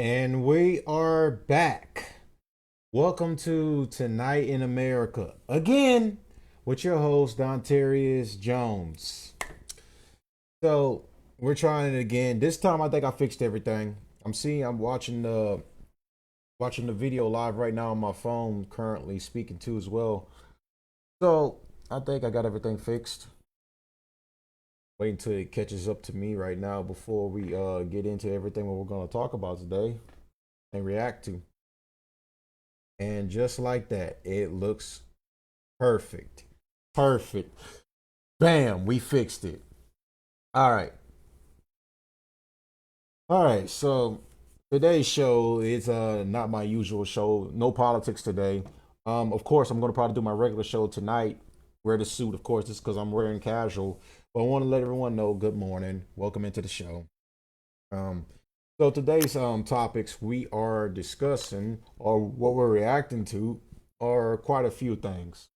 And we are back. Welcome to Tonight in America again with your host Don Terrius Jones. So we're trying it again. This time I think I fixed everything. I'm watching the video live right now on my phone, currently speaking to as well. So I think I got everything fixed. Waiting until it catches up to me right now before we get into everything what we're gonna talk about today and react to. And just like that, it looks perfect. Perfect. Bam, we fixed it. All right. All right. So today's show is not my usual show. No politics today. Of course, I'm going to probably do my regular show tonight. Wear the suit, of course, just because I'm wearing casual. But I want to let everyone know good morning. Welcome into the show. Um, so today's topics we are discussing or what we're reacting to are quite a few things.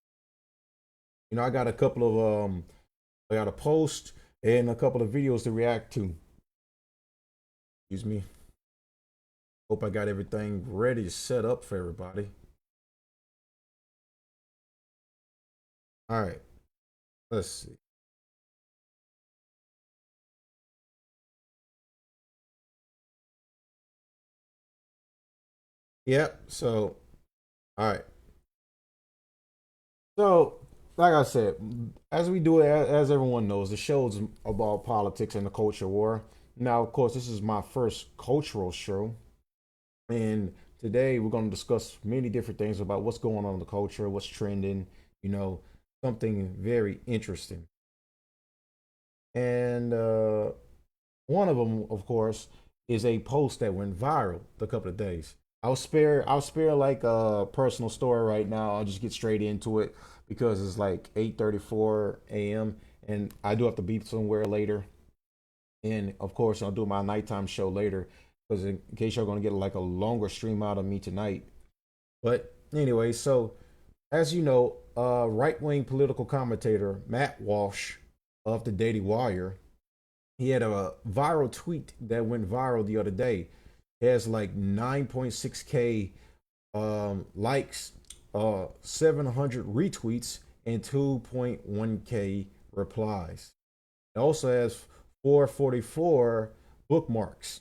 I got a couple of I got a post and a couple of videos to react to. Excuse me. Hope I got everything ready to set up for everybody. All right, let's see. Yep. So, all right. So, like I said, as we do it, as everyone knows, the show's about politics and the culture war. Now, of course, this is my first cultural show, and today we're going to discuss many different things about what's going on in the culture, what's trending. You know, something very interesting. And one of them, of course, is a post that went viral a couple of days. I'll spare like a personal story right now. I'll just get straight into it because it's like 8:34 a.m. and I do have to be somewhere later. And of course, I'll do my nighttime show later because in case you're gonna get like a longer stream out of me tonight. But anyway, so as you know, right wing political commentator Matt Walsh of the Daily Wire, he had a viral tweet that went viral the other day. It has like 9.6K likes, 700 retweets, and 2.1K replies. It also has 444 bookmarks.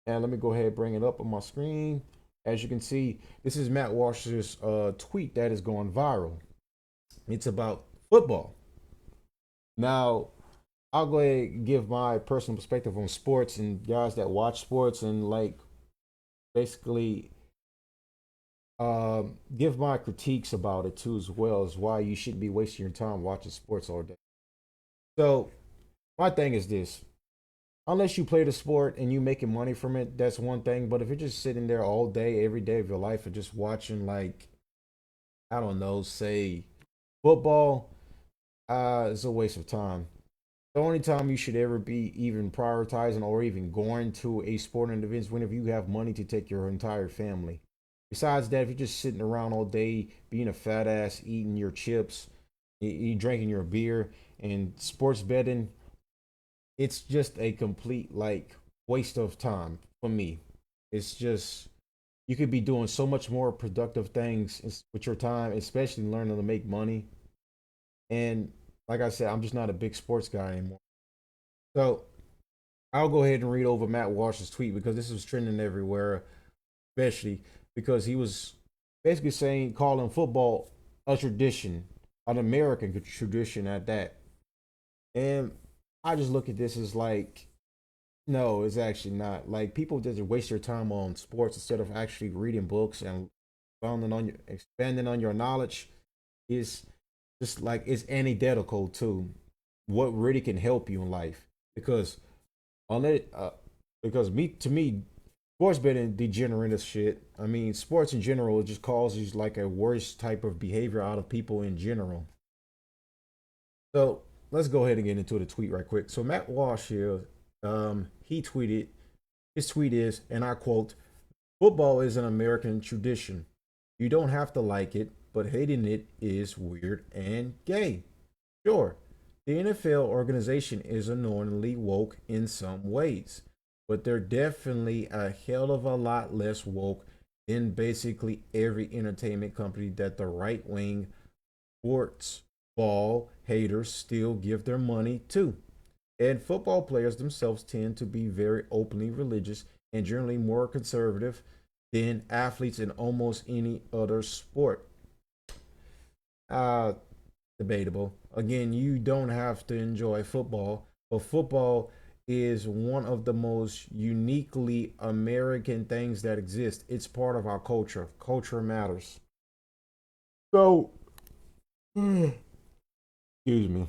And let me go ahead and bring it up on my screen. As you can see, this is Matt Walsh's tweet that is going viral. It's about football. Now, I'll go ahead and give my personal perspective on sports and guys that watch sports and like basically give my critiques about it too, as well as why you shouldn't be wasting your time watching sports all day. So, my thing is this: unless you play the sport and you making money from it, that's one thing. But if you're just sitting there all day, every day of your life, and just watching like I don't know, say football, it's a waste of time. The only time you should ever be even prioritizing or even going to a sporting event is whenever you have money to take your entire family. Besides that, if you're just sitting around all day being a fat ass, eating your chips, you drinking your beer, and sports betting, it's just a complete like waste of time for me. It's just you could be doing so much more productive things with your time, especially learning to make money. And like I said, I'm just not a big sports guy anymore. So I'll go ahead and read over Matt Walsh's tweet because this was trending everywhere, especially because he was basically saying calling football a tradition, an American tradition at that. And I just look at this as like, no, it's actually not. Like people just waste their time on sports instead of actually reading books and expanding on your knowledge is just like it's antithetical to what really can help you in life because on it because me to me sports betting degenerate as shit. I mean sports in general it just causes like a worse type of behavior out of people in general. So let's go ahead and get into the tweet right quick. So Matt Walsh here, he tweeted his tweet is, and I quote, "Football is an American tradition. You don't have to like it, but hating it is weird and gay. Sure, the NFL organization is annoyingly woke in some ways, but they're definitely a hell of a lot less woke than basically every entertainment company that the right wing sports ball haters still give their money to. And football players themselves tend to be very openly religious and generally more conservative than athletes in almost any other sport. Uh, Debatable. Again, you don't have to enjoy football, but football is one of the most uniquely American things that exist. It's part of our culture. Culture matters. So, excuse me.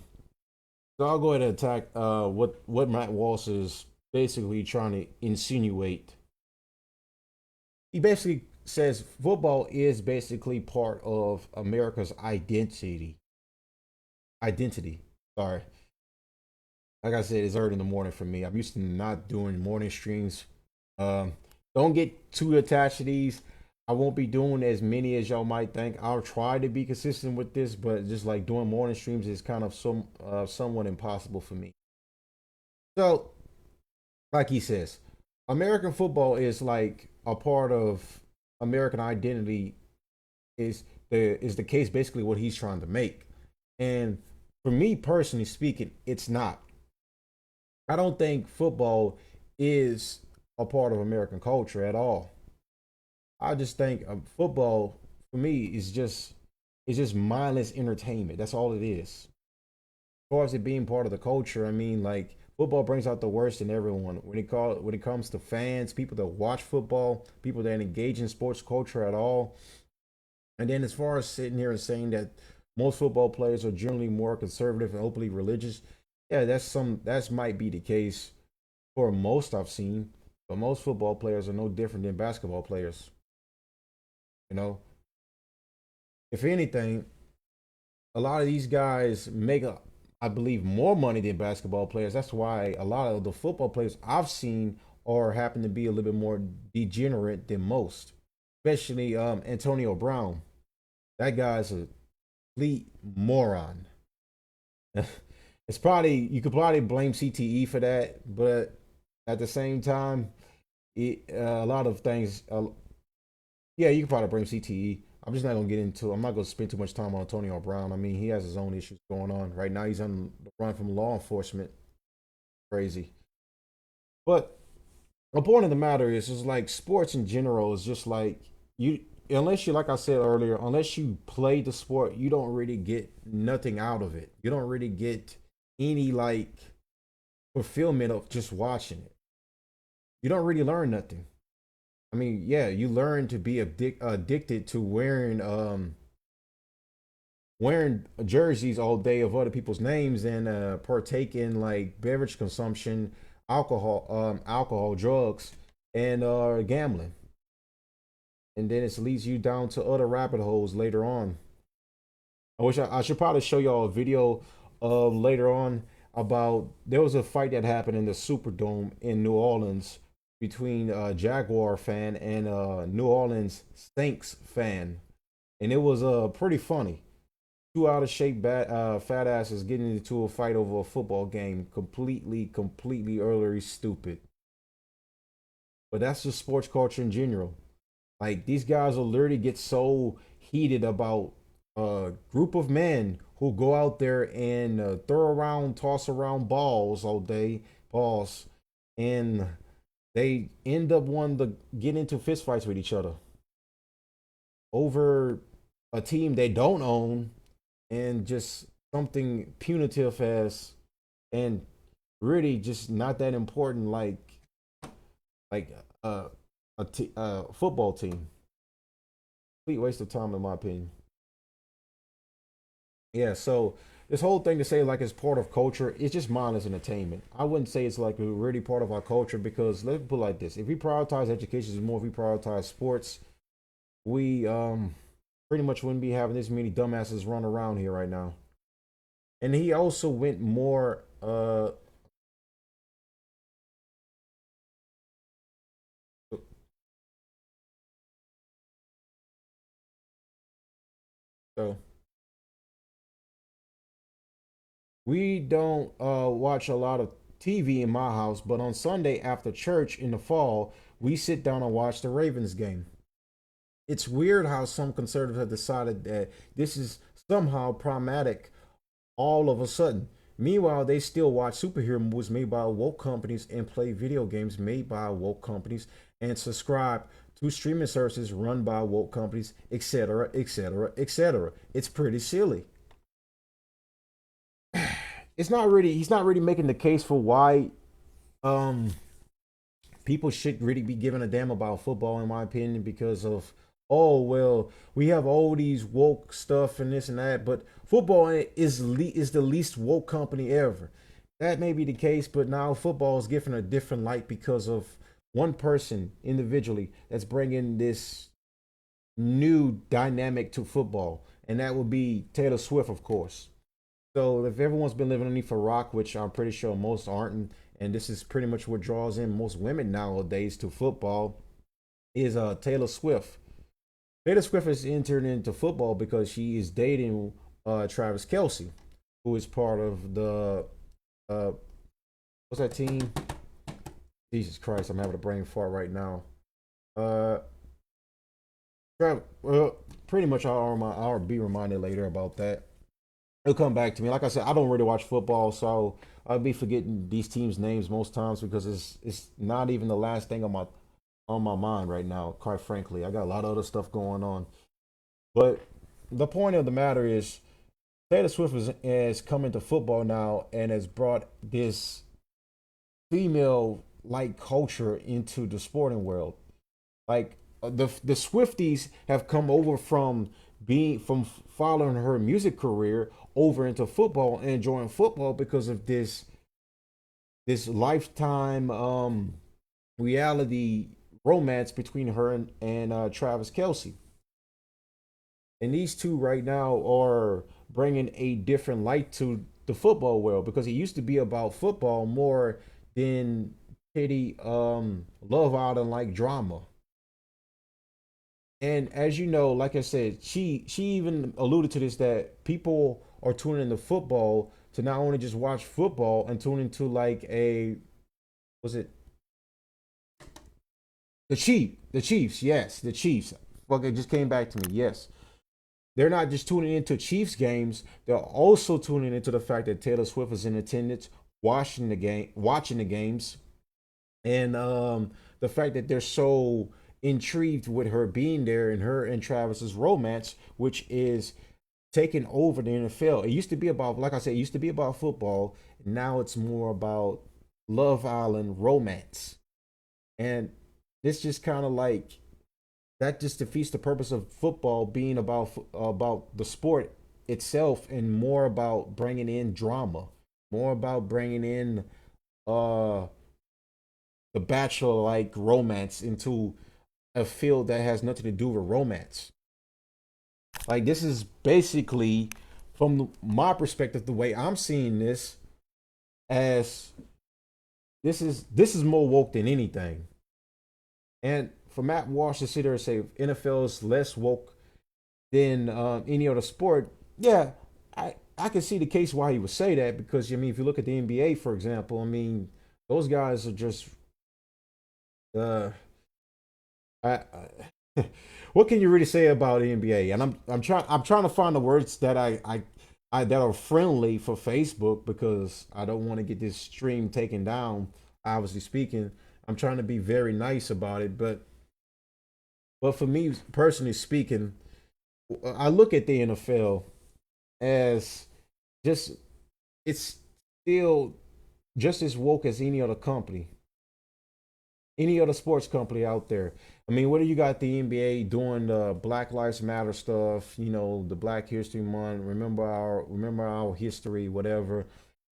So I'll go ahead and attack what Matt Walsh is basically trying to insinuate. He basically says football is basically part of America's identity. Identity. Sorry. Like I said, it's early in the morning for me. I'm used to not doing morning streams. Um, don't get too attached to these. I won't be doing as many as y'all might think. I'll try to be consistent with this, but just like doing morning streams is kind of somewhat impossible for me. So, like he says, American football is like a part of American identity. Is the case basically what he's trying to make? And for me personally speaking, it's not. I don't think football is a part of American culture at all. I just think football for me is just mindless entertainment. That's all it is. As far as it being part of the culture, I mean, like football brings out the worst in everyone. When it comes to fans, people that watch football, people that engage in sports culture at all. And then as far as sitting here and saying that most football players are generally more conservative and openly religious, yeah, that's might be the case for most I've seen. But most football players are no different than basketball players. You know, if anything, a lot of these guys make, I believe, more money than basketball players. That's why a lot of the football players I've seen are happen to be a little bit more degenerate than most, especially Antonio Brown. That guy's a complete moron. It's probably you could probably blame CTE for that, but at the same time, a lot of things. Yeah, you could probably blame CTE. I'm just not gonna get into. I'm not gonna spend too much time on Antonio Brown. I mean, he has his own issues going on right now. He's on the run from law enforcement. Crazy, but the point of the matter is like sports in general is just like you. Unless you, like I said earlier, unless you play the sport, you don't really get nothing out of it. You don't really get any like fulfillment of just watching it. You don't really learn nothing. I mean, yeah, you learn to be addicted to wearing jerseys all day of other people's names and partake in like beverage consumption, alcohol, drugs, and gambling. And then it leads you down to other rabbit holes later on. I should probably show y'all a video later on about there was a fight that happened in the Superdome in New Orleans between a Jaguar fan and a New Orleans Saints fan, and it was pretty funny. Two out of shape fat asses getting into a fight over a football game, completely utterly stupid. But that's just sports culture in general. Like these guys will literally get so heated about a group of men who go out there and toss around balls all day, balls, and they end up wanting to get into fistfights with each other over a team they don't own and just something punitive as and really just not that important like football team. Complete waste of time in my opinion. Yeah, so this whole thing to say like it's part of culture, it's just mindless entertainment. I wouldn't say it's like a really part of our culture because let's put it like this: if we prioritize education more, if we prioritize sports, we pretty much wouldn't be having this many dumbasses run around here right now. And he also went more so we don't watch a lot of. TV in my house, but on Sunday after church in the fall, we sit down and watch the Ravens game. It's weird how some conservatives have decided that this is somehow problematic all of a sudden. Meanwhile, they still watch superhero movies made by woke companies and play video games made by woke companies and subscribe to streaming services run by woke companies, etc., etc., etc. It's pretty silly. It's not really he's not really making the case for why um people should really be giving a damn about football, in my opinion, because of, oh well, we have all these woke stuff and this and that, but football is the least woke company ever. That may be the case, but now football is given a different light because of one person individually that's bringing this new dynamic to football, and that would be Taylor Swift, of course. So if everyone's been living underneath a rock, which I'm pretty sure most aren't, and this is pretty much what draws in most women nowadays to football, is Taylor Swift. Taylor Swift has entered into football because she is dating Travis Kelsey, who is part of the uh, what's that team? Jesus Christ, I'm having a brain fart right now. Uh, well, pretty much I'll be reminded later about that. It'll come back to me. Like I said, I don't really watch football, so I'll be forgetting these teams' names most times because it's not even the last thing on my mind right now. Quite frankly, I got a lot of other stuff going on. But the point of the matter is, Taylor Swift is coming to football now and has brought this female like culture into the sporting world. Like the Swifties have come over from following her music career over into football and enjoying football because of this lifetime reality romance between her and Travis Kelsey. And these two right now are bringing a different light to the football world because it used to be about football more than pity love island like drama. And as you know, like I said, she even alluded to this that people are tuning into football to not only just watch football and tune into like a was it the Chiefs, yes, the Chiefs. Well, it just came back to me. Yes, they're not just tuning into Chiefs games; they're also tuning into the fact that Taylor Swift is in attendance, watching the games, and the fact that they're so intrigued with her being there and her and Travis's romance, which is taking over the NFL. It used to be about, like I said, it used to be about football. Now it's more about Love Island romance, and this just kind of like that just defeats the purpose of football being about the sport itself and more about bringing in drama, more about bringing in uh the bachelor like romance into a field that has nothing to do with romance. Like this is basically, from my perspective, the way I'm seeing this as this is more woke than anything. And for Matt Walsh to sit there and say NFL is less woke than any other sport, yeah, I can see the case why he would say that because I mean if you look at the NBA for example, I mean those guys are just uh, what can you really say about the NBA? And I'm trying to find the words that I that are friendly for Facebook because I don't want to get this stream taken down. Obviously speaking, I'm trying to be very nice about it, but for me personally speaking, I look at the NFL as just it's still just as woke as any other sports company out there. I mean, what do you got the NBA doing the Black Lives Matter stuff? You know, the Black History Month. Remember our history, whatever.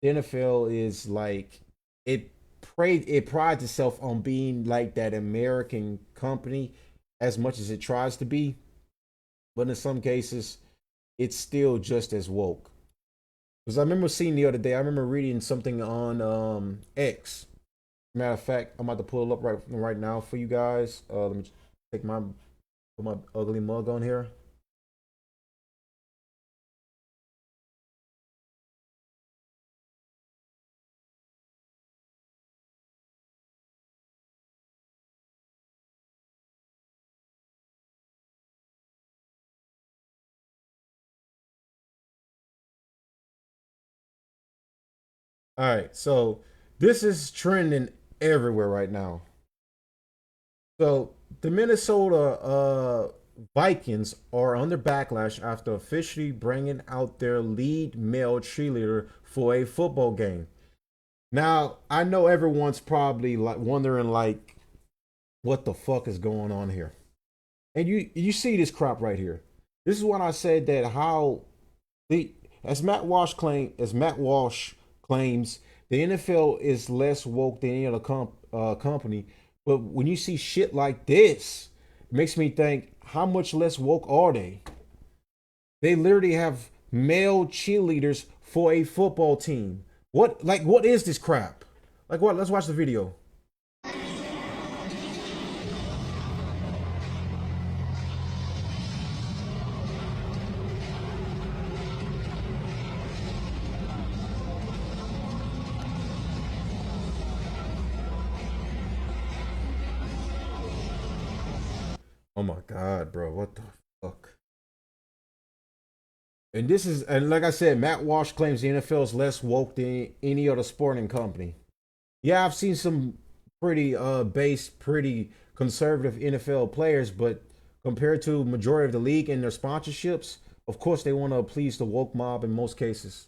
The NFL is like it it prides itself on being like that American company as much as it tries to be, but in some cases, it's still just as woke. Because I remember seeing the other day, I remember reading something on X. Matter of fact, I'm about to pull it up right now for you guys. Let me take my put my ugly mug on here. All right, so this is trending everywhere right now. So the Minnesota Vikings are under backlash after officially bringing out their lead male cheerleader for a football game. Now I know everyone's probably like wondering, like, what the fuck is going on here? And you see this crap right here. This is when I said that how the as Matt Walsh claims, the NFL is less woke than any other company. But when you see shit like this, it makes me think, how much less woke are they? They literally have male cheerleaders for a football team. What is this crap? Like what? Let's watch the video. Oh my god, bro! What the fuck? And like I said, Matt Walsh claims the NFL is less woke than any other sporting company. Yeah, I've seen some pretty base, pretty conservative NFL players, but compared to majority of the league and their sponsorships, of course they want to please the woke mob in most cases.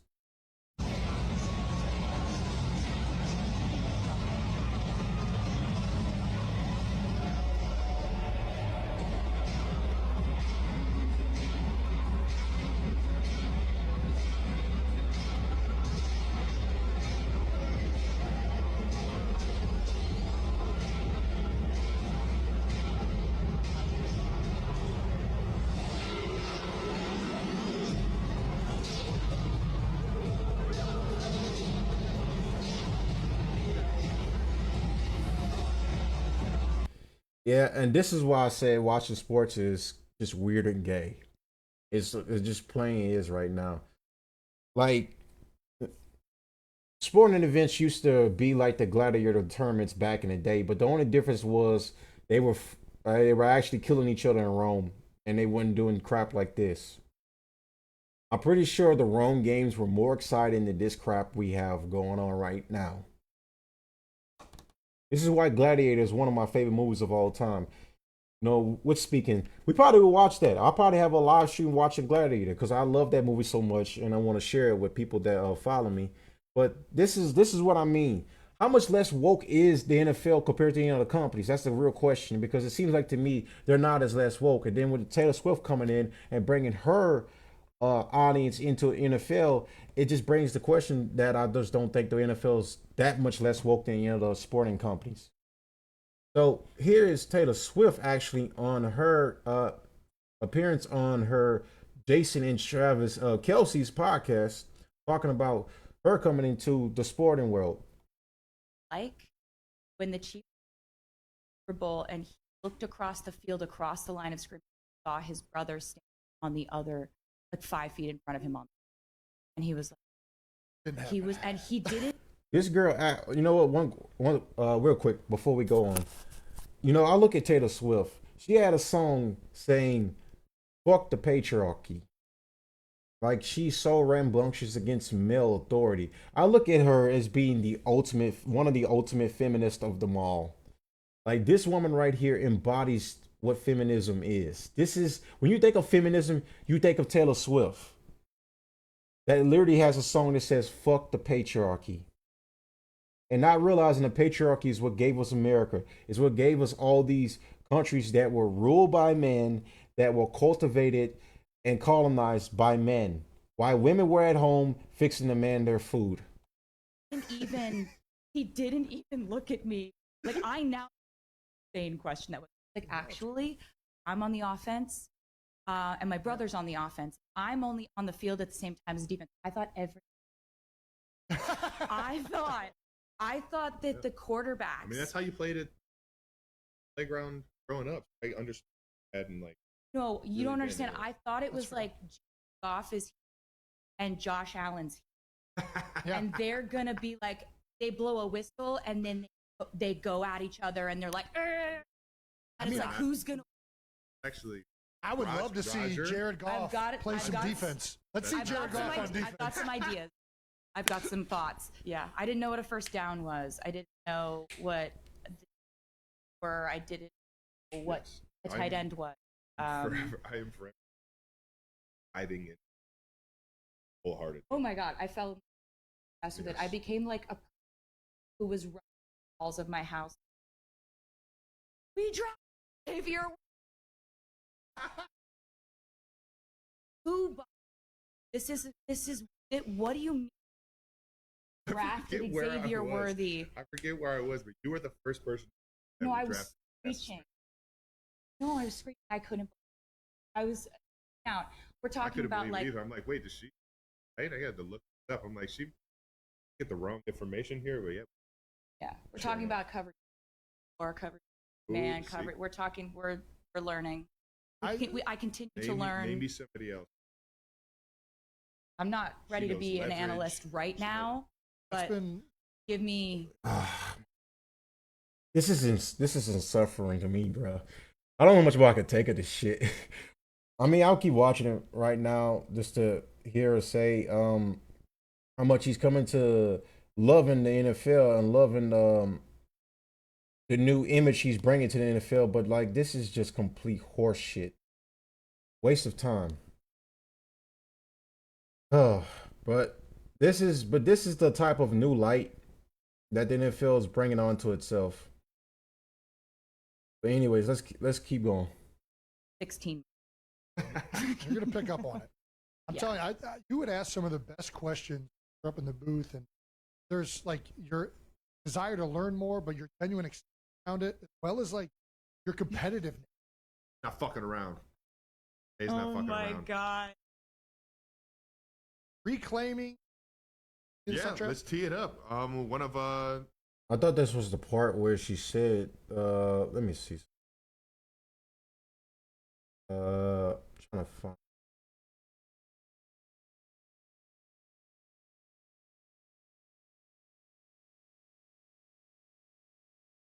Yeah, and this is why I say watching sports is just weird and gay. It's just plain is right now. Like, sporting events used to be like the gladiator tournaments back in the day, but the only difference was they were actually killing each other in Rome, and they weren't doing crap like this. I'm pretty sure the Rome games were more exciting than this crap we have going on right now. This is why Gladiator is one of my favorite movies of all time. No, with speaking, we probably will watch that. I'll probably have a live stream watching Gladiator because I love that movie so much, and I want to share it with people that follow me. But this is what I mean. How much less woke is the NFL compared to any other companies? That's the real question, because it seems like to me they're not as less woke. And then with Taylor Swift coming in and bringing her audience into NFL, it just brings the question that I just don't think the NFL is that much less woke than any other sporting companies. So here is Taylor Swift actually on her appearance on her Jason and Travis Kelsey's podcast, talking about her coming into the sporting world. Like when the Chiefs Super Bowl and he looked across the field, across the line of scrimmage, saw his brother standing on the other, like 5 feet in front of him on, and he was like, he was, and he didn't. This girl, you know what? One, real quick before we go on, you know, I look at Taylor Swift. She had a song saying "fuck the patriarchy." Like, she's so rambunctious against male authority. I look at her as being the ultimate, one of the ultimate feminists of them all. Like, this woman right here embodies what feminism is. This is when you think of feminism, you think of Taylor Swift. That literally has a song that says "fuck the patriarchy," and not realizing the patriarchy is what gave us America. Is what gave us all these countries that were ruled by men, that were cultivated and colonized by men, while women were at home fixing the man their food. Even he didn't even look at me. Like, I now same question that was like, actually, I'm on the offense, and my brother's on the offense. I'm only on the field at the same time as defense. I thought I thought that the I mean, quarterbacks. that's how you played it playground growing up. I understand that and like No, you really don't getting understand. it. I thought it That's was right. like Goff is and Josh Allen's, Yeah. and they're gonna be like, they blow a whistle and then they go at each other and they're like, "Arr!" I And it's mean, like, who's gonna? Actually, I would love to see Roger? Jared Goff I've got it. play I've some got- defense. Let's see I've Jared got some, Goff on I've defense. got some ideas. I've got some thoughts. Yeah, I didn't know what a first down was. I didn't know what were. I didn't know what Yes. a tight end was. Forever, I am forever hiding it wholeheartedly. Oh my god, I fell obsessed with it. I Yes. became like a person who was running the walls of my house. We draft Xavier. Who? This is it. What do you mean? I Drafted forget where I Xavier was. Worthy. I forget where I was, but you were the first person. that No, we I was drafted. screeching. No, I was screeching. I couldn't. I was out. We're I talking couldn't about believe like it either. I'm like, wait, does she? Right? I had to look it up. I'm like, she get the wrong information here, but yeah. yeah. We're Sure talking enough. about coverage or coverage Ooh, man see. coverage. We're talking. We're learning. I continue to Name learn. me somebody else. I'm not ready to knows be an leverage. analyst right She knows- now, It's but been give me. This isn't suffering to me, bro. I don't know much more I could take of this shit. I mean, I'll keep watching it right now just to hear her say how much he's coming to loving the NFL and loving the new image he's bringing to the NFL. But like, this is just complete horse shit, waste of time. Oh, but this is the type of new light that the NFL is bringing onto itself. But anyways, let's keep going. 16. you're gonna pick up on it. I'm Yeah. telling you, you would ask some of the best questions up in the booth, and there's like your desire to learn more, but your genuine excitement around it, as well as like your competitiveness. Not fucking around. He's not fucking around. god. Reclaiming. Yeah, etc. let's tee it up. One of I thought this was the part where she said, let me see. Trying to find.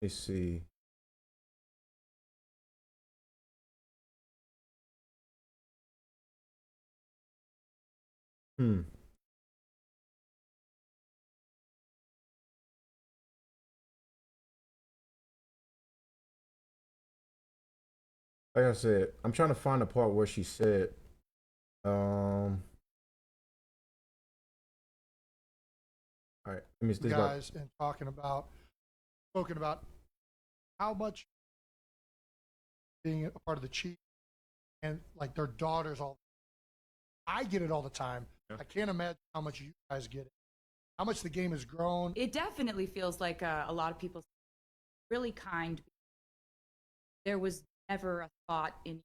Let me see. Hmm. Like I said, I'm trying to find the part where she said, um, all right, let me this about guys and spoken about how much being a part of the Chiefs and like their daughters all. I get it all the time. Yeah. I can't imagine how much you guys get it. How much the game has grown. It definitely feels like a lot of people really kind. There was never a thought in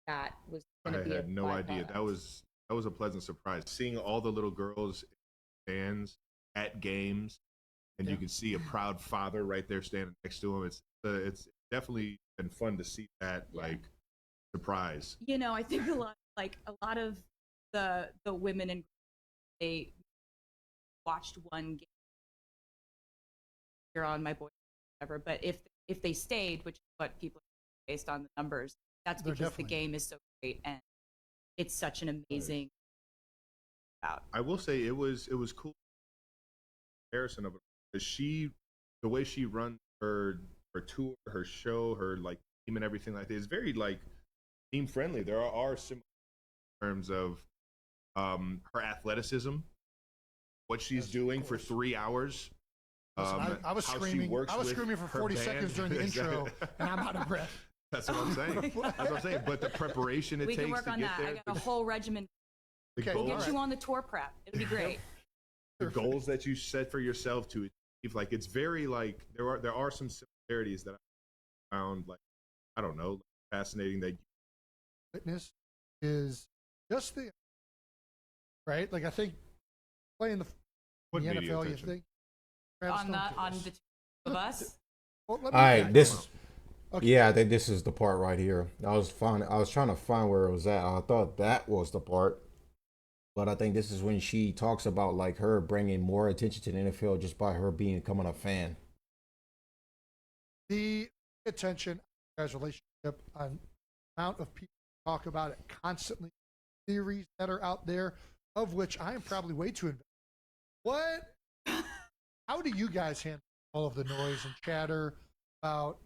that was I going to be had a no idea. byproduct. That was a pleasant surprise. Seeing all the little girls stands at games, and you Yeah. can see a proud father right there standing next to him. It's definitely been fun to see that Yeah. like surprise. You know, I think a lot of the women and they watched one game. You're on my boy, whatever. But if they stayed, which is what people based on the numbers, that's They're because the definitely- game is so great and it's such an amazing. About I will say it was cool comparison of it because the way she runs her tour, her show, her like team and everything like that is very like team friendly. There are similar in terms of her athleticism, what she's Yes, doing of for course. 3 hours. Listen, I was how she screaming. works I was with screaming for her 40 band. seconds during the intro, and I'm out of breath. That's what I'm saying. That's what I'm saying. But the preparation it we takes can work to on get that. there, I got a whole regimen. the Okay, We'll goals, get you on the tour prep. It'll be great. the goals that you set for yourself to achieve. Like it's very like there are some similarities that I found like I don't know fascinating that Fitness is just there, right? Like I think playing the put in the media NFL, you attention. think Travis, on don't the do on this. the two of us. Well, let All me- right, yeah, this come is on. Okay. yeah. I think this is the part right here. I was trying to find where it was at. I thought that was the part, but I think this is when she talks about like her bringing more attention to the NFL just by her becoming a fan. The attention, guys' relationship, on amount of people talk about it constantly, theories that are out there, of which I am probably way too invested. What? How do you guys handle all of the noise and chatter about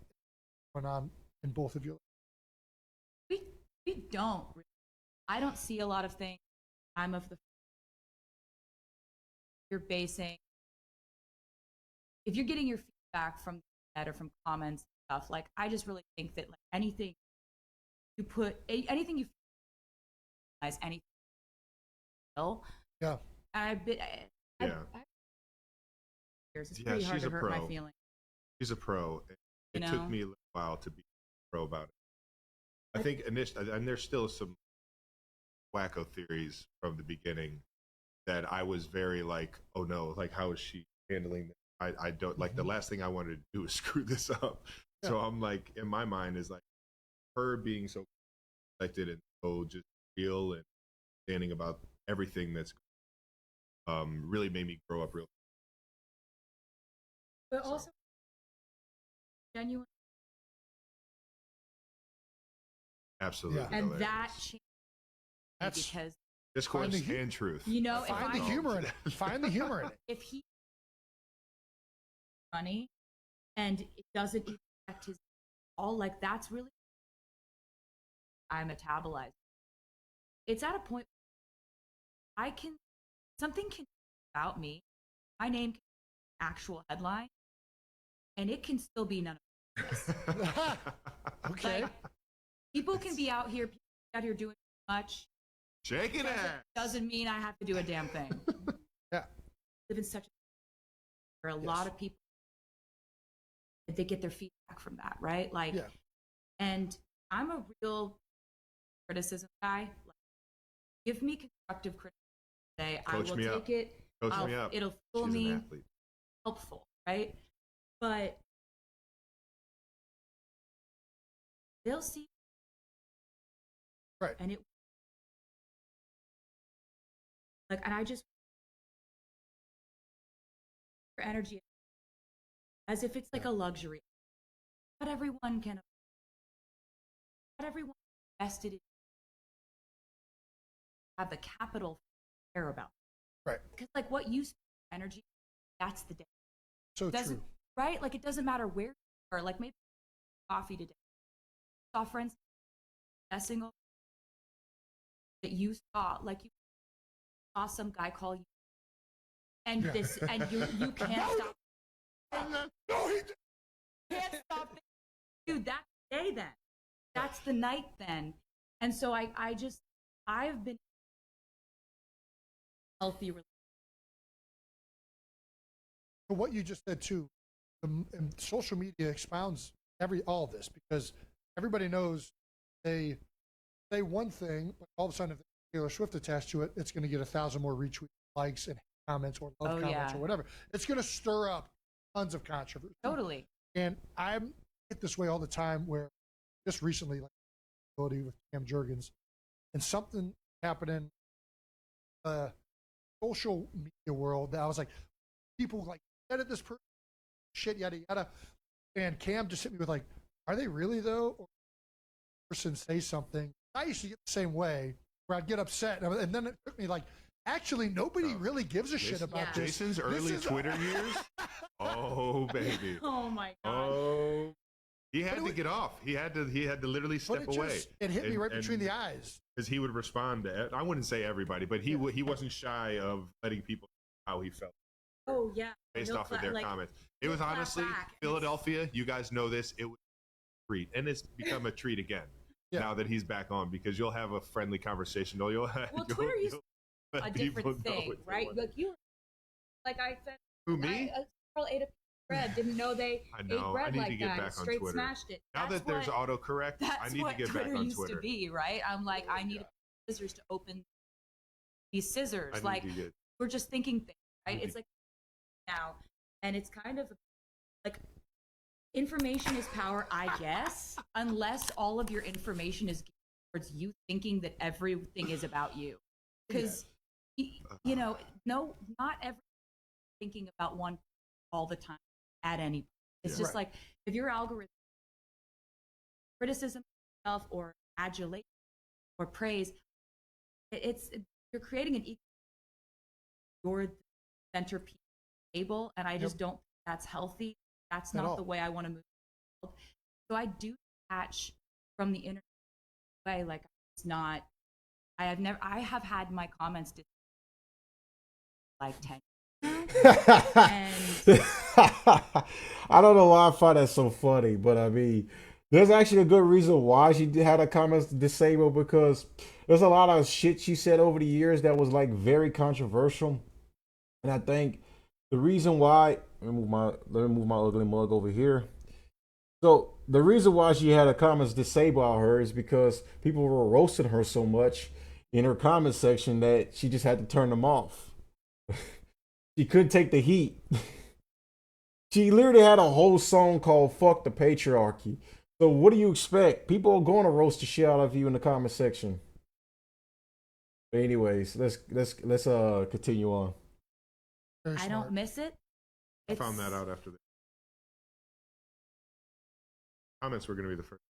going on in both of you? We don't. I don't see a lot of things. I'm of the you're basing if you're getting your feedback from the internet or from comments and stuff. Like I just really think that like anything you put anything you as anything will. Yeah. I've been it's pretty hard she's to a hurt pro. my feelings. She's a pro. It took me a little while to be a pro about it. I think initially, and there's still some wacko theories from the beginning that I was very like, oh no, like how is she handling this? I don't like the last thing I wanted to do is screw this up. Yeah. So I'm like, in my mind is like her being so collected and so just real and standing about everything that's really made me grow up real. But also genuine. Absolutely. Yeah. And that changed because discourse and truth. You know, find the humor in it. Find the humor in it. If he funny and it doesn't affect his all, like that's really I metabolize. It's at a point something can about me, my name can be an actual headline, and it can still be none of this. Okay. Like, people can be out here doing too much. Shaking it Doesn't mean I have to do a damn thing. Yeah. Live in such a where a lot of people they get their feedback from that, right? Like, and I'm a real criticism guy. Like, give me constructive criticism today. I will take it. Coach me up. It'll feel me helpful, right? But they'll see, right? And it like, and I just for energy as if it's like a luxury. Not everyone can. Not everyone invested in have the capital to care about. Right. Because like what you spend energy, that's the day. So true. Right? Like it doesn't matter where you are. Like maybe coffee today. Saw friends messing over that you saw, like you saw some guy call you and this and you can't stop. No, he can't stop it. Dude, that's the day then. That's the night then. And so I've been healthy. For what you just said too, and social media expounds all of this because everybody knows they say one thing, but all of a sudden if Taylor Swift attached to it, it's going to get 1,000 more retweets, likes, and comments or love comments or whatever. It's going to stir up tons of controversy. Totally. And I'm this way all the time where just recently, like with Cam Jurgens, and something happened in the social media world that I was like, people like edit this person, shit, yada yada. And Cam just hit me with like, are they really though? Or person say something. I used to get the same way where I'd get upset, and then it took me like, actually, nobody really gives a shit about this. Jason's early Twitter years. Oh baby. Oh my god. Oh, he had to get off. He had to literally step away. It hit me right between the eyes. Because he would respond to, I wouldn't say everybody, but he wasn't shy of letting people know how he felt. Oh yeah. Based off of their comments. It was honestly Philadelphia. You guys know this. It was a treat, and it's become a treat again now that he's back on because you'll have a friendly conversation. Twitter used a different thing, right? Like I said, who me? A girl ate a bread, didn't know they ate bread like that. Straight smashed it. Now that there's autocorrect, I need to get back on Twitter. Used to be, right? I'm like, I need scissors to open these scissors. Like we're just thinking things, right? It's like now, and it's kind of like information is power, I guess, unless all of your information is towards you thinking that everything is about you, because you know, no, not everyone thinking about one all the time at any point. It's just like if your algorithm criticism of yourself or adulation or praise, you're creating an you're centerpiece of the table, and I just don't think that's healthy. That's At not all. the way I want to move the world. So I do detach from the internet way. Like it's not. I have had my comments like 10. And I don't know why I find that so funny, but I mean, there's actually a good reason why she had her comments disabled because there's a lot of shit she said over the years that was like very controversial, and I think the reason why let me move my ugly mug over here. So the reason why she had her comments disabled on her is because people were roasting her so much in her comment section that she just had to turn them off. She couldn't take the heat. She literally had a whole song called "Fuck the Patriarchy." So what do you expect? People are going to roast the shit out of you in the comment section. But anyways, let's continue on. Very I smart. don't miss it. I found that out after the comments were going to be the first.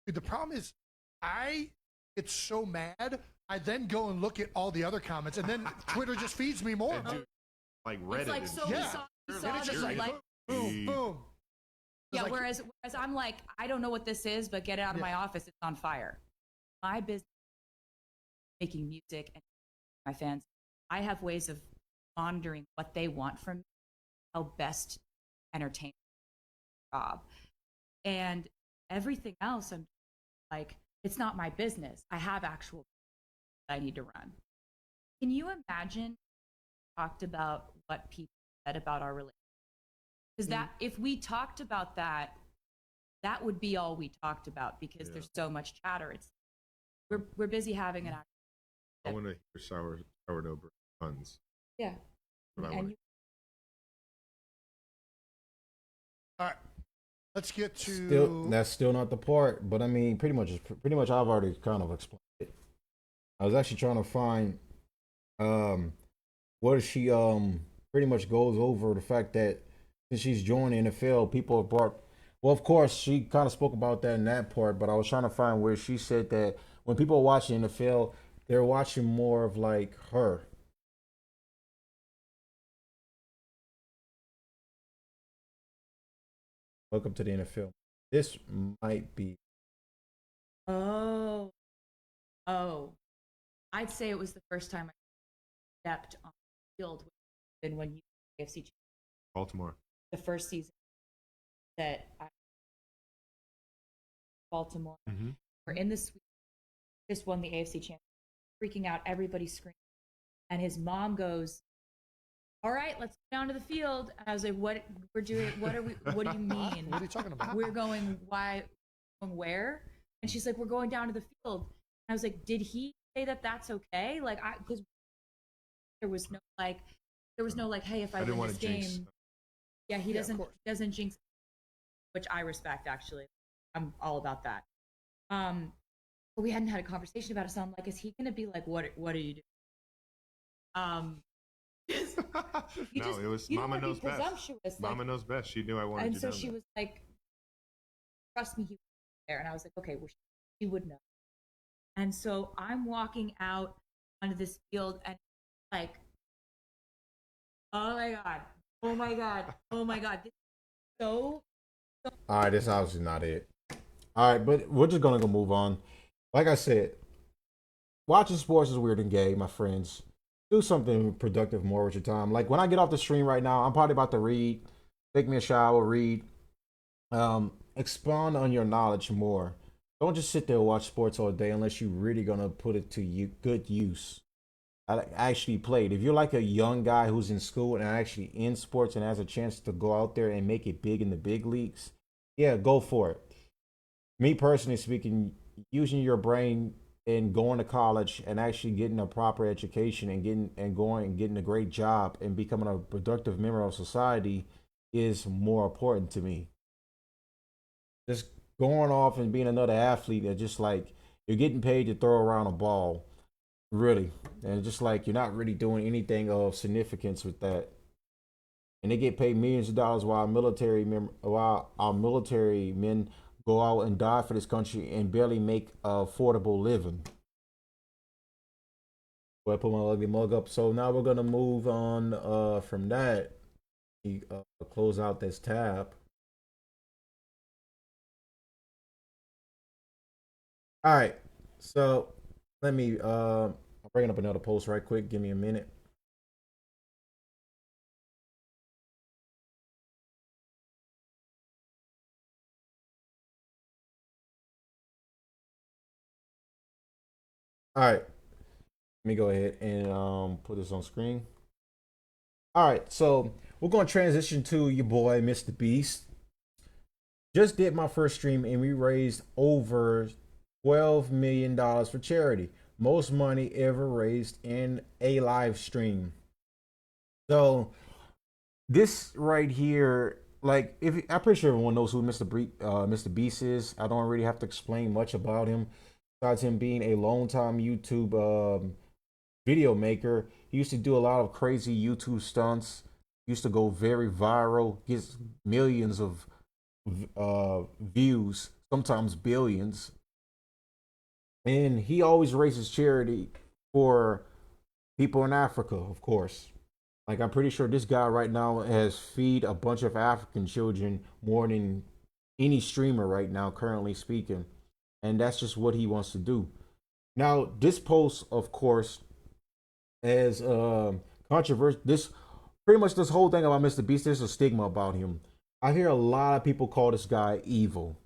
Dude, the problem is, I get so mad. I then go and look at all the other comments, and then Twitter just feeds me more. And dude, like Reddit. It's like and so shit. we Yeah. saw, we You're saw And it's just this, like, like boom, boom. It's yeah. like- Whereas I'm like, I don't know what this is, but get it out of Yeah. my office. It's on fire. My business, making music, and my fans. I have ways of monitoring what they want from me, how best entertain their job, and everything else. I'm like, it's not my business. I have actual I need to run. Can you imagine talked about what people said about our relationship? Because that if we talked about that, that would be all we talked about because there's so much chatter. It's we're busy having an I want to hear sourdough bread puns. yeah. What I And wanna- you, All right, let's get to. That's still not the part, but I mean, pretty much I've already kind of explained it. I was actually trying to find where she pretty much goes over the fact that since she's joined the NFL, people have brought. Well, of course, she kind of spoke about that in that part, but I was trying to find where she said that when people are watching NFL, they're watching more of like her. Welcome to the NFL. This might be. oh, I'd say it was the first time I stepped on the field than when you AFC Baltimore. the first season that I Baltimore Mm-hmm. were in the suite, just won the AFC championship, freaking out, everybody screaming, and his mom goes, "All right, let's go down to the field." And I was like, "What we're doing? What are we? What do you mean? What are you talking about? We're going? Why? Going where?" And she's like, "We're going down to the field." And I was like, "Did he say that that's okay?" Like, because there was no like, "Hey, if I didn't win want this to jinx. game." Yeah, he Yeah, of doesn't course. jinx, which I respect actually. I'm all about that. But we hadn't had a conversation about it, so I'm like, is he gonna be like, what are you doing? You No, just- it was you don't Mama wanna knows be best. presumptuous, Mama like, knows best. She knew I wanted and you so down she there. was like, trust me, he was there. And I was like, okay, well, she would know. And so I'm walking out onto this field and like, oh my God, oh my God, oh my God. This is so All right, this obviously not it. All right, but we're just gonna go move on. Like I said, watching sports is weird and gay, my friends. Do something productive more with your time. Like when I get off the stream right now, I'm probably about to read, take me a shower, read, expand on your knowledge more. Don't just sit there and watch sports all day unless you're really gonna put it to good use. I actually played. If you're like a young guy who's in school and actually in sports and has a chance to go out there and make it big in the big leagues, yeah, go for it. Me personally speaking, using your brain and going to college and actually getting a proper education and getting a great job and becoming a productive member of society is more important to me. Just going off and being another athlete that just like you're getting paid to throw around a ball, really, and just like you're not really doing anything of significance with that. And they get paid millions of dollars while our military men go out and die for this country and barely make affordable living. I put my ugly mug up. So now we're gonna move on from that. Close out this tab. All right. So let me I'm bringing up another post right quick. Give me a minute. All right. Let me go ahead and put this on screen. All right. So we're gonna transition to your boy, MrBeast. Just did my first stream and we raised over $12 million for charity. Most money ever raised in a live stream. So this right here, like, if I'm pretty sure everyone knows who Mr. Beast is. I don't really have to explain much about him, besides him being a long time YouTube video maker. He used to do a lot of crazy YouTube stunts. Used to go very viral, gets millions of views, sometimes billions. And he always raises charity for people in Africa, of course. Like, I'm pretty sure this guy right now has feed a bunch of African children more than any streamer right now, currently speaking. And that's just what he wants to do. Now, this post, of course, has controversy. This pretty much this whole thing about MrBeast. There's a stigma about him. I hear a lot of people call this guy evil.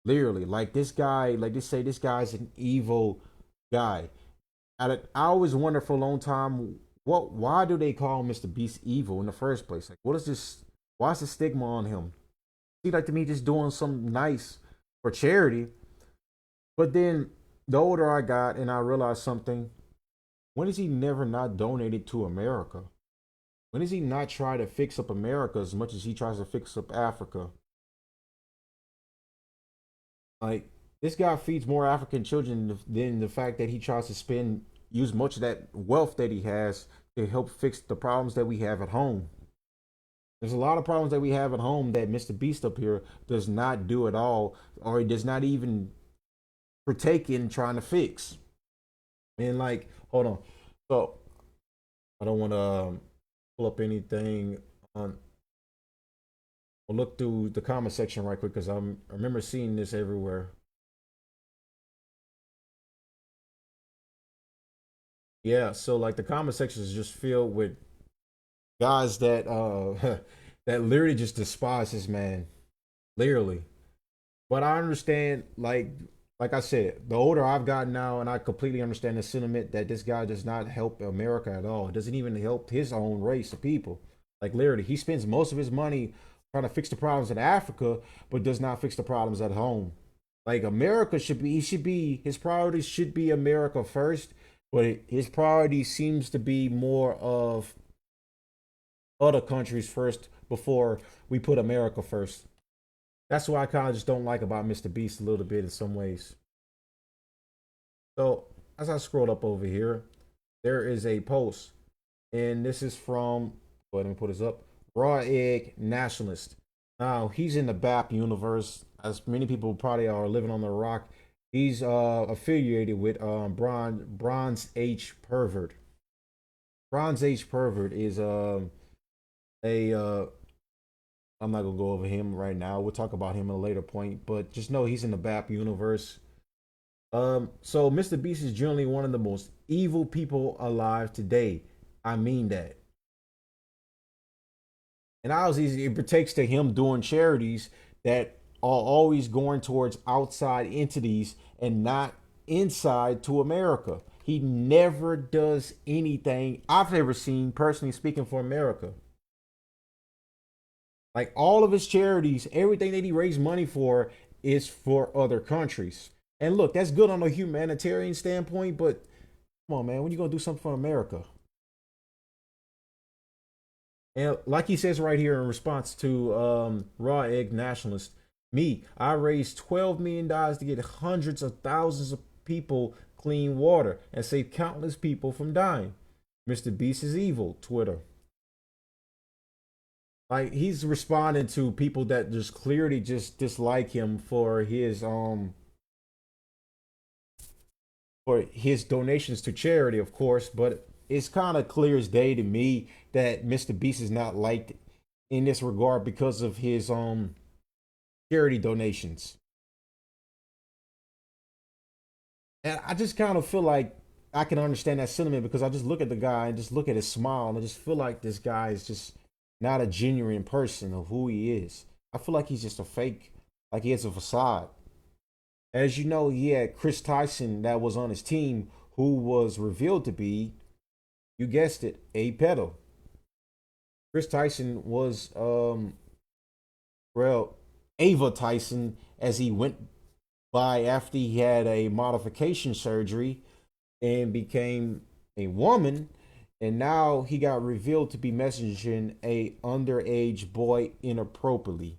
Literally, like this guy, like they say this guy's an evil guy. I always wonder for a long time, why do they call MrBeast evil in the first place? Like, what is this? Why is the stigma on him? He like to me just doing something nice for charity. But then the older I got and I realized something, when has he never not donated to America? When does he not try to fix up America as much as he tries to fix up Africa? Like, this guy feeds more African children than the fact that he tries to use much of that wealth that he has to help fix the problems that we have at home. There's a lot of problems that we have at home that MrBeast up here does not do at all, or he does not even partake in trying to fix. And like, hold on. So I don't want to pull up anything on. I'll look through the comment section right quick because I remember seeing this everywhere. Yeah, so like the comment section is just filled with guys that that literally just despise this man, literally. But I understand, like I said, the older I've gotten now, and I completely understand the sentiment that this guy does not help America at all. It doesn't even help his own race of people. Like literally, he spends most of his money trying to fix the problems in Africa, but does not fix the problems at home. Like America should be, he should be, his priorities should be America first, but his priority seems to be more of other countries first before we put America first. That's what I kind of just don't like about MrBeast a little bit in some ways. So as I scrolled up over here, there is a post, and this is from. Go ahead and put this up. Raw Egg Nationalist. Now he's in the BAP universe, as many people probably are living on the rock. He's affiliated with Bronze H Pervert. Bronze H Pervert is a I'm not gonna go over him right now. We'll talk about him at a later point, but just know he's in the BAP universe. So MrBeast is generally one of the most evil people alive today. I mean that. And obviously, it takes to him doing charities that are always going towards outside entities and not inside to America. He never does anything I've ever seen, personally speaking, for America. Like all of his charities, everything that he raised money for is for other countries. And look, that's good on a humanitarian standpoint, but come on, man, when you gonna do something for America? And like he says right here in response to Raw Egg Nationalist, I raised $12 million to get hundreds of thousands of people clean water and save countless people from dying. MrBeast is evil, Twitter. Like he's responding to people that just clearly just dislike him for his for his donations to charity, of course, but it's kind of clear as day to me that Mr. Beast is not liked in this regard because of his charity donations. And I just kind of feel like I can understand that sentiment because I just look at the guy and just look at his smile and I just feel like this guy is just not a genuine person of who he is. I feel like he's just a fake, like he has a facade. As you know, he had Chris Tyson that was on his team who was revealed to be, you guessed it, a pedo. Chris Tyson was well, Ava Tyson as he went by after he had a modification surgery and became a woman, and now he got revealed to be messaging a underage boy inappropriately.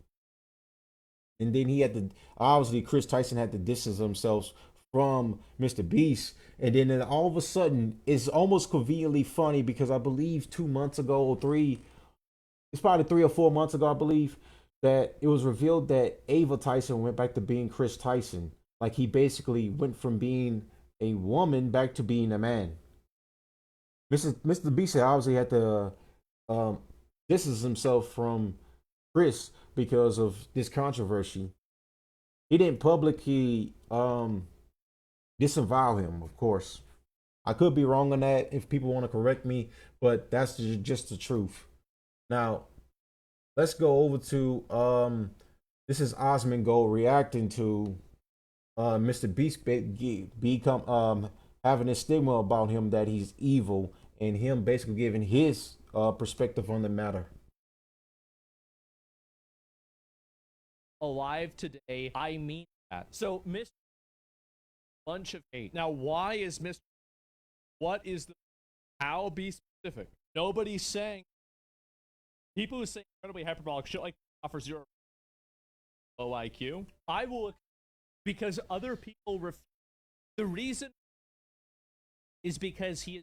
And then he had to, obviously Chris Tyson had to distance himself from Mr. Beast. And then all of a sudden, it's almost conveniently funny because I believe 2 months ago or three, it's probably 3 or 4 months ago, I believe, that it was revealed that Ava Tyson went back to being Chris Tyson. Like he basically went from being a woman back to being a man. Mr. Beast obviously had to um, distance himself from Chris because of this controversy. He didn't publicly disavow him, of course. I could be wrong on that if people want to correct me, but that's just the truth. Now, let's go over to this is Osmond Gold reacting to Mr. Beast become having a stigma about him that he's evil and him basically giving his perspective on the matter. Alive today, I mean that. So, Mr. Bunch of hate. Now, why is Mr. What is the how? Be specific. Nobody's saying. People who say incredibly hyperbolic shit like offer zero low IQ. I will, because other people refuse. The reason is because he is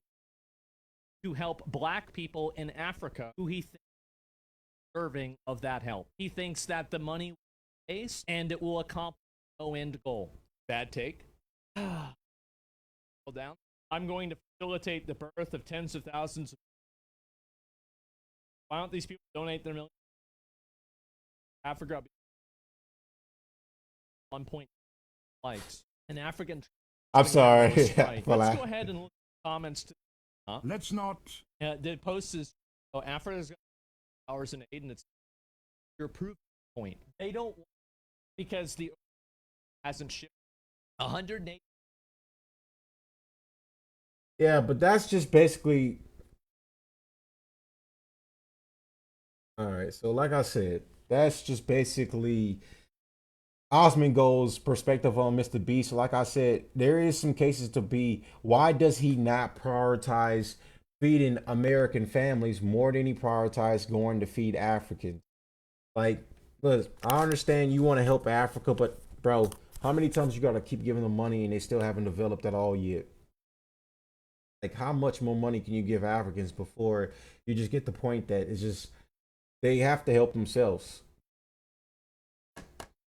to help black people in Africa who he thinks deserving of that help. He thinks that the money will be based and it will accomplish no end goal. Bad take. Down. I'm going to facilitate the birth of tens of thousands of. Why don't these people donate their million? Africa 1 point likes. An African. I'm sorry. Right. Let's go ahead and look at the comments. Let's not. The post is, oh, Africa's got hours in aid, and it's your proof point. They don't because the hasn't shipped 108. Yeah, but that's just basically. All right, so like I said, that's just basically Osmond Gold's perspective on Mr. Beast. Like I said, there is some cases to be. Why does he not prioritize feeding American families more than he prioritized going to feed Africans? Like, look, I understand you want to help Africa, but bro, how many times you gotta keep giving them money and they still haven't developed at all yet? Like, how much more money can you give Africans before you just get the point that it's just they have to help themselves? I'm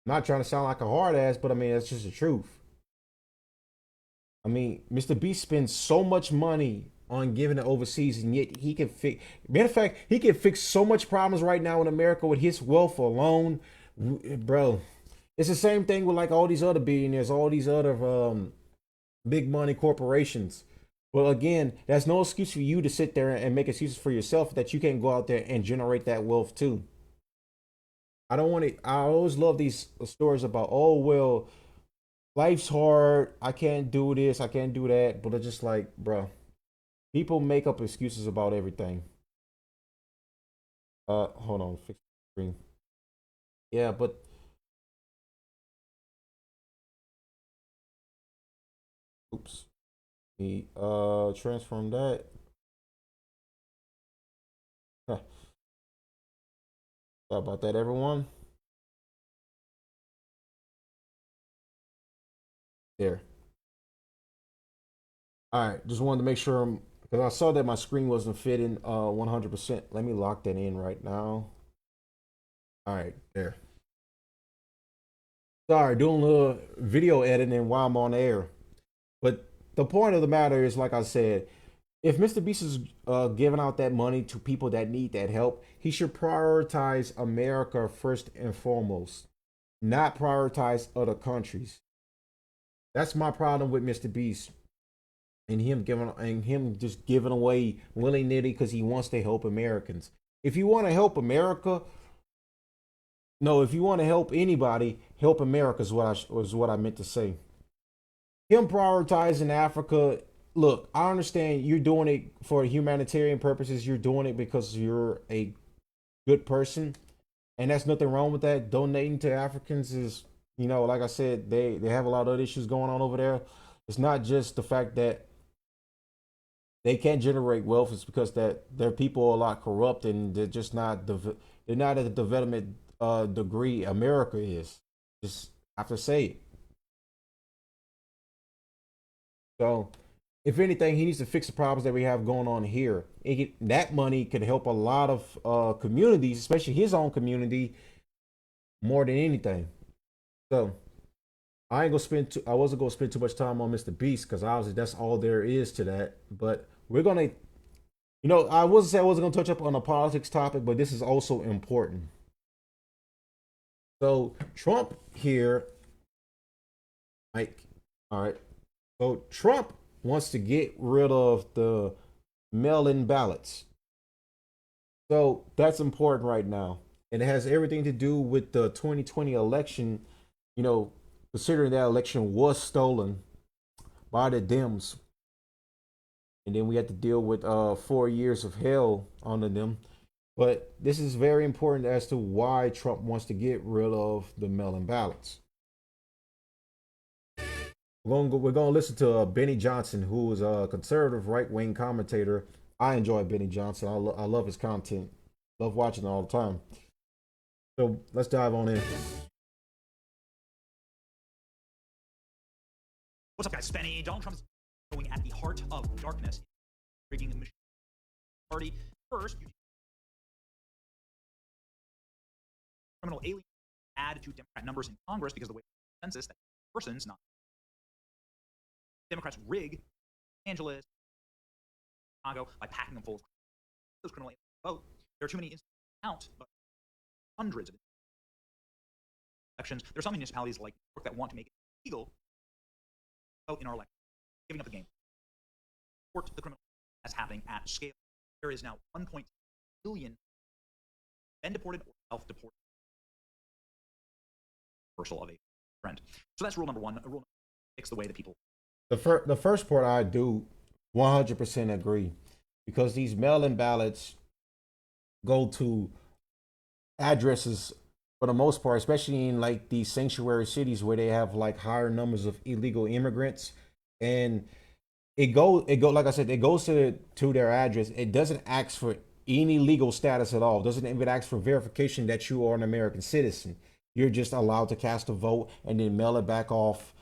not trying to sound like a hard ass, but I mean that's just the truth. I mean, Mr. Beast spends so much money on giving it overseas, and yet he can fix. Matter of fact, he can fix so much problems right now in America with his wealth alone, bro. It's the same thing with like all these other billionaires, all these other big money corporations. Well, again, that's no excuse for you to sit there and make excuses for yourself that you can't go out there and generate that wealth too. I don't want to. I always love these stories about, oh well, life's hard. I can't do this. I can't do that. But it's just like, bro, people make up excuses about everything. Hold on, fix the screen. Yeah, but oops. Me transform that. Huh. Sorry about that, everyone. There. All right, just wanted to make sure because I saw that my screen wasn't fitting 100%. Let me lock that in right now. All right, there. Sorry, doing a little video editing while I'm on air. But the point of the matter is, like I said, if Mr. Beast is giving out that money to people that need that help, he should prioritize America first and foremost, not prioritize other countries. That's my problem with Mr. Beast and him just giving away willy nilly because he wants to help Americans. If you want to help America, no, if you want to help anybody, help America is what I meant to say. Him prioritizing Africa. Look, I understand you're doing it for humanitarian purposes. You're doing it because you're a good person, and that's nothing wrong with that. Donating to Africans is, like I said, they have a lot of other issues going on over there. It's not just the fact that they can't generate wealth; it's because that their people are a lot corrupt and they're just not they're not at the development degree America is. Just have to say it. So, if anything, he needs to fix the problems that we have going on here. That money could help a lot of communities, especially his own community, more than anything. So, I wasn't gonna spend too much time on Mr. Beast because obviously that's all there is to that. But we're gonna, I wasn't say I wasn't gonna touch up on a politics topic, but this is also important. So Trump here, like, all right. So Trump wants to get rid of the mail-in ballots. So that's important right now. And it has everything to do with the 2020 election, you know, considering that election was stolen by the Dems. And then we had to deal with 4 years of hell under them. But this is very important as to why Trump wants to get rid of the mail-in ballots. We're going to listen to Benny Johnson, who is a conservative right-wing commentator. I enjoy Benny Johnson. I love his content. Love watching it all the time. So let's dive on in. What's up, guys? It's Benny. Donald Trump is going at the heart of darkness, rigging the machine party. First, you criminal alien add to Democrat numbers in Congress because of the way the census that person's not. Democrats rig Los Angeles, Chicago by packing them full of those criminal aliens vote. There are too many instances to count, but hundreds of elections. There are some municipalities like New York that want to make it illegal to vote in our election, giving up the game. Support the criminal that's happening at scale. There is now 1.2 billion been deported or self-deported. Reversal of a trend. So that's rule number one. Rule number six, the way that people. The first part I do 100% agree because these mail-in ballots go to addresses for the most part, especially in like these sanctuary cities where they have like higher numbers of illegal immigrants, and it go like I said, it goes to their address. It doesn't ask for any legal status at all. It doesn't even ask for verification that you are an American citizen. You're just allowed to cast a vote and then mail it back off.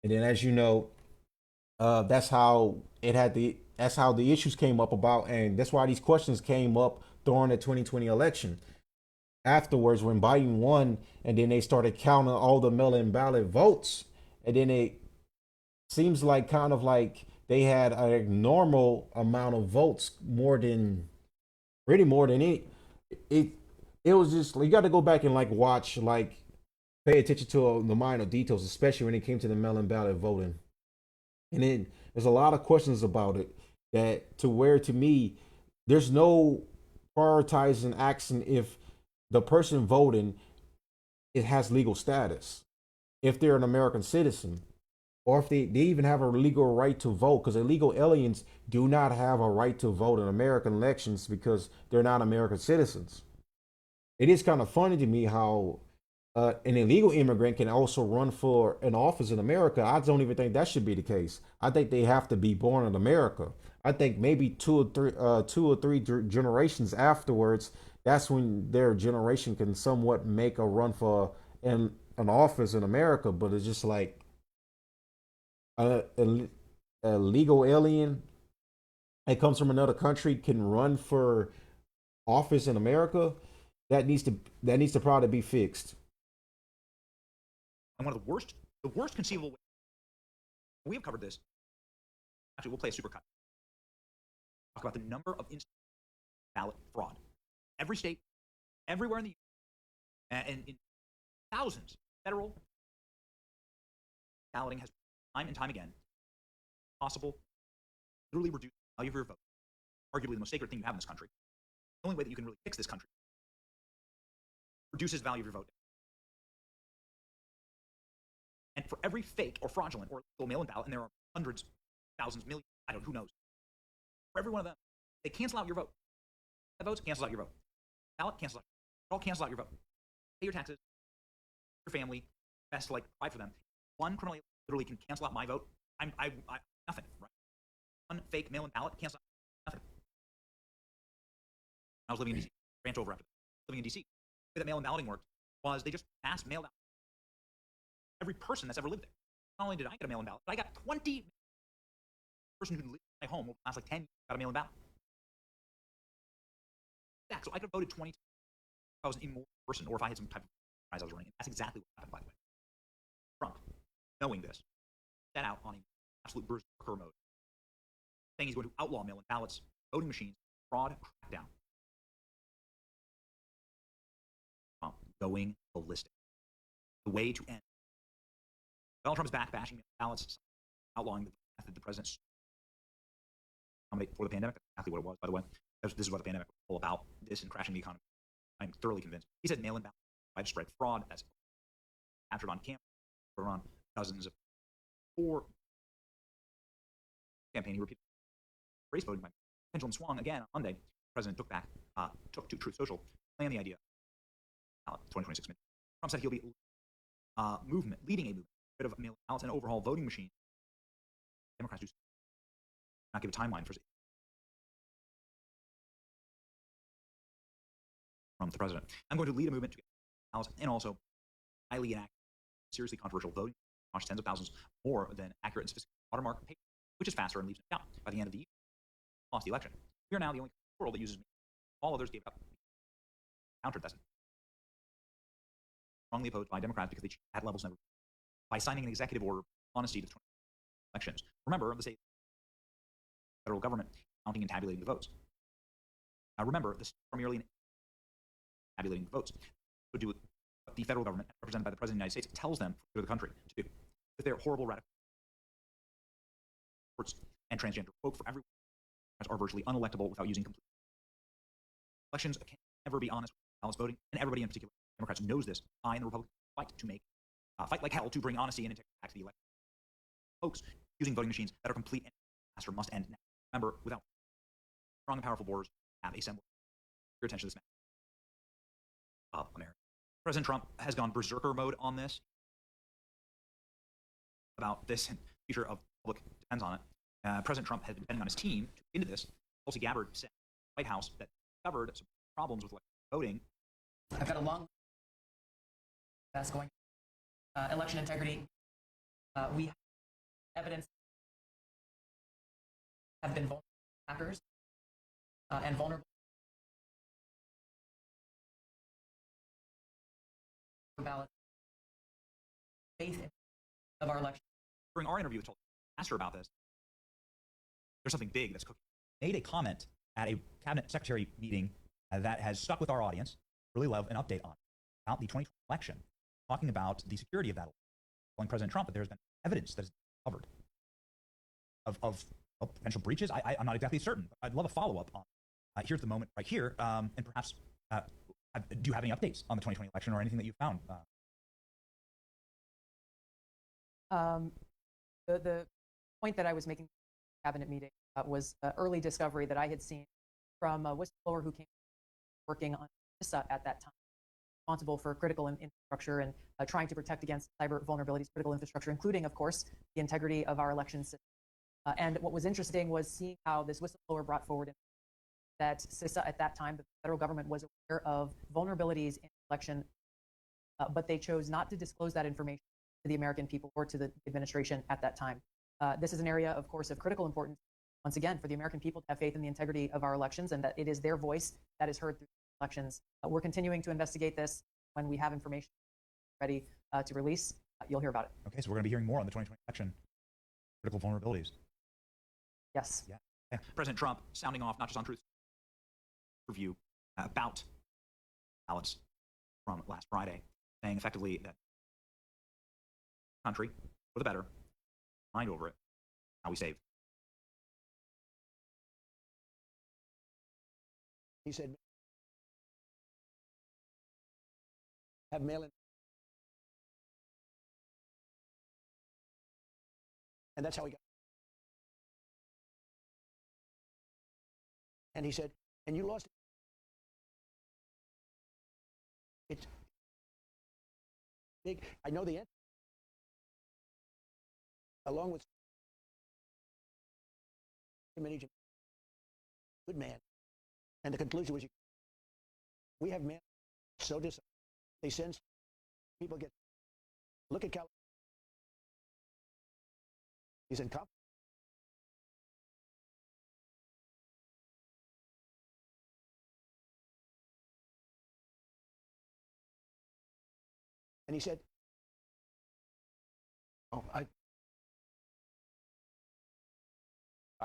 And then, as you know, that's how that's how the issues came up about, and that's why these questions came up during the 2020 election. Afterwards, when Biden won, and then they started counting all the mail-in ballot votes, and then it seems like kind of like they had a normal amount of votes, pretty more than it. It was just you got to go back and like watch, like pay attention to the minor details, especially when it came to the mail-in ballot voting. And then there's a lot of questions about it that to where to me, there's no prioritizing action if the person voting it has legal status, if they're an American citizen, or if they even have a legal right to vote, because illegal aliens do not have a right to vote in American elections because they're not American citizens. It is kind of funny to me how an illegal immigrant can also run for an office in America. I don't even think that should be the case. I think they have to be born in America. I think maybe two or three generations afterwards, that's when their generation can somewhat make a run for an office in America. But it's just like a legal alien that comes from another country can run for office in America. That needs to probably be fixed. And one of the worst conceivable ways, we have covered this, Actually, we'll play a supercut. Talk about the number of instances of ballot fraud. Every state, everywhere in the union, and in thousands, federal balloting has time and time again possible, literally reduce the value of your vote. Arguably the most sacred thing you have in this country. The only way that you can really fix this country reduces the value of your vote. And for every fake or fraudulent or illegal mail-in ballot, and there are hundreds, thousands, millions, I don't know, who knows. For every one of them, they cancel out your vote. That vote cancels out your vote. Ballot cancels out. It all cancels out your vote. Pay your taxes. Your family. Best to fight for them. One criminal literally can cancel out my vote. I nothing. Right? One fake mail-in ballot cancels out nothing. I was living in D.C. Branch over after that. Living in D.C. The way that mail-in balloting worked was they just mass mailed out every person that's ever lived there. Not only did I get a mail-in ballot, but I got 20 person who lived in my home over the last 10 years got a mail-in ballot. So I could have voted 20 if I was an immoral person or if I had some type of prize I was running. And that's exactly what happened, by the way. Trump, knowing this, set out on an absolute berserker mode, saying he's going to outlaw mail-in ballots, voting machines, fraud, crackdown. Trump going ballistic. The way to end. Donald Trump's back bashing ballots, outlawing the method the president for the pandemic. That's exactly what it was, by the way. This is what the pandemic was all about, this and crashing the economy. I'm thoroughly convinced. He said mail-in ballots, widespread fraud, that's captured on camera, or on dozens of four campaign. He repeated race voting by pendulum swung again on Monday. The president took to Truth Social, planned the idea. 2026 midterm. Trump said he'll be leading a movement, rid of mail-in ballots and overhaul voting machines. Democrats do not give a timeline for from the president. I'm going to lead a movement to get ballots and also highly inaccurate, seriously controversial voting, cost tens of thousands more than accurate and sophisticated watermark paper, which is faster and leaves no doubt. By the end of the year, lost the election. We are now the only country in the world that uses me. All others gave up. Countered that. Strongly opposed by Democrats because they at levels never by signing an executive order honesty to the 20 elections. Remember, the state federal government counting and tabulating the votes. Now remember, this is primarily tabulating the votes. So do what the federal government, represented by the President of the United States, tells them for the country to do. With their horrible radical and transgender vote for everyone are virtually unelectable without using complete. Elections can never be honest with balance voting, and everybody in particular, Democrats knows this. I and the Republicans fight like hell to bring honesty and integrity back to the election. Folks, using voting machines that are complete and disaster must end now. Remember, without strong and powerful borders, have a semblance. Your attention to this matter. America. President Trump has gone berserker mode on this. About this and the future of the public depends on it. President Trump has been depending on his team to into this. Tulsi Gabbard said in the White House that discovered some problems with voting. I've got a long that's going election integrity. We have evidence have been vulnerable hackers and vulnerable ballots. Faith of our election. During our interview with Tulsi, I asked her about this. There's something big that's cooking. Made a comment at a cabinet secretary meeting that has stuck with our audience. Really love an update on about the 2020 election, talking about the security of that election, telling President Trump that there's been evidence that is covered of potential breaches. I'm not exactly certain, but I'd love a follow-up on. Here's the moment right here, and perhaps do you have any updates on the 2020 election or anything that you found? The point that I was making in the cabinet meeting was early discovery that I had seen from a whistleblower who came working on CISA at that time, responsible for critical infrastructure and trying to protect against cyber vulnerabilities, critical infrastructure, including, of course, the integrity of our election system. And what was interesting was seeing how this whistleblower brought forward that CISA at that time, the federal government was aware of vulnerabilities in election, but they chose not to disclose that information to the American people or to the administration at that time. This is an area, of course, of critical importance, once again, for the American people to have faith in the integrity of our elections and that it is their voice that is heard through elections. We're continuing to investigate this. When we have information ready to release, you'll hear about it. Okay, so we're going to be hearing more on the 2020 election, critical vulnerabilities. Yes. Yeah. President Trump sounding off not just on Truth review about ballots from last Friday, saying effectively that country for the better, mind over it, how we save. He said, have mail-in. And that's how he got. And he said, and you lost it. It's big. I know the answer. Along with committee, good man. And the conclusion was, we have man so disappointed. They sense people get, look at California. He's in cop. And he said, oh, I'd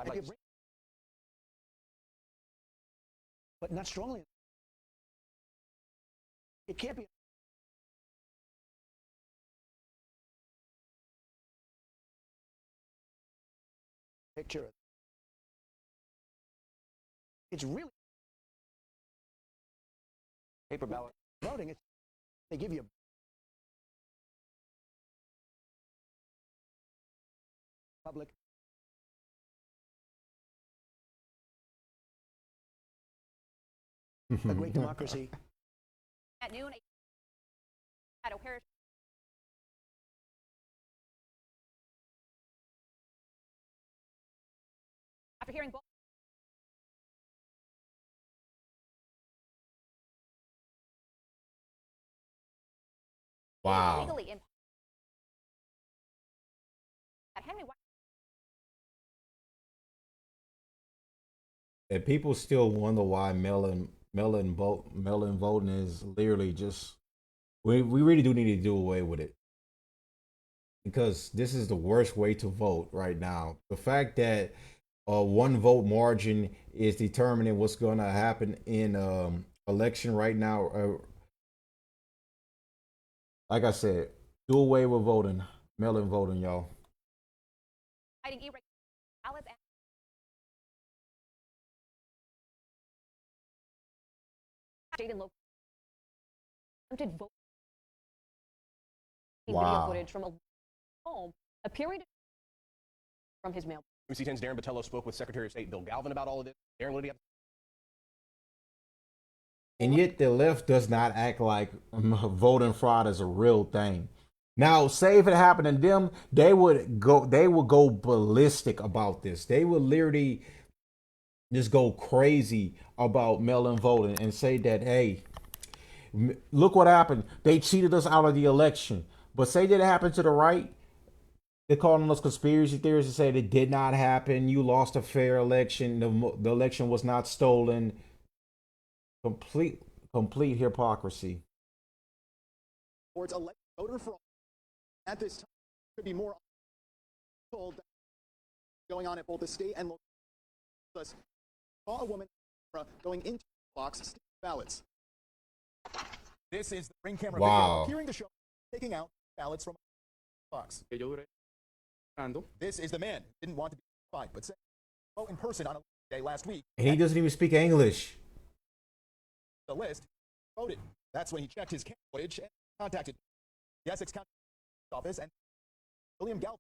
like but not strongly. It can't be. Picture it. It's really paper ballot voting. It's, they give you public. A great democracy. At noon, at O'Hare. After hearing both. Wow. Legally in. At Henry. And people still wonder why mail-in voting is literally just we really do need to do away with it, because this is the worst way to vote right now. The fact that one vote margin is determining what's going to happen in election right now. Like I said, do away with voting, mail-in voting, y'all. Hiding irregular ballots and. State and local. Attempted vote. Video Wow. footage from a home appearing to from his mail. NBC 10's Darren Botello spoke with Secretary of State Bill Galvin about all of this. Darren, what do you have? And yet the left does not act like voting fraud is a real thing. Now, say if it happened to them, they would go ballistic about this. They would literally just go crazy about mail-in voting and say that, hey, look what happened. They cheated us out of the election. But say that it happened to the right, they're calling us conspiracy theorists and say it did not happen. You lost a fair election. The election was not stolen. Complete hypocrisy. Towards elect voter fraud at this time could be more told that going on at both the state and local. Us saw a woman going into the box stealing ballots. This is the ring camera video appearing to show taking out ballots from a box. This is the man who didn't want to be fight, but said vote in person on a day last week. And he doesn't even speak English. The list voted. That's when he checked his camera footage and contacted the Essex County office and William Galvin.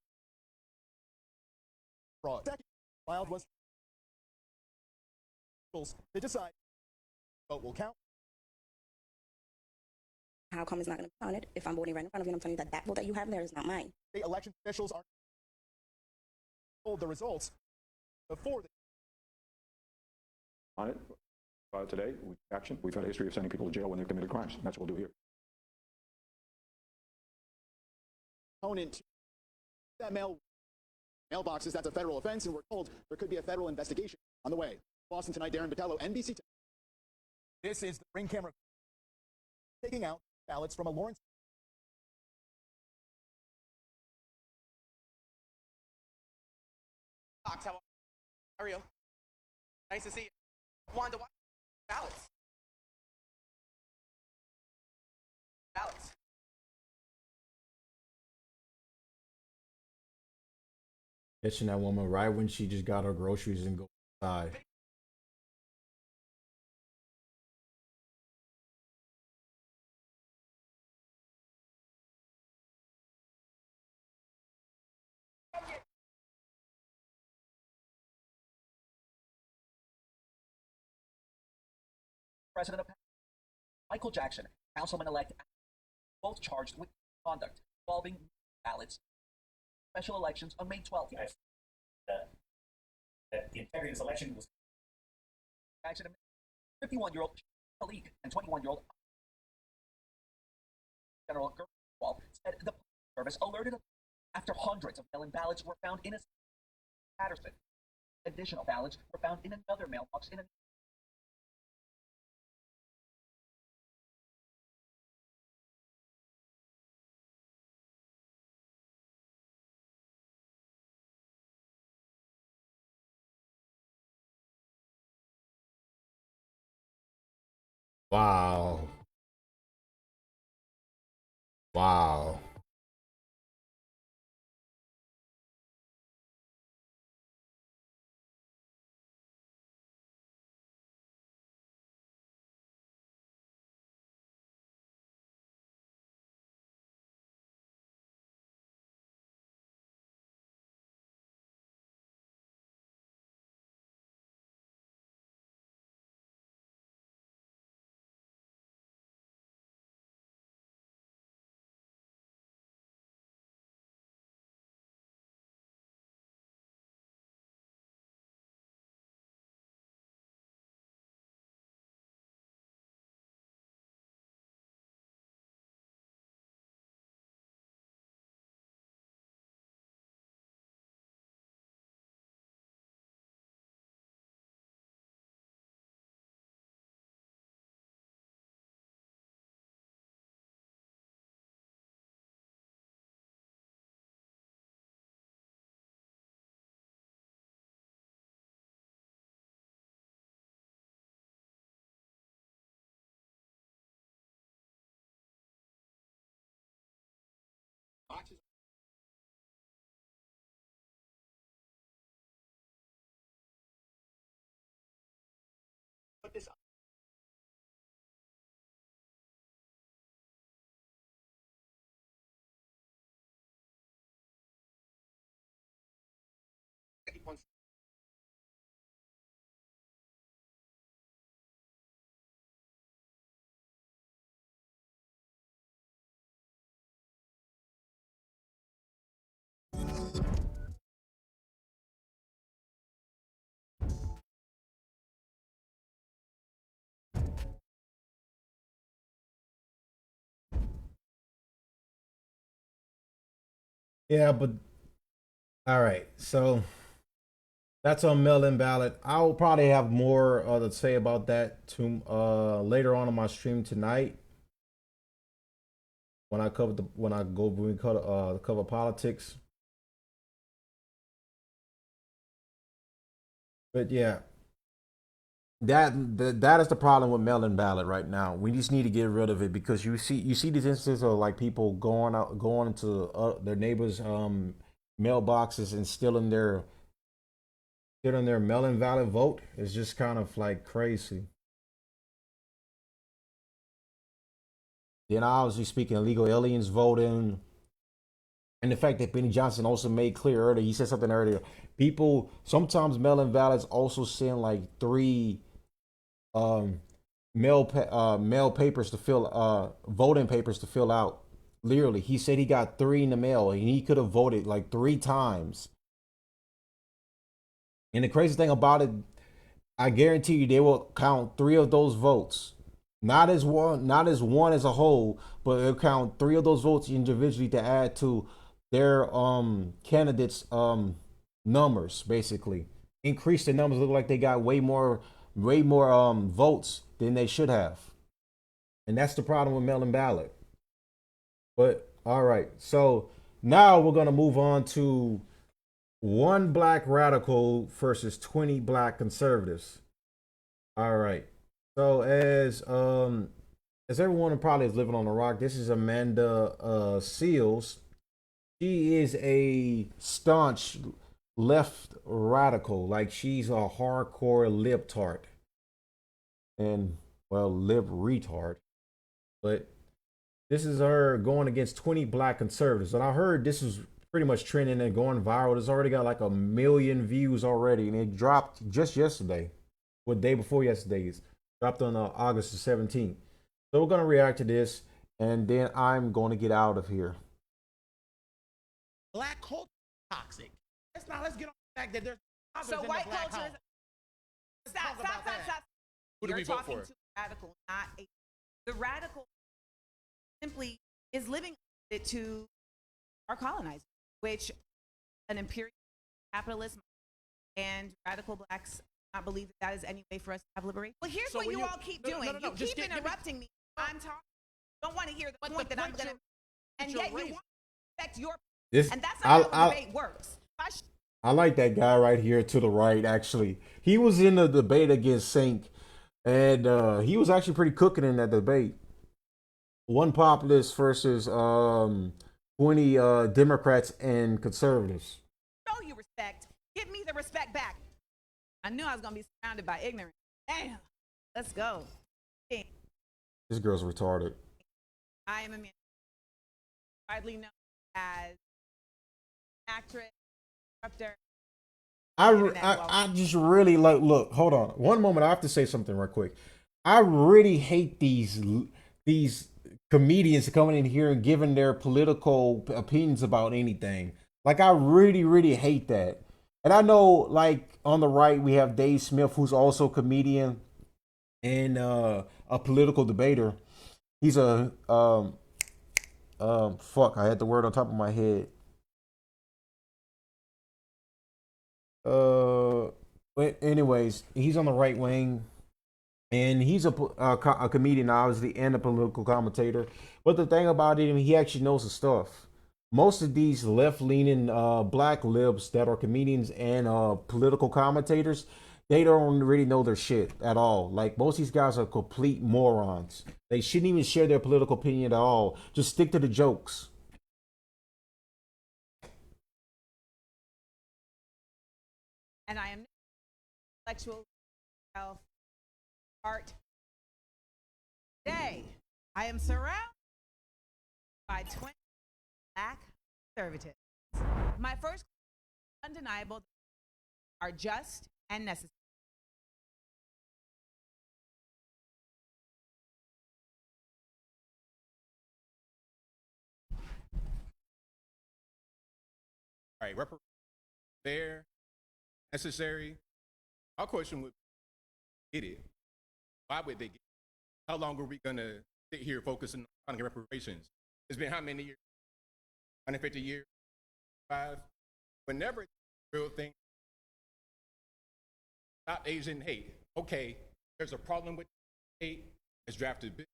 Fraud. Second filed was to decide vote will count. How come it's not going to be counted? If I'm voting right in front of you, and I'm telling you that that vote that you have there is not mine. The election officials are told the results before they on it. Today, action. We've had a history of sending people to jail when they've committed crimes. And that's what we'll do here. opponent to that mailboxes. That's a federal offense, and we're told there could be a federal investigation on the way. Boston tonight, Darren Botello, NBC 10. This is the ring camera taking out ballots from a Lawrence. Mario, nice to see you. Wanda, why ballots? Ballots. Catching that woman right when she just got her groceries and go inside. President of Michael Jackson, Councilman-elect, both charged with conduct involving ballots, special elections on May 12th. Yes. The integrity of this election was. Jackson, 51-year-old Malik and 21-year-old General Gerwald said the service alerted them after hundreds of mail-in ballots were found in a Patterson. Additional ballots were found in another mailbox in a Wow. Wow. put this Yeah, but all right. So that's on mail-in ballot. I'll probably have more to say about that to later on my stream tonight when I cover when we cover politics. But yeah, that is the problem with mail-in ballot right now. We just need to get rid of it because you see these instances of like people going into their neighbors' mailboxes and stealing their mail-in ballot vote. It's just kind of like crazy. Then obviously speaking illegal aliens voting, and the fact that Benny Johnson also made clear earlier, he said something earlier. People sometimes mail-in ballots also send like three um mail papers to fill voting papers to fill out. Literally, he said he got three in the mail and he could have voted like three times. And the crazy thing about it, I guarantee you they will count three of those votes. Not as one as a whole, but they'll count three of those votes individually to add to their candidates numbers, basically. Increase the numbers, look like they got way more votes than they should have. And that's the problem with mail-in ballot. But all right. So now we're gonna move on to one black radical versus 20 black conservatives. All right. So as everyone probably is living on the rock, this is Amanda Seals. She is a staunch left radical. Like she's a hardcore libtard and well, lib retard. But this is her going against 20 black conservatives. And I heard this is pretty much trending and going viral. It's already got like 1 million views already, and it dropped just yesterday, well, day before yesterday's. Dropped on August the 17th. So we're gonna react to this, and then I'm going to get out of here. Black culture is toxic. Let's get on the fact that there's others So in white the black culture home. is stop. Who do You're we vote talking for? to a radical, not a the radical simply is living it to our colonizers, which an imperial capitalism and radical blacks not believe that that is any way for us to have liberation. Well, here's So what when you you- all keep no, doing. no, no, no, You just keep give me- interrupting me. I'm talking. Don't want to hear the But point the that I'm point going to, and you're yet you raising- want to affect your. This And that's not how I the debate works. I like that guy right here to the right. Actually, he was in the debate against Sink, and he was actually pretty cooking in that debate. One populist versus 20 Democrats and conservatives. Show you respect. Give me the respect back. I knew I was going to be surrounded by ignorance. Damn. Let's go. This girl's retarded. I am a man widely known as actress, disruptor. I just really like. Look, hold on. One moment. I have to say something right quick. I really hate these comedians coming in here and giving their political opinions about anything. Like I really hate that. And I know, like on the right, we have Dave Smith, who's also a comedian and a political debater. He's a fuck. I had the word on top of my head. But anyways, he's on the right wing, and he's a comedian, obviously, and a political commentator. But the thing about it, he actually knows his stuff. Most of these left-leaning black libs that are comedians and political commentators, they don't really know their shit at all. Like most of these guys are complete morons. They shouldn't even share their political opinion at all. Just stick to the jokes. And I am intellectual self art. Today, I am surrounded by 20 black conservatives. My first undeniable are just and necessary. All right, fair, necessary. Our question would be, get it. Why would they get it? How long are we gonna sit here focusing on trying to get reparations? It's been how many years? 150 years? 5? Whenever it's a real thing, stop Asian hate. Okay, there's a problem with hate. It's drafted bill.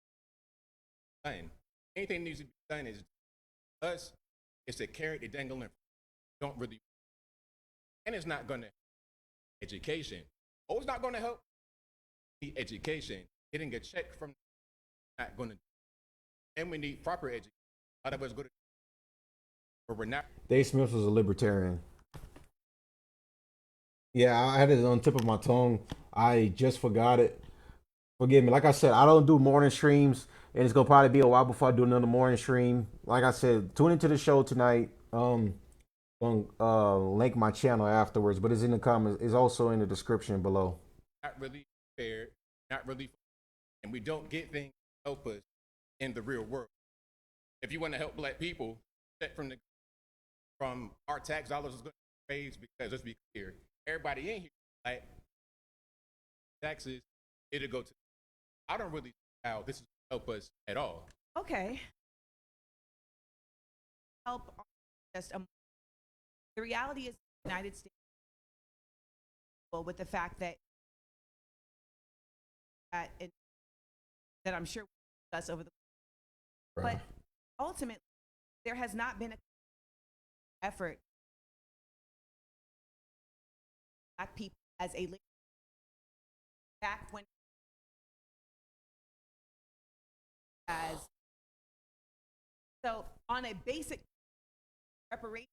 Done. Anything that needs to be done is us. It's a carrot they dangle in. Don't really, and it's not gonna education. Oh, it's not gonna help. The education, getting a check from, not gonna. And we need proper education. A lot of us go to, but we're not. Dave Smith was a libertarian. Yeah, I had it on the tip of my tongue. I just forgot it. Forgive me. Like I said, I don't do morning streams, and it's gonna probably be a while before I do another morning stream. Like I said, tune into the show tonight. Link my channel afterwards, but it's in the comments. It's also in the description below. Not really fair, not really, and we don't get things to help us in the real world. If you want to help black people, check from our tax dollars is going to raise, because let's be clear, everybody in here, like taxes, it'll go to. I don't really see how this is going to help us at all. Okay. Help just the reality is the United States, well, with the fact that that I'm sure we'll discuss over the but ultimately there has not been an effort black people as a labor back when as so on a basic reparation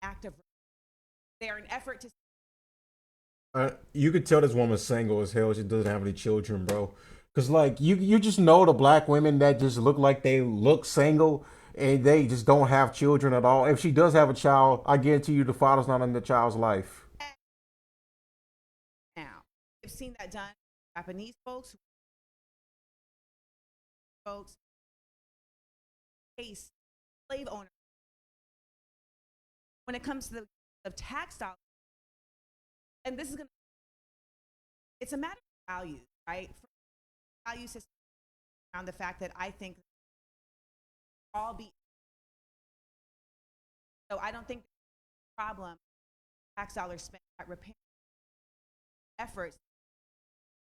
act of they are an effort to You could tell this woman's single as hell. She doesn't have any children, bro. Cause like you just know the black women that just look like they look single and they just don't have children at all. If she does have a child, I guarantee you the father's not in the child's life. now. I've seen that done. Japanese folks, case slave owners. When it comes to the tax dollars, and this is gonna, it's a matter of values, right? For value system around the fact that I think all be so I don't think the problem tax dollars spent at repair efforts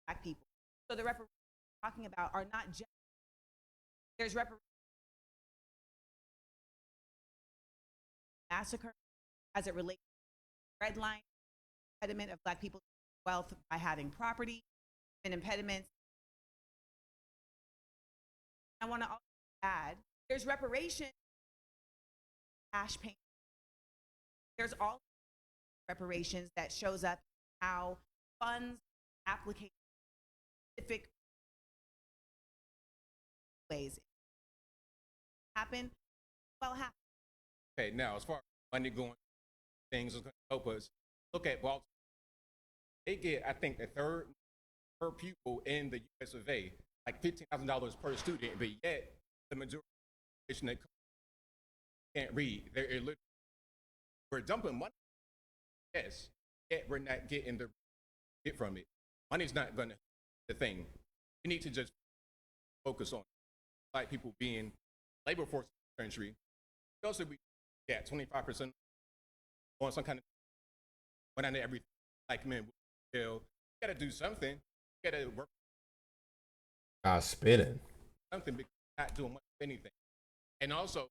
black people. So the reparations we're talking about are not just there's reparations massacre as it relates to red line impediment of black people's wealth by having property and impediments. I want to also add there's reparation cash payment. There's also reparations that shows up how funds applicate specific ways happen. Well, happen. Okay, now as far as money going, things are going to help us. Look at Baltimore. They get, I think, the third per pupil in the U.S. of A, like $15,000 per student, but yet the majority of the population that can't read. They're illiterate. We're dumping money, yes, yet we're not getting the get from it. Money's not going to the thing. We need to just focus on black people being labor force in the country. Also, we 25% on some kind of when I know everything like men will you gotta do something. You gotta work Spinning. something because you're not doing much of anything. And also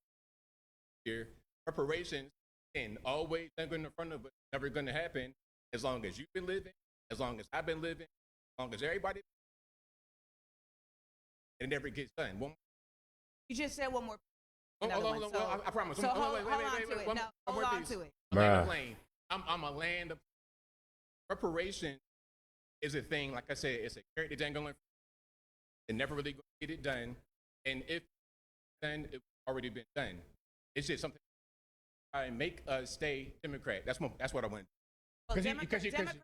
here, reparations and always never in the front of it, never gonna happen as long as you've been living, as long as I've been living, as long as everybody it never gets done. You just said one more. Hold on, So, I promise. So hold on to it. No, hold on to it. I'm a land of reparation is a thing. Like I said, it's a carrot that dangling. It never really going to get it done. And if done, it's already been done. It's just something I make us stay Democrat. That's what I want. Well, Democrats are, they're not.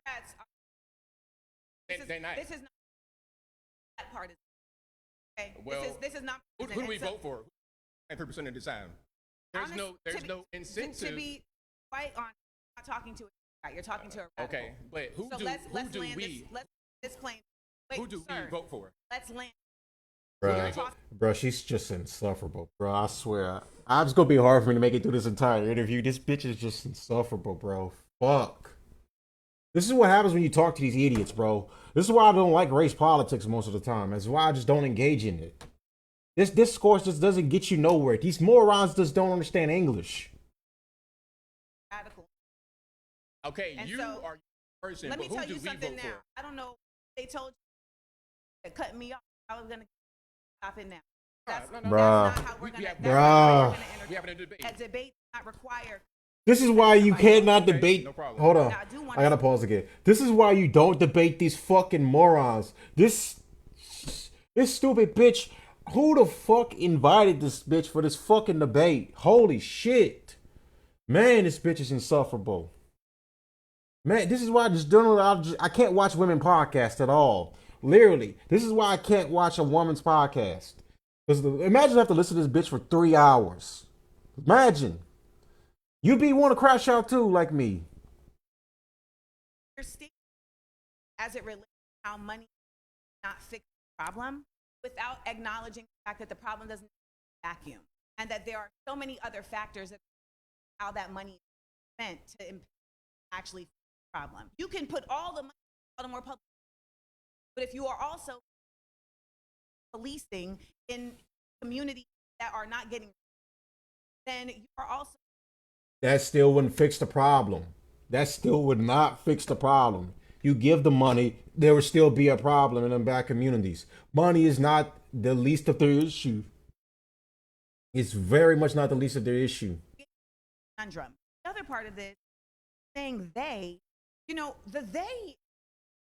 This is not that part. Okay. Well, this is not. Who do we vote for? 90% of the time. There's no incentive. To be quite honest, I'm not talking to a guy. You're talking to a radical. Okay, but who do we vote for? Let's land. Bro, she's just insufferable, bro. I swear. I'm just gonna be hard for me to make it through this entire interview. This bitch is just insufferable, bro. Fuck. This is what happens when you talk to these idiots, bro. This is why I don't like race politics most of the time. That's why I just don't engage in it. This discourse just doesn't get you nowhere. These morons just don't understand English. Radical. Okay, and you so, are your person, let but me who tell do you we something vote now. for? I don't know. They told you to cut me off. I was gonna stop it now. That's not how we're gonna We having a debate. A debate does not require. This is why you cannot debate. No problem. Hold on. I gotta pause again. This is why you don't debate these fucking morons. This stupid bitch. Who the fuck invited this bitch for this fucking debate? Holy shit. Man, this bitch is insufferable. Man, this is why I can't watch women podcasts at all. Literally. This is why I can't watch a woman's podcast. Because imagine I have to listen to this bitch for 3 hours. Imagine. You want to crash out too, like me. Your state, as it relates to how money not fix the problem, without acknowledging the fact that the problem doesn't vacuum, and that there are so many other factors that how that money is spent to actually fix the problem. You can put all the money in Baltimore Public, but if you are also policing in communities that are not getting, then you are also that still wouldn't fix the problem. That still would not fix the problem. You give the money, there would still be a problem in them black communities. Money is not the least of their issue. It's very much not the least of their issue. Conundrum. The other part of this, saying they, the they.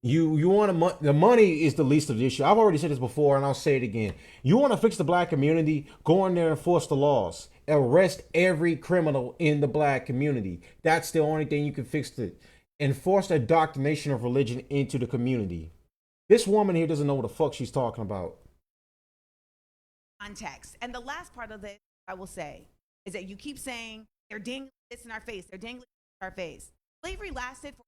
You want the money is the least of the issue. I've already said this before, and I'll say it again. You want to fix the black community? Go in there and enforce the laws. Arrest every criminal in the black community. That's the only thing you can fix it. Enforce the indoctrination of religion into the community. This woman here doesn't know what the fuck she's talking about. Context. And the last part of this, I will say, is that you keep saying they're dangling this in our face. They're dangling this in our face. Slavery lasted for.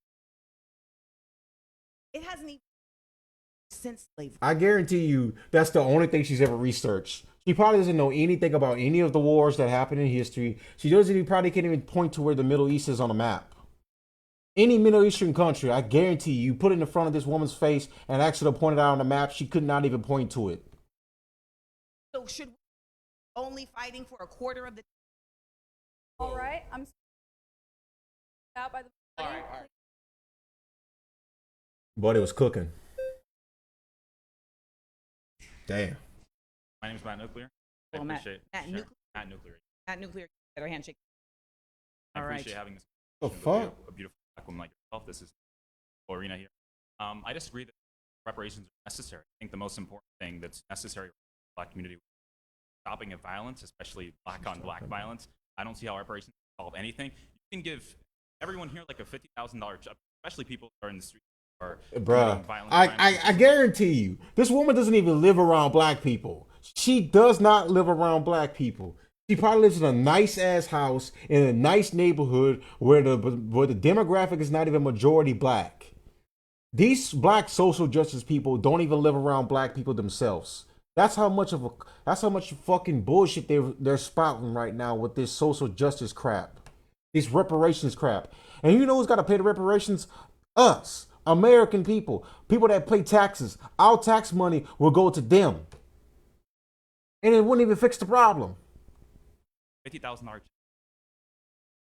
It hasn't even since slavery. I guarantee you that's the only thing she's ever researched. She probably doesn't know anything about any of the wars that happened in history. She doesn't even, probably can't even point to where the Middle East is on a map. Any Middle Eastern country, I guarantee you put it in front of this woman's face and ask her to point it out on the map, she could not even point to it. So should we only fighting for a quarter of the. All right, I'm out by the. All right. But it was cooking. Damn. My name is Matt Nuclear. I Well, Matt- appreciate Matt sharing- Nuclear? Matt Nuclear. At nuclear, better handshake. I All right. appreciate having this. The conversation fuck? with a beautiful black woman like yourself. This is the arena here. I disagree that reparations are necessary. I think the most important thing that's necessary for the black community is stopping of violence, especially black on black violence. I don't see how reparations solve anything. You can give everyone here like a $50,000 job, especially people who are in the street. Bruh, I guarantee you, this woman doesn't even live around black people. She does not live around black people. She probably lives in a nice ass house in a nice neighborhood where the demographic is not even majority black. These black social justice people don't even live around black people themselves. That's how much fucking bullshit they're spouting right now with this social justice crap, this reparations crap. And you know who's got to pay the reparations? Us. American people that pay taxes. Our tax money will go to them, and it wouldn't even fix the problem. $50,000.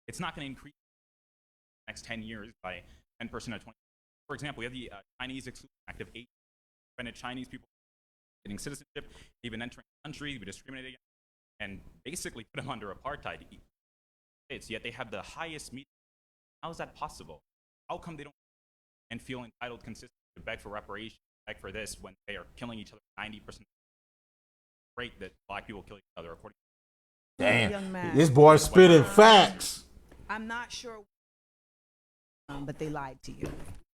It's not going to increase in the next 10 years by 10% or 20%. For example, we have the Chinese Exclusion Act of 8 prevented Chinese people getting citizenship, even entering the country, we discriminated against, and basically put them under apartheid. Yet they have the highest media. How is that possible? How come they don't and feel entitled consistently to beg for reparations, beg for this when they are killing each other 90%? Great that black people kill each other according to Damn, Young man. this boy's spitting facts. I'm not sure, but they lied to you.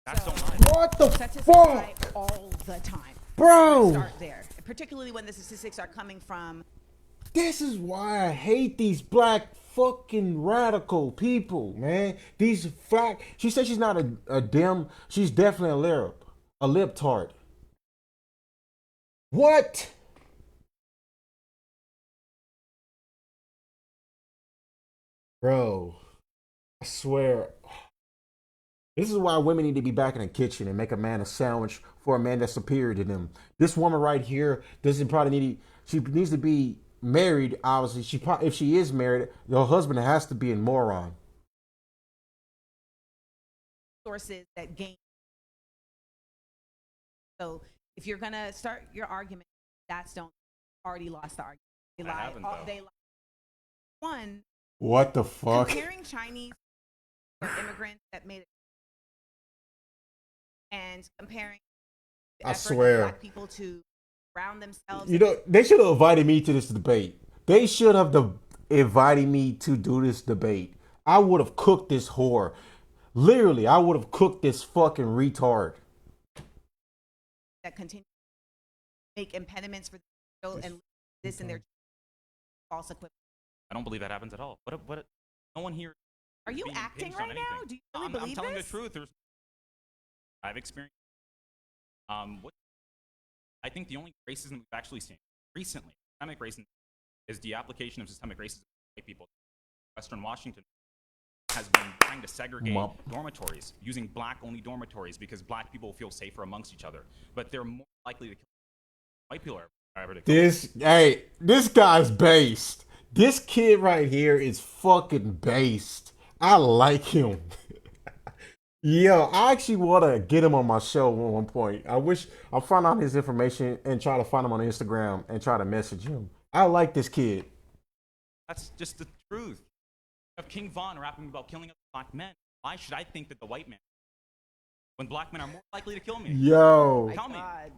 That's so What the Statistics fuck? lie all the time. Bro. Start there, particularly when the statistics are coming from. This is why I hate these black fucking radical people, man. These fact. She said she's not a dim. She's definitely a libtard. What? Bro, I swear. This is why women need to be back in the kitchen and make a man a sandwich for a man that's superior to them. This woman right here doesn't probably need. She needs to be married. Obviously, if she is married, her husband has to be a moron. Sources that gain. So if you're gonna start your argument, that's don't already lost the argument. They I lie. haven't, though. They lie. One, What the fuck? comparing Chinese or immigrants that made it, and comparing the I effort of swear. black people to ground themselves. You know, they should have invited me to this debate. They should have invited me to do this debate. I would have cooked this whore. Literally, I would have cooked this fucking retard. that continue to make impediments for the show and this in their false equipment. I don't believe that happens at all. What? No one here. Are you being acting impinged on right now? anything. Do you really I'm believe telling this? the truth. I've experienced. I think the only racism we've actually seen recently, systemic racism, is the application of systemic racism to white people. Western Washington has been trying to segregate dormitories, using black-only dormitories because black people feel safer amongst each other. But they're more likely to kill white people are ever to kill. This guy's based. This kid right here is fucking based. I like him. Yeah, I actually want to get him on my show at one point. I wish I'll find out his information and try to find him on Instagram and try to message him. I like this kid. That's just the truth. You have King Von rapping about killing other black men. Why should I think that the white man, when black men are more likely to kill me? Yo. Tell me. God.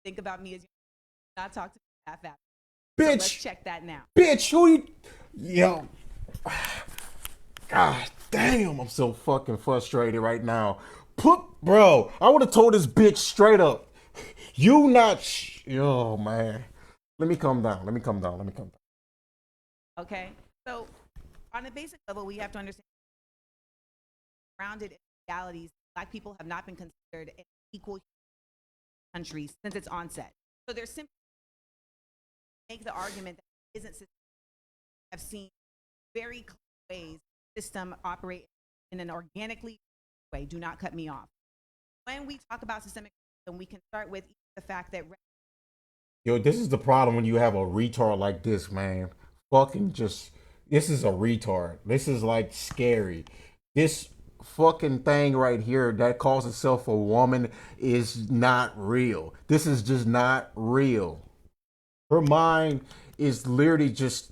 Think about me as you not talk to me that fast. Bitch. So let's check that now. Bitch, who you? Yo. God damn, I'm so fucking frustrated right now. Bro, I would have told this bitch straight up. You not. Yo, man. Let me calm down. Let me calm down. Okay. So, on a basic level, we have to understand grounded in realities. Black people have not been considered an equal country since its onset. So there's simply make the argument that it isn't systemic. I've seen very clear ways the system operate in an organically way. Do not cut me off. When we talk about systemic racism, we can start with the fact that Yo, this is the problem when you have a retard like this, man. Fucking just. This is a retard. This is like scary. This fucking thing right here that calls itself a woman is not real. This is just not real. Her mind is literally just.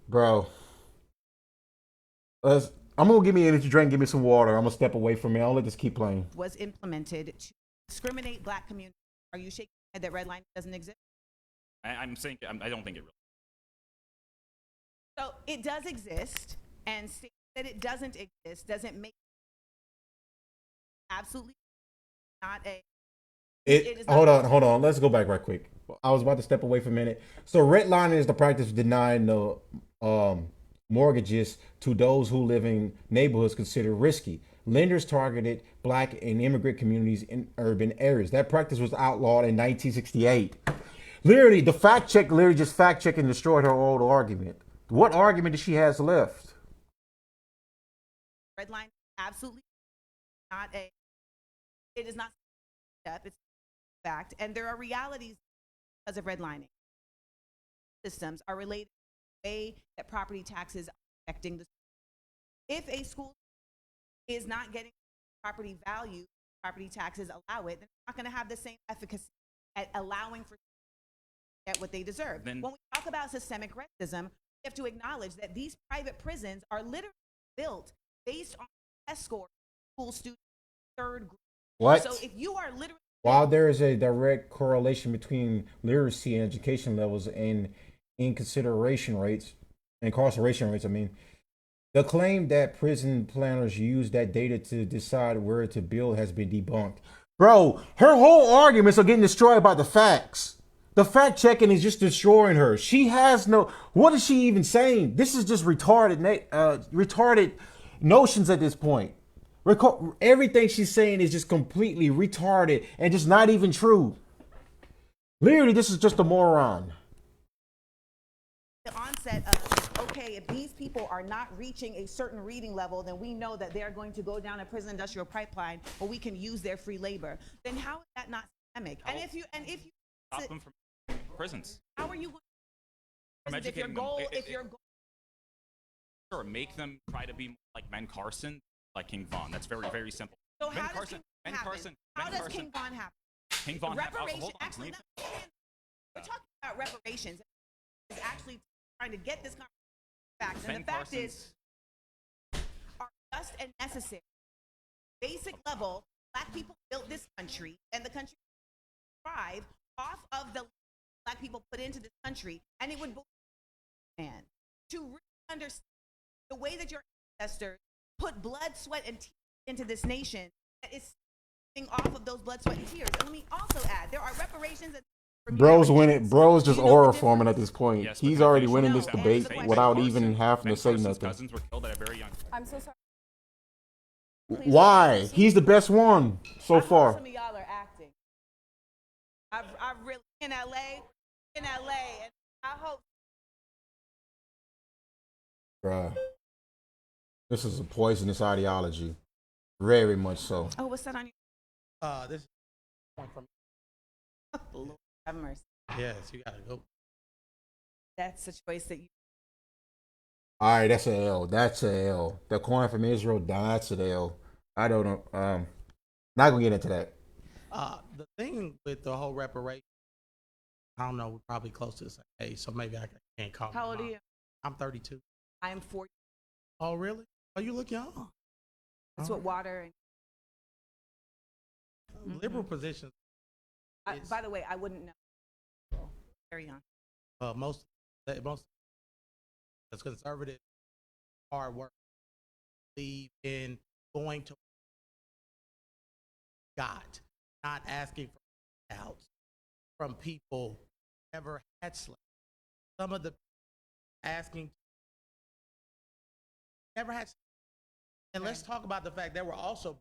Bro. I'm gonna give me an energy drink, give me some water. I'm gonna step away from it. I'll let this keep playing. was implemented to discriminate black communities. Are you shaking your head that red line doesn't exist? I'm saying I don't think it really. So it does exist, and stating that it doesn't exist doesn't make absolutely not a. It is Hold not on. Let's go back right quick. I was about to step away for a minute. So redlining is the practice of denying the mortgages to those who live in neighborhoods considered risky. Lenders targeted black and immigrant communities in urban areas. That practice was outlawed in 1968. Literally, the fact check literally just fact checked and destroyed her old argument. What argument does she has left? red line. Absolutely not a. It is not a step. It's a fact, and there are realities because of redlining. Systems are related to the way that property taxes are affecting the. If a school is not getting property value, property taxes allow it, then it's not going to have the same efficacy at allowing for get what they deserve. When we talk about systemic racism, we have to acknowledge that these private prisons are literally built based on test score school students third grade. What? So if you are literally While there is a direct correlation between literacy and education levels and incarceration rates, I mean, the claim that prison planners use that data to decide where to build has been debunked. Bro, her whole arguments are getting destroyed by the facts. The fact checking is just destroying her. She has no. What is she even saying? This is just retarded notions at this point. Everything she's saying is just completely retarded and just not even true. Literally, this is just a moron. the onset of, okay, if these people are not reaching a certain reading level, then we know that they're going to go down a prison industrial pipeline where we can use their free labor. Then how is that not systemic? And if you Stop them from prisons. how are you going From if your educating goal them. if your goal Sure, make them try to be more like Ben Carson, like King Von. That's very, very simple. so Ben how Carson, does King Ben happen? Carson, How Ben does Carson, King Von happen? King Von Reparation, hold on, actually, let me- we're talking about reparations. Is actually trying to get this conversation back. And Ben the fact Carson's- is, are just and necessary. Basic level, black people built this country, and the country thrive off of the black people put into this country, and it would man to really understand the way that your ancestors put blood, sweat, and tears into this nation. That is off of those blood, sweat, and tears. And let me also add, there are reparations that Bro's winning. Bro's just aura forming at this point. Yes, but He's the already official- winning no, this no, debate Ben without Carson- even having Ben to say Carson's nothing. cousins were killed at a very young. I'm so sorry. Why? He's the best one so I hope far. some of y'all are acting. I really in LA, and I hope. Bruh. This is a poisonous ideology. Very much so. Oh, what's that on your? This point from. Lord have mercy. Yes, you gotta go. That's a choice that you. All right, that's a L. That's a L. The coin from Israel, that's an L. I don't know. Not gonna get into that. The thing with the whole reparation, I don't know, we're probably close to the same age, so maybe I can't call. How old are you? I'm 32. I am 40. Oh, really? Oh, you look young. That's what water and Liberal positions. by the way, I wouldn't know. Very young. Most as conservative, hard work, believe in going to God, not asking for doubts from people who never had slaves. Some of the asking never had slaves. And let's talk about the fact there were also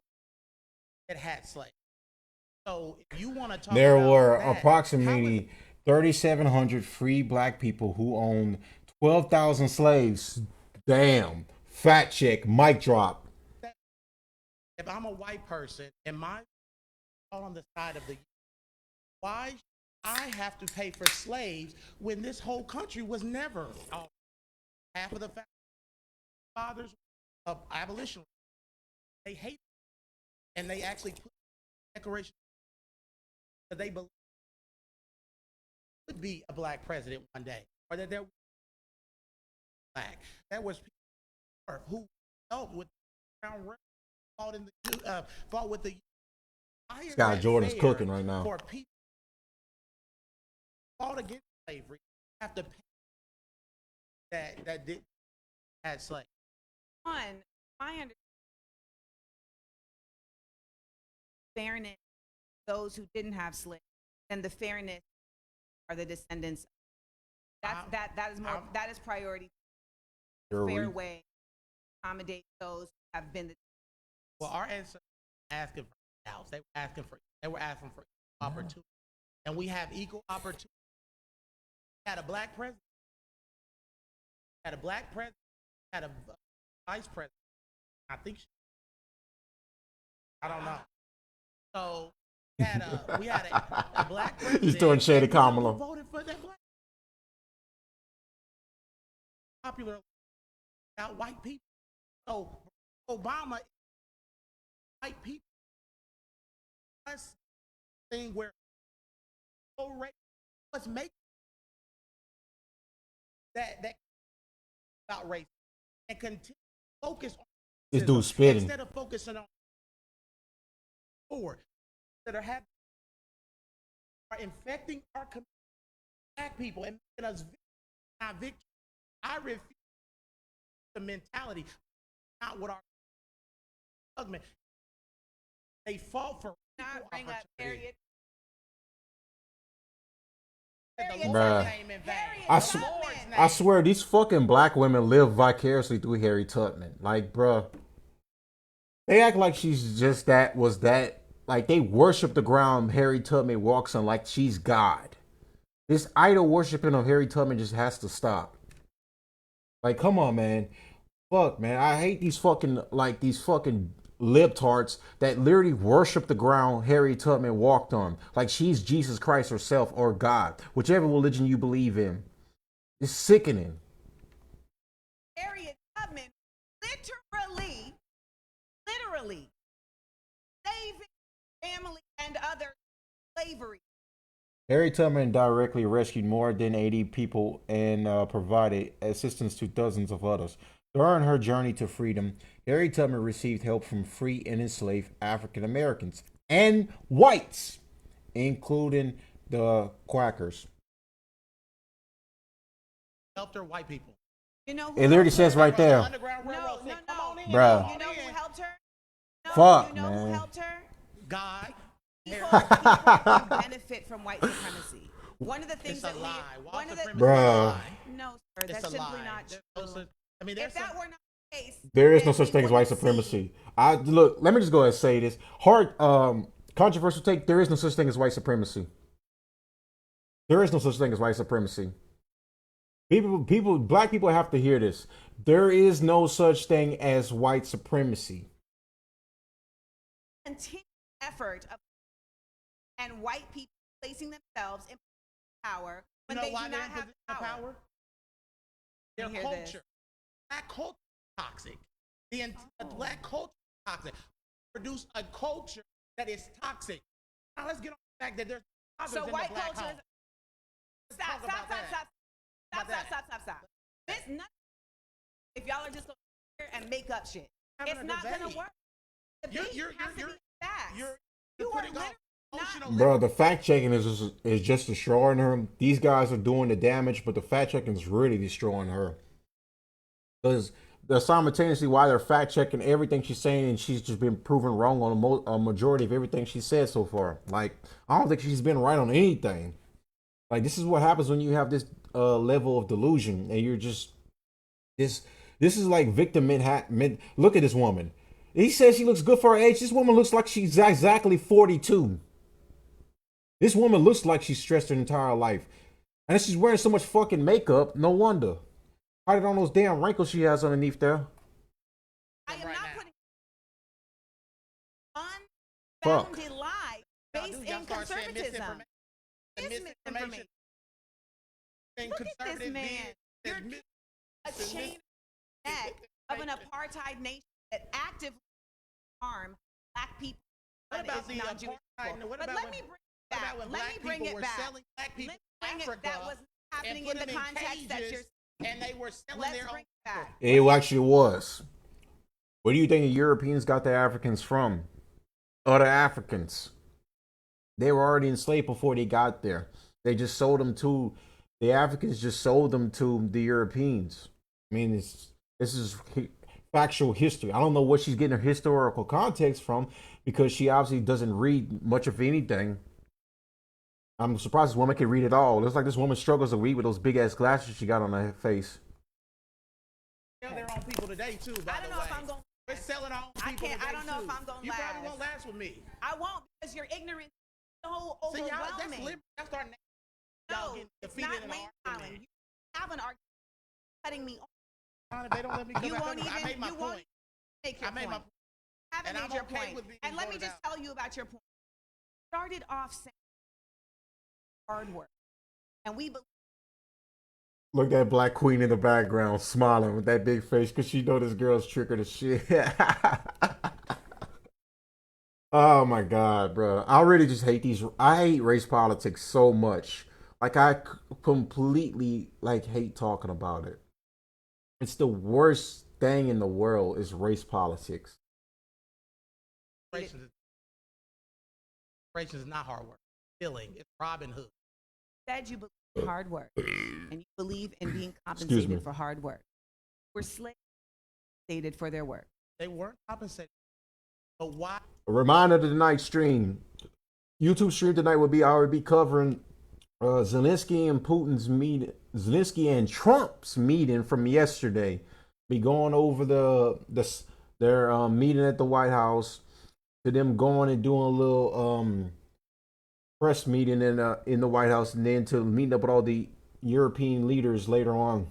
that had slaves. So if you want to talk There about were that, approximately 3,700 free black people who owned 12,000 slaves. Damn. Fat check. Mic drop. if I'm a white person and my on the side of the why I have to pay for slaves when this whole country was never half of the fathers of abolition. They hate it. And they actually put declaration that they believe would be a black president one day, or that there was black. That was people who helped with Brown fought with the Scott Jordan's cooking right now. for people fought against slavery have to pay that did had slaves. One, my understanding fairness, those who didn't have slaves, and the fairness are the descendants. That is priority. Fair way to accommodate those who have been the. Well, our ancestors were asking for house. They were asking for opportunity, and we have equal opportunity. We had a black president. Had a black president. Had a vice president. I think. I don't know. So we had a black president. He's doing shady Kamala. Voted for that black popular without white people. So Obama, white people. That's the thing where let's make that about race and continue focus on This dude's spitting. instead of focusing on that are infecting our community, black people, and making us not victims. I refuse the mentality, not what our government. They fought for Not bring up opportunity. I swear these fucking black women live vicariously through Harry Tubman. Like, bruh. They act like she's just that. Like, they worship the ground Harry Tubman walks on like she's God. This idol worshiping of Harry Tubman just has to stop. Like, come on, man. Fuck, man. I hate these fucking libtards that literally worship the ground Harry Tubman walked on. Like she's Jesus Christ herself or God. Whichever religion you believe in. It's sickening. Harriet Tubman literally saving family and other slavery. Harriet Tubman directly rescued more than 80 people and provided assistance to dozens of others. During her journey to freedom, Harriet Tubman received help from free and enslaved African Americans and whites, including the Quakers. Helped her white people. You know It literally says right there. No. Bruh. You know who helped her? No, Fuck, you know man. who helped her? God. People benefit from white supremacy. One of the things It's a lie. Bruh. No, sir, that's simply not true. If that were not the case, There is no such thing as white supremacy. Look, let me just go ahead and say this. Controversial take, there is no such thing as white supremacy. There is no such thing as white supremacy. Black people have to hear this. There is no such thing as white supremacy. continued effort of and white people placing themselves in power when they do not have the power. Their culture. black culture is toxic. The black culture is toxic. Produce a culture that is toxic. Now let's get on the fact that there's others So in white the black culture home. is stop. This not if y'all are just gonna sit here and make up shit. Having It's a not gonna debate. work. Debate has to be facts. You're You are putting off literally emotional Bro, the fact checking is just destroying her. These guys are doing the damage, but the fact checking is really destroying her. Because they're simultaneously while they're fact checking everything she's saying, and she's just been proven wrong on a majority of everything she said so far. Like, I don't think she's been right on anything. Like, this is what happens when you have this level of delusion, and you're just this. This is like victim look at this woman. He says she looks good for her age. This woman looks like she's exactly 42. This woman looks like she's stressed her entire life. And she's wearing so much fucking makeup, no wonder. Hide it on those damn wrinkles she has underneath there. I am not putting Fuck. unfounded lies based in conservatism. It's misinformation. Look at this man. You're a chain neck of an apartheid nation that actively harm black people. What about the apartheid? What about let me bring it back. Let me bring it back. Selling black people Let me bring it. That was happening in the context that you're. And they were selling Let's their bring own. it back. It actually was. Where do you think the Europeans got the Africans from? Other Africans. They were already enslaved before they got there. They just sold them to the Africans. Just sold them to the Europeans. I mean, this is factual history. I don't know what she's getting her historical context from because she obviously doesn't read much of anything. I'm surprised this woman can read it all. It looks like this woman struggles to read with those big ass glasses she got on her face. Sell their own people today too. By I don't the know way. if I'm going. We're selling our own people today I don't know too. if I'm going to You last. probably won't last with me. I won't because your ignorance is so See, y'all, that's overwhelming. liberty. That's our name. No, Y'all getting it's defeated not in an lane argument. filing. You have an argument cutting me off. They don't let me come You back won't up. even. I made my you point. won't make your I made my point. Haven't And made I'm your okay point. with being And let me voted just out. tell you about your point. Started off saying hard work, and we believe. Look at that black queen in the background smiling with that big face because she know this girl's tricking the shit. Oh my god, bro. I really just hate these. I hate race politics so much. Like completely hate talking about it. It's the worst thing in the world is race politics. Reparations is not hard work. Stealing. It's Robin Hood. Said you believe in hard work, and you believe in being me. compensated for hard work. Were slaves compensated for their work? They weren't compensated. But why? A reminder to tonight's stream. YouTube stream tonight will be I will be covering Zelensky and Putin's meeting, Zelensky and Trump's meeting from yesterday. Be going over their meeting at the White House, to them going and doing a little press meeting in the White House, and then to meeting up with all the European leaders later on.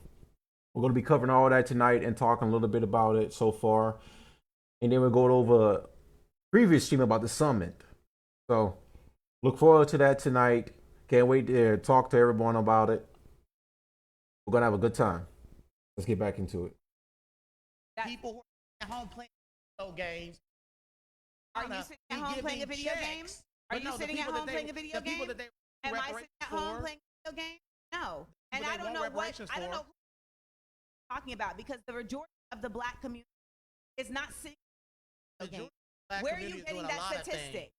We're going to be covering all that tonight and talking a little bit about it so far, and then we'll go over a previous stream about the summit. So look forward to that tonight. Can't wait to talk to everyone about it. We're going to have a good time. Let's get back into it. People who are at home playing video games. Are you sitting at home playing a video game? Are you sitting at home playing a video game? Am I sitting at home playing a video game? No. And I don't know what who you're talking about, because the majority of the black community is not sitting at a video game. Where are you getting that statistic?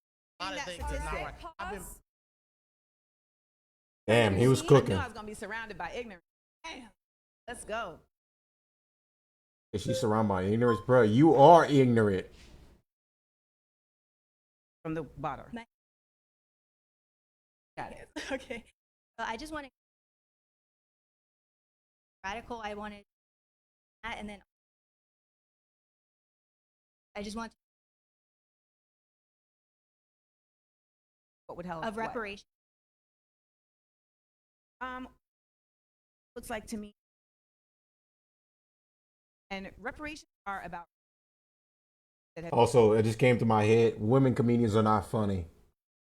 Damn, he was cooking. I knew I was gonna be surrounded by ignorance. Damn. Let's go. Is she surrounded by ignorance? Bro, you are ignorant. From the bottom. Got it. Okay. I just want to radical. I wanted that, and then I just want What would help? of reparation. Looks like to me, and reparations are about. That have Also, it just came to my head. Women comedians are not funny.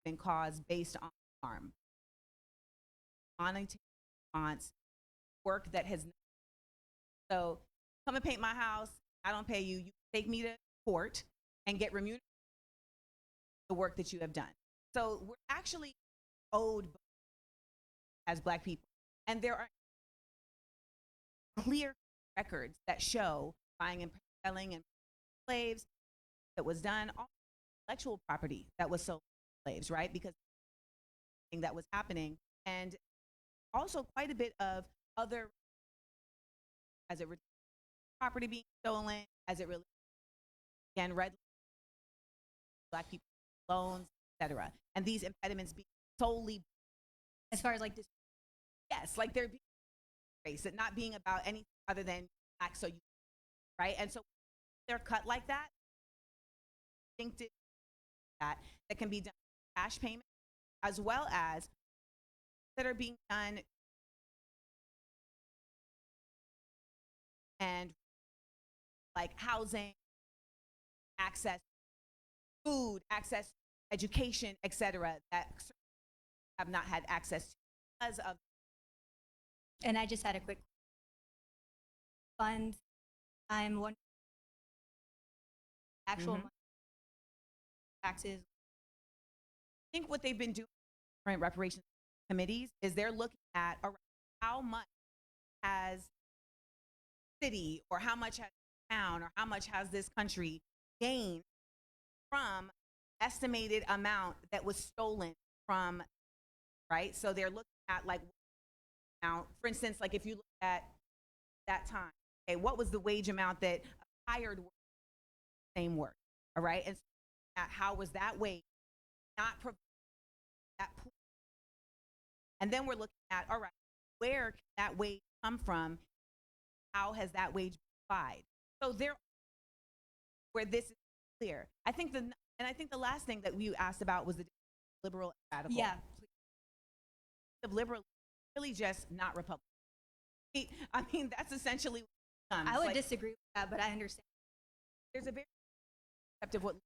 been caused based on harm. Monetary response, work that has. So come and paint my house. I don't pay you. You take me to court and get remunerated for the work that you have done. So we're actually owed as Black people. And there are clear records that show buying and selling and slaves that was done, all intellectual property that was sold to slaves, right? Because that was happening. And also quite a bit of other, as it relates to property being stolen, as it relates, again, red Black people loans, etc. And these impediments being solely, as far as like this, yes, like they're being race, it not being about anything other than Black, so you, right? And so they're cut like that, distinctive that can be done cash payment, as well as that are being done and like housing, access, food, access, education, etc. that have not had access to because of. and I just had a quick fund. I'm wondering actual money, taxes. I think what they've been doing in reparations committees is they're looking at how much has city or how much has town or how much has this country gained from estimated amount that was stolen from, right? So they're looking at like now, for instance, like if you look at that time, okay, what was the wage amount that a hired worker, same work, all right? And so how was that wage not provided that pool? And then we're looking at, all right, where can that wage come from? How has that wage been applied? So there, where this is clear. I think the last thing that you asked about was the liberal and radical. Yeah. The liberal really just not Republican. I mean, that's essentially what it becomes. I would like, disagree with that, but I understand. There's a very concept of what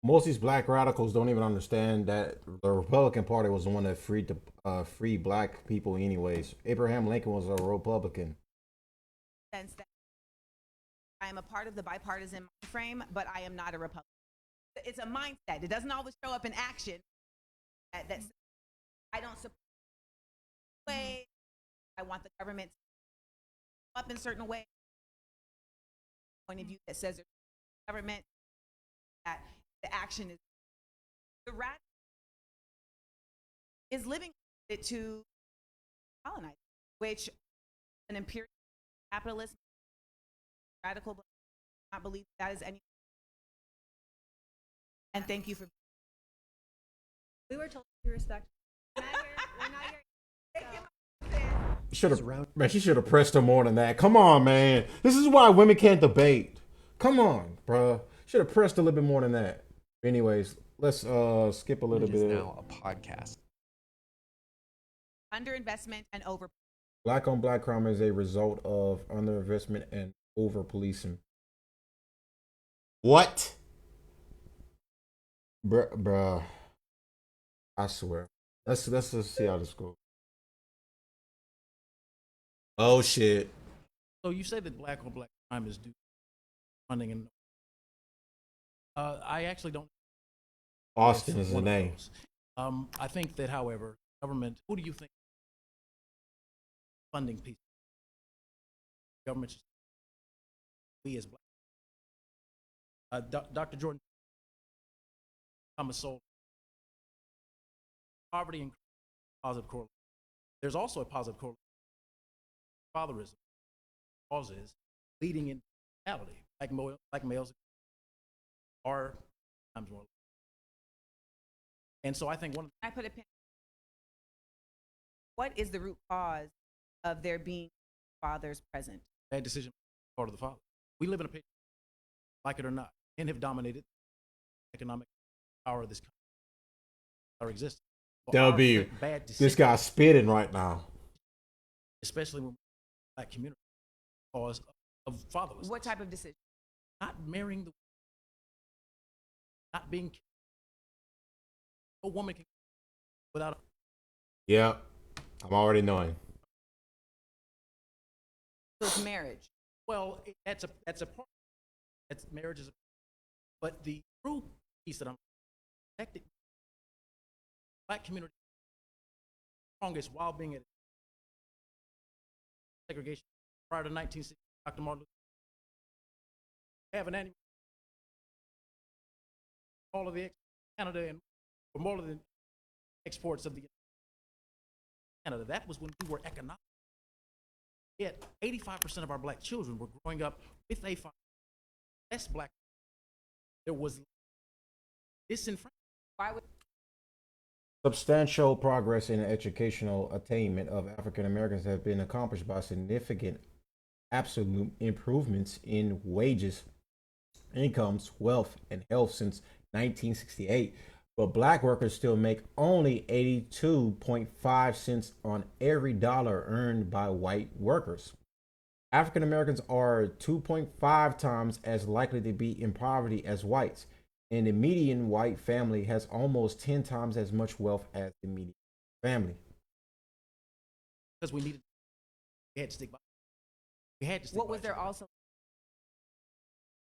Most of these black radicals don't even understand that the Republican Party was the one that freed the free black people anyways. Abraham Lincoln was a Republican. sense that I am a part of the bipartisan mind frame, but I am not a Republican. It's a mindset. It doesn't always show up in action. That's I don't support way. I want the government to up in certain way. Point of view that says there's government that the action is the rat is living it to colonize, which an imperial capitalist radical not believe that is any. And thank you for. We were told to respect. We're not here. Should have, man. She should have pressed her more than that. Come on, man. This is why women can't debate. Come on, bruh. Should have pressed a little bit more than that. Anyways, let's skip a little bit. Now a podcast. Underinvestment and over. Black on black crime is a result of underinvestment and over policing. What? Bruh. I swear. Let's just see how this goes. Oh shit. So you say that black on black crime is due to funding, and I actually don't. Austin is the name. I think that, however, government. Who do you think funding piece? Government. We as black. Dr. Jordan. I'm a soul. Poverty and positive correlation. There's also a positive correlation. Fatherism causes leading in mortality, like males are times more. And so I think one of I put a pin. What is the root cause of there being fathers present? bad decision part of the father. We live in a picture, like it or not, and have dominated economic power of this country, our existence. So W. Bad This guy's spitting right now. Especially when black community cause of fatherlessness. What type of decision? Not marrying the not being no woman can without a Yeah, I'm already knowing. So it's marriage. Well, that's a part. That's marriage is a, but the true piece that I'm connected black community strongest while being at segregation prior to 1960. Dr. Martin Luther have an annual all of the Canada and more than exports of the Canada. That was when we were economic. Yet 85% of our black children were growing up with a father. Less black. There was disenfranchisement. Why would Substantial progress in the educational attainment of African Americans have been accomplished by significant absolute improvements in wages, incomes, wealth, and health since 1968. But black workers still make only 82.5 cents on every dollar earned by white workers. African Americans are 2.5 times as likely to be in poverty as whites, and the median white family has almost 10 times as much wealth as the median family. Because we had to stick by. We had to stick what by was each there other. also?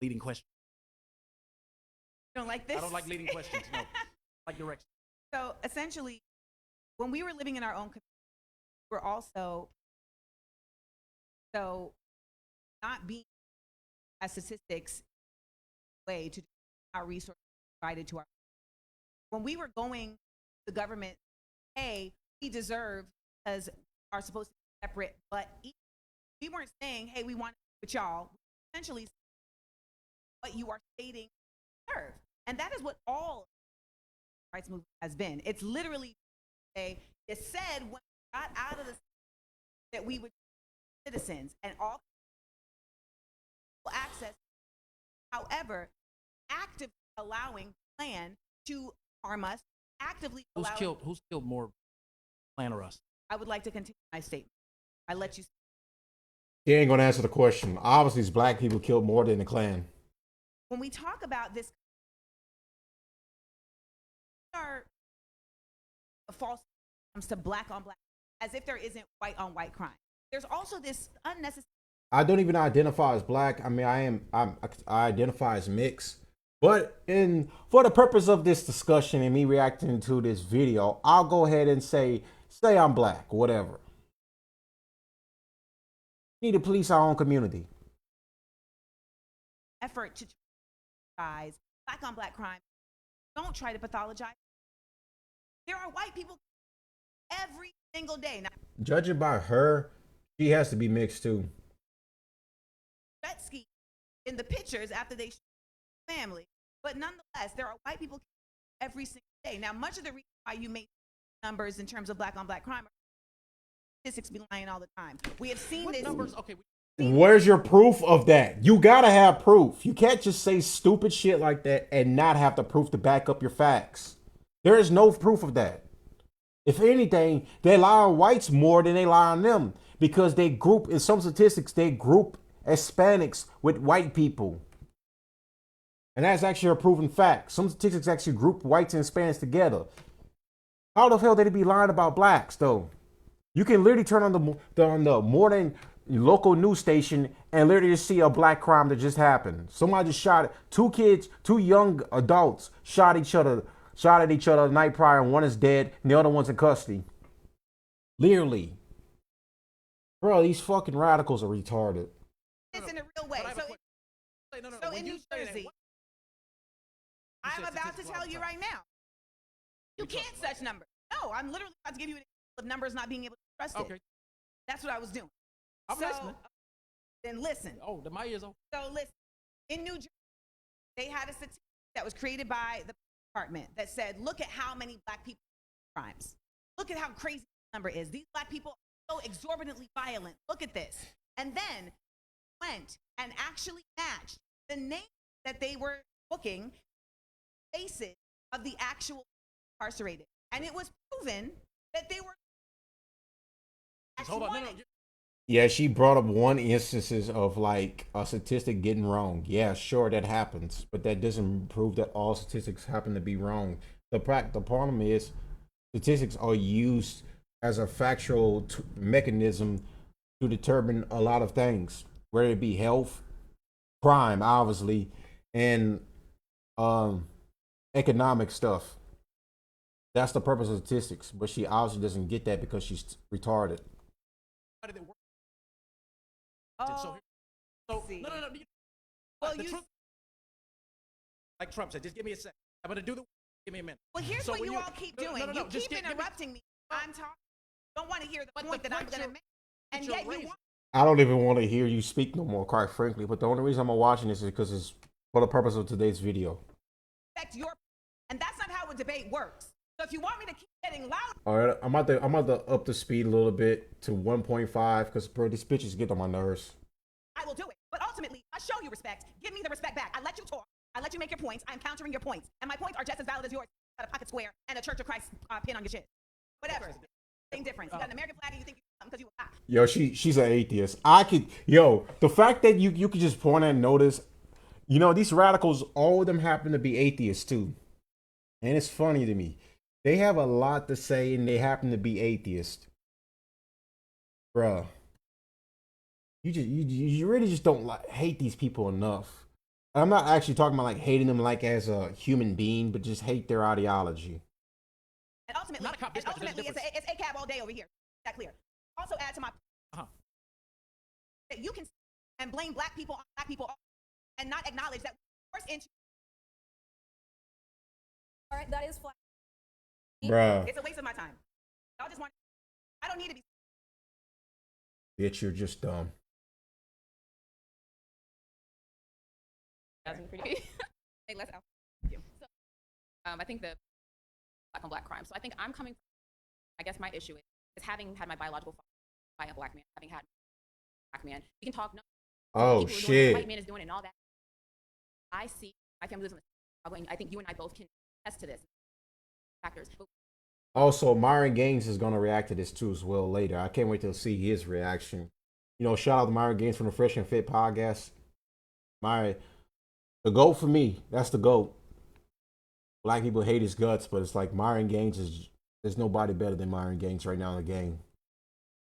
Leading question. You don't like this? I don't like leading questions. No, I like direction. So essentially, when we were living in our own community, we're also not being as statistics way to our resources provided to our. When we were going, the government, hey, we deserve because are supposed to be separate, but we weren't saying, hey, we want to with y'all. Essentially, what you are stating serve, and that is what all rights movement has been. It's literally it said when we got out of the that we would be citizens and all access. However, actively allowing plan to harm us, actively allowing. Who's killed more Klan or us? I would like to continue my statement. I let you. He ain't gonna answer the question. Obviously, it's black people killed more than the Klan. When we talk about this, are a false comes to black on black, as if there isn't white on white crime. There's also this unnecessary. I don't even identify as black. I mean, I identify as mixed. But for the purpose of this discussion and me reacting to this video, I'll go ahead and say I'm black, whatever. We need to police our own community. Effort to pathologize black on black crime. Don't try to pathologize. There are white people every single day. Now, Judging by her, she has to be mixed too. jet ski in the pictures after they shoot the family, but nonetheless, there are white people every single day. Now, much of the reason why you make numbers in terms of black on black crime, statistics be lying all the time. We have seen this. Numbers? Okay. Where's your proof of that? You gotta have proof. You can't just say stupid shit like that and not have the proof to back up your facts. There is no proof of that. If anything, they lie on whites more than they lie on them because they group, in some statistics, they group Hispanics with white people. And that's actually a proven fact. Some statistics actually group whites and Hispanics together. How the hell did they be lying about blacks, though? You can literally turn on the morning local news station and literally just see a black crime that just happened. Somebody just shot two young adults shot at each other the night prior, and one is dead and the other one's in custody. Literally. Bro, these fucking radicals are retarded. It's in a real way. So in New Jersey, I'm about to tell you right now, you can't such numbers. No, I'm literally about to give you an example of numbers not being able to trust it. That's what I was doing. I'm listening. Then listen. Oh, my ears open. So listen. In New Jersey, they had a statistic that was created by the department that said, look at how many black people crimes. Look at how crazy the number is. These black people are so exorbitantly violent. Look at this. And then went and actually matched the name that they were booking faces of the actual incarcerated. And it was proven that they were. Hold on, Yeah, she brought up one instances of like a statistic getting wrong. Yeah, sure, that happens, but that doesn't prove that all statistics happen to be wrong. The problem is statistics are used as a factual mechanism to determine a lot of things. whether it be health, crime, obviously, and economic stuff. That's the purpose of statistics, but she obviously doesn't get that because she's retarded. How did it work? Oh, So see. no. Well, Like Trump said, just give me a second. I'm gonna do the. Give me a minute. Well, here's So what when you all keep doing. No, You just keep give me- interrupting me. I'm talking. Don't want to hear the But point the that I'm point going to you're- make. And you're yet you raising- want. I don't even want to hear you speak no more, quite frankly. But the only reason I'm watching this is because it's for the purpose of today's video. Respect your. And that's not how a debate works. So if you want me to keep getting loud. All right, I'm about to up the speed a little bit to 1.5 because bro, this bitch is getting on my nerves. I will do it. But ultimately, I show you respect. Give me the respect back. I let you talk. I let you make your points. I'm countering your points. And my points are just as valid as yours. You got a pocket square and a Church of Christ pin on your chest. Whatever. Same difference. You got an American flag and you think you because you a cop. Yo, she's an atheist. The fact that you could just point and notice, these radicals, all of them happen to be atheists too. And it's funny to me. They have a lot to say and they happen to be atheists. Bruh. You really just don't hate these people enough. I'm not actually talking about like hating them like as a human being, but just hate their ideology. And ultimately, it's a cab all day over here. Is that clear? Also add to my that you can and blame black people on black people and not acknowledge that we're forced into. All right, that is flat. Bruh. It's a waste of my time. Y'all just want. I don't need to be. Bitch, you're just dumb. That's pretty. Hey, let's out. So, I think the black on black crime. So I think I'm coming. I guess my issue is having had my biological father by a black man, having had a black man. We can talk. No, oh people are doing what shit! the white man is doing and all that. I see my family lives in the. I think you and I both can attest to this factors. But Also, Myron Gaines is gonna react to this too as well later. I can't wait to see his reaction. Shout out to Myron Gaines from the Fresh and Fit podcast. The GOAT for me, that's the GOAT. Black people hate his guts, but it's like Myron Gaines there's nobody better than Myron Gaines right now in the game.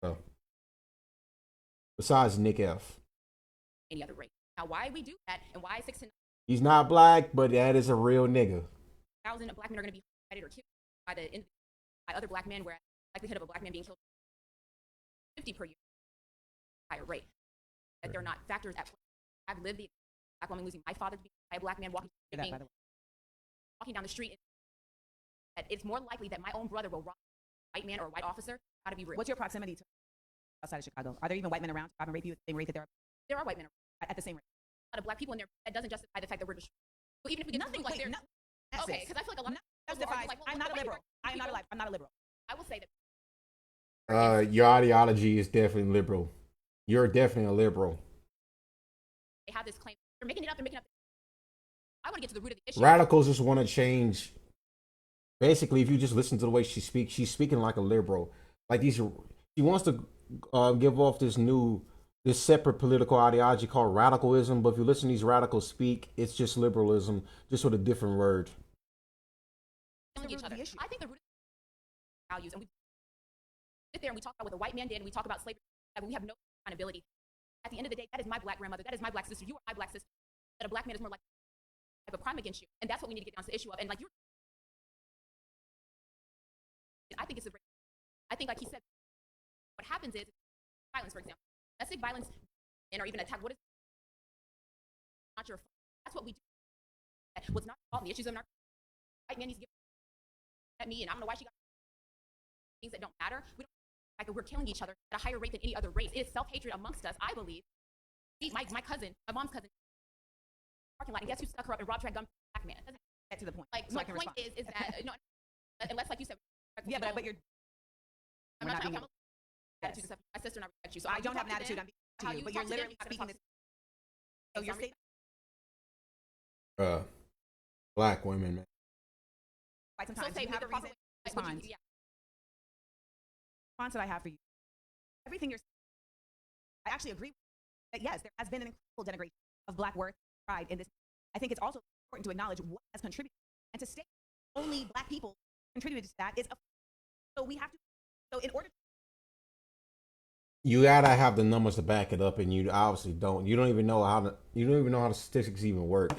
So, besides Nick F. any other race. Now, why we do that and why 6 to He's not black, but that is a real nigga. 9,000 black men are going to be fighted or killed by other black men, where the likelihood of a black man being killed 50 per year higher rate. That they're not factors at play. I've lived the black woman losing my father to be by a black man walking down the street. That it's more likely that my own brother will rob a white man or a white officer. Gotta be real. What's your proximity to outside of Chicago? Are there even white men around to rob and rape you at the same rate that there are white men at the same rate? A lot of black people in there. That doesn't justify the fact that we're destroyed. So even if we get nothing like okay, because I feel like a lot of justifies. I'm not a liberal. I'm not a liberal. I will say that. Your ideology is definitely liberal. You're definitely a liberal. They have this claim. They're making it up. I want to get to the root of the issue. Radicals just want to change. Basically, if you just listen to the way she speaks, she's speaking like a liberal. Like she wants to give off this separate political ideology called radicalism. But if you listen to these radicals speak, it's just liberalism, just with a different word. Each other. I think the root of values, and we sit there and we talk about what the white man did, and we talk about slavery, and we have no accountability. At the end of the day, that is my black grandmother, that is my black sister, you are my black sister. That a black man is more likely to have a crime against you, and that's what we need to get down to the issue of. And like I think it's I think, like he said, what happens is violence, for example, domestic violence, or even attack. What is not your fault? That's what we do. What's not your fault? The issues of white man needs to give at me, and I don't know why she got things that don't matter. We don't like we're killing each other at a higher rate than any other race. It is self-hatred amongst us, I believe. My cousin, my mom's cousin, parking lot, and guess who stuck her up and robbed her gun? Black man. Doesn't get to the point. Like, so my point is that unless, like you said, yeah, but you're. I'm not trying to attitude and stuff. My sister and I respect you, so I don't have an attitude. I'm to you, but you're literally speaking this. So you're saying. Black women, man. Quite some time. So you have a reason. Response that I have for you. Everything you're saying, I actually agree that yes, there has been an incredible denigration of black worth, pride in this. I think it's also important to acknowledge what has contributed, and to state only black people contributed to that is so we have to. So in order You gotta have the numbers to back it up, and you obviously don't. You don't even know how to. You don't even know how the statistics even work.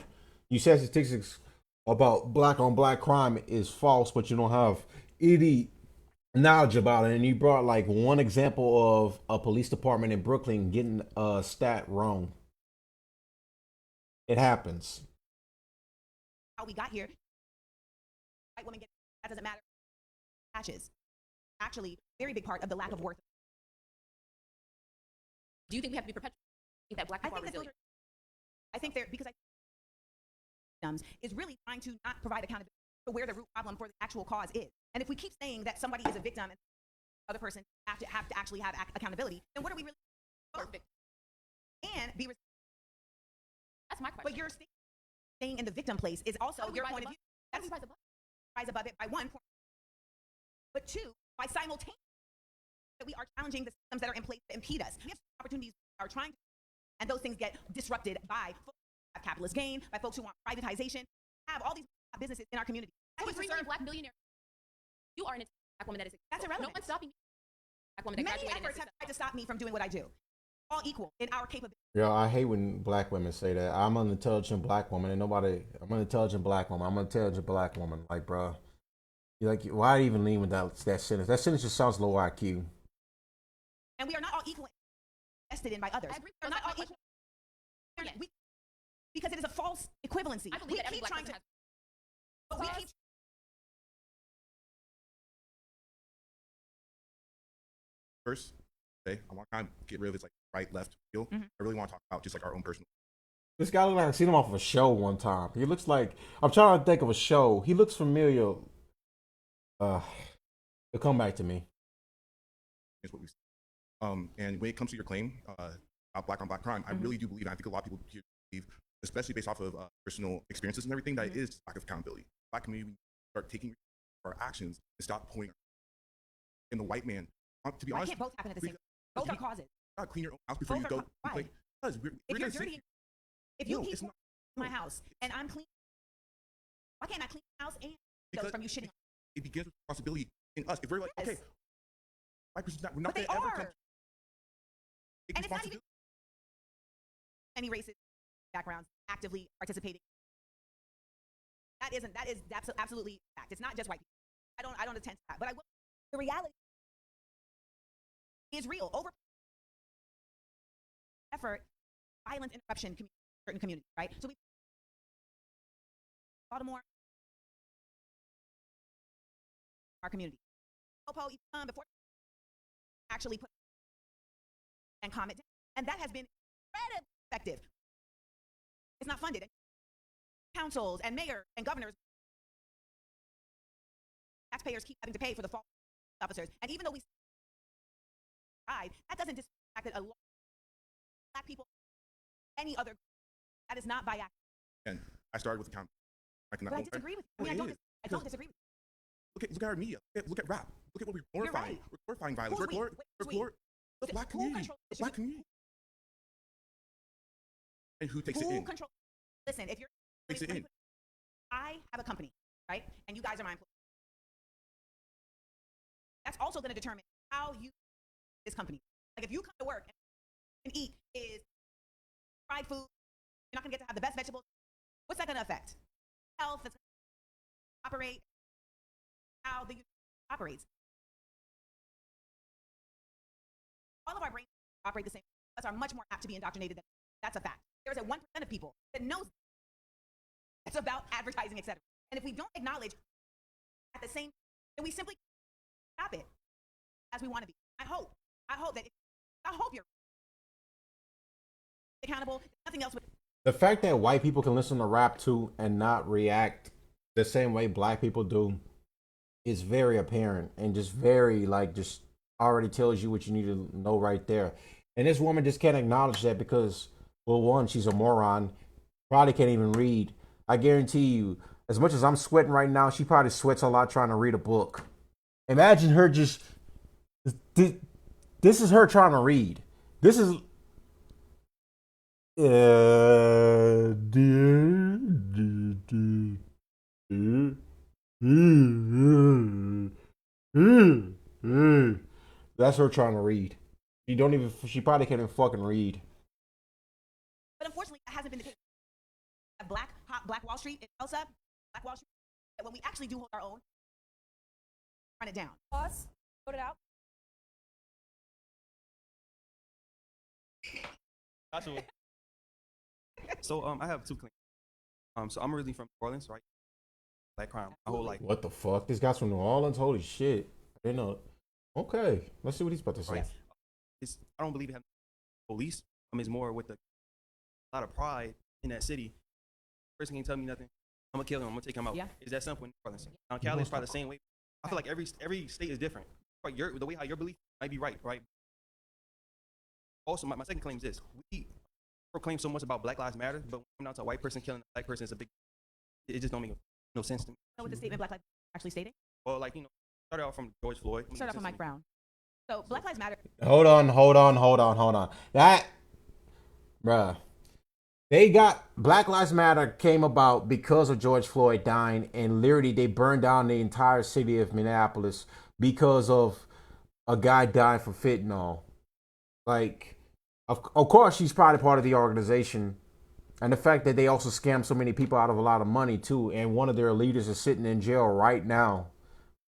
You said statistics about black on black crime is false, but you don't have any knowledge about it. And you brought like one example of a police department in Brooklyn getting a stat wrong. It happens. How we got here, white women get that doesn't matter. Patches, actually, very big part of the lack of worth. Do you think we have to be perpetual? Think that black people are resilient? I think they're because is really trying to not provide accountability for where the root problem for the actual cause is. And if we keep saying that somebody is a victim and the other person have to actually have accountability, then what are we really perfect? And be that's my question. But you're staying in the victim place is also your point of view. That's rise above it by one point, but two by simultaneously that we are challenging the systems that are in place to impede us. We have opportunities are trying to, and those things get disrupted by capitalist gain, by folks who want privatization, have all these businesses in our community. So with 3 million black billionaires, you are an black woman that is successful. That's irrelevant. No one's stopping you. Black woman that Many graduated efforts have tried to stop me from doing what I do. All equal in our capability. Yo, I hate when black women say that. I'm an intelligent black woman, and nobody. I'm an intelligent black woman. I'm an intelligent black woman. Like, bro, you like why even lean with that sentence? That sentence just sounds low IQ. And we are not all equal invested in by others. I agree. We're not all equal. Because it is a false equivalency. I believe that every black person has. But we keep. First, okay, I want to kind of get rid of this like right left feel. I really want to talk about just like our own personal. This guy looks like I've seen him off of a show one time. He looks like I'm trying to think of a show. He looks familiar. It'll come back to me. Is what we and when it comes to your claim about black on black crime, I really do believe, and I think a lot of people here believe, especially based off of personal experiences and everything, that it is lack of accountability. Black community start taking our actions and stop pointing. And the white man, to be honest, can't both happen at the same time? Both are causes. Not clean your own house before you go. Why? Because if you're dirty, if you keep my house and I'm clean, why can't I clean my house and those from you shitting? It begins with responsibility in us. If we're like, okay, white person's not, we're not going to ever come. And it's not even any racist backgrounds actively participating. That is absolutely fact. It's not just white people. I don't attend to that, but I will. The reality is real. Over effort, violence interruption, certain communities, right? So we Baltimore, our community. Popo before actually put and calm it down, and that has been incredibly effective. It's not funded. Councils and mayors and governors, taxpayers keep having to pay for the false officers, and even though we tried, that doesn't distract that a lot of black people, any other, that is not by accident. And I started with the count. But I disagree with you. I mean, I don't disagree with you. Look at our media. Look at rap. Look at what we're glorifying. Right. We're glorifying violence. The black community. The black community. And who takes it in? Listen, if you're takes it in. I have a company, right? And you guys are my employees. That's also going to determine how you this company. Like if you come to work and eat is fried food, you're not going to get to have the best vegetables. What's that going to affect? Health. That's going to operate how the operates. All of our brains operate the same. Us are much more apt to be indoctrinated. That's a fact. There's a 1% of people that knows it's about advertising, etc. And if we don't acknowledge at the same, then we simply stop it as we want to be. I hope you're accountable. Nothing else. The fact that white people can listen to rap too and not react the same way black people do is very apparent and just very just already tells you what you need to know right there. And this woman just can't acknowledge that because, well, one, she's a moron, probably can't even read. I guarantee you, as much as I'm sweating right now, she probably sweats a lot trying to read a book. Imagine her just, this is her trying to read. This is, that's her trying to read. She don't even. She probably can't even fucking read. But unfortunately, that hasn't been the case. Black Wall Street in Tulsa, Black Wall Street. When we actually do hold our own, run it down. Pause. Vote it out. Joshua. So I have two claims. So I'm originally from New Orleans, right? Black crime, my whole life. What the fuck? This guy's from New Orleans. Holy shit! I didn't know. Okay, let's see what he's about to say. Right. I don't believe it has police. It's more with a lot of pride in that city. Person can't tell me nothing. I'm gonna kill him. I'm gonna take him out. Yeah. It's that simple in New Orleans. Now Cali is probably the same way. I feel like every state is different. Right, the way how your belief might be right. Also, my second claim is this: we proclaim so much about Black Lives Matter, but when it comes down to a white person killing a black person, is a big. It just don't make no sense to me. You know what the statement Black Lives actually stating? Well, started off from George Floyd. Start off with Mike Brown. So Black Lives Matter. Hold on. That, bruh. They got Black Lives Matter came about because of George Floyd dying, and literally they burned down the entire city of Minneapolis because of a guy dying from fentanyl. Like, of course, she's probably part of the organization, and the fact that they also scammed so many people out of a lot of money too, and one of their leaders is sitting in jail right now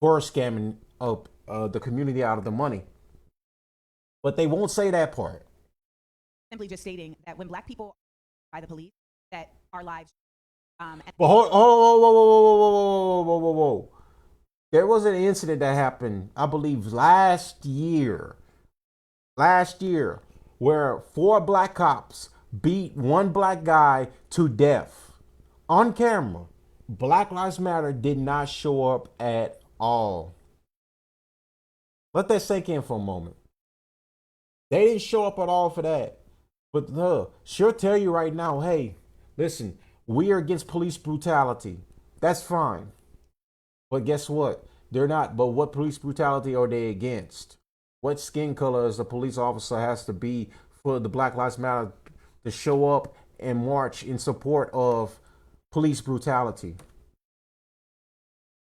for scamming up the community out of the money. But they won't say that part. Simply just stating that when Black people by the police, that our lives. But whoa. There was an incident that happened, I believe, last year, where 4 black cops beat 1 black guy to death on camera. Black Lives Matter did not show up at all. Let that sink in for a moment. They didn't show up at all for that. But she'll tell you right now, hey, listen, we are against police brutality. That's fine. But guess what? They're not. But what police brutality are they against? What skin color is the police officer has to be for the Black Lives Matter to show up and march in support of police brutality?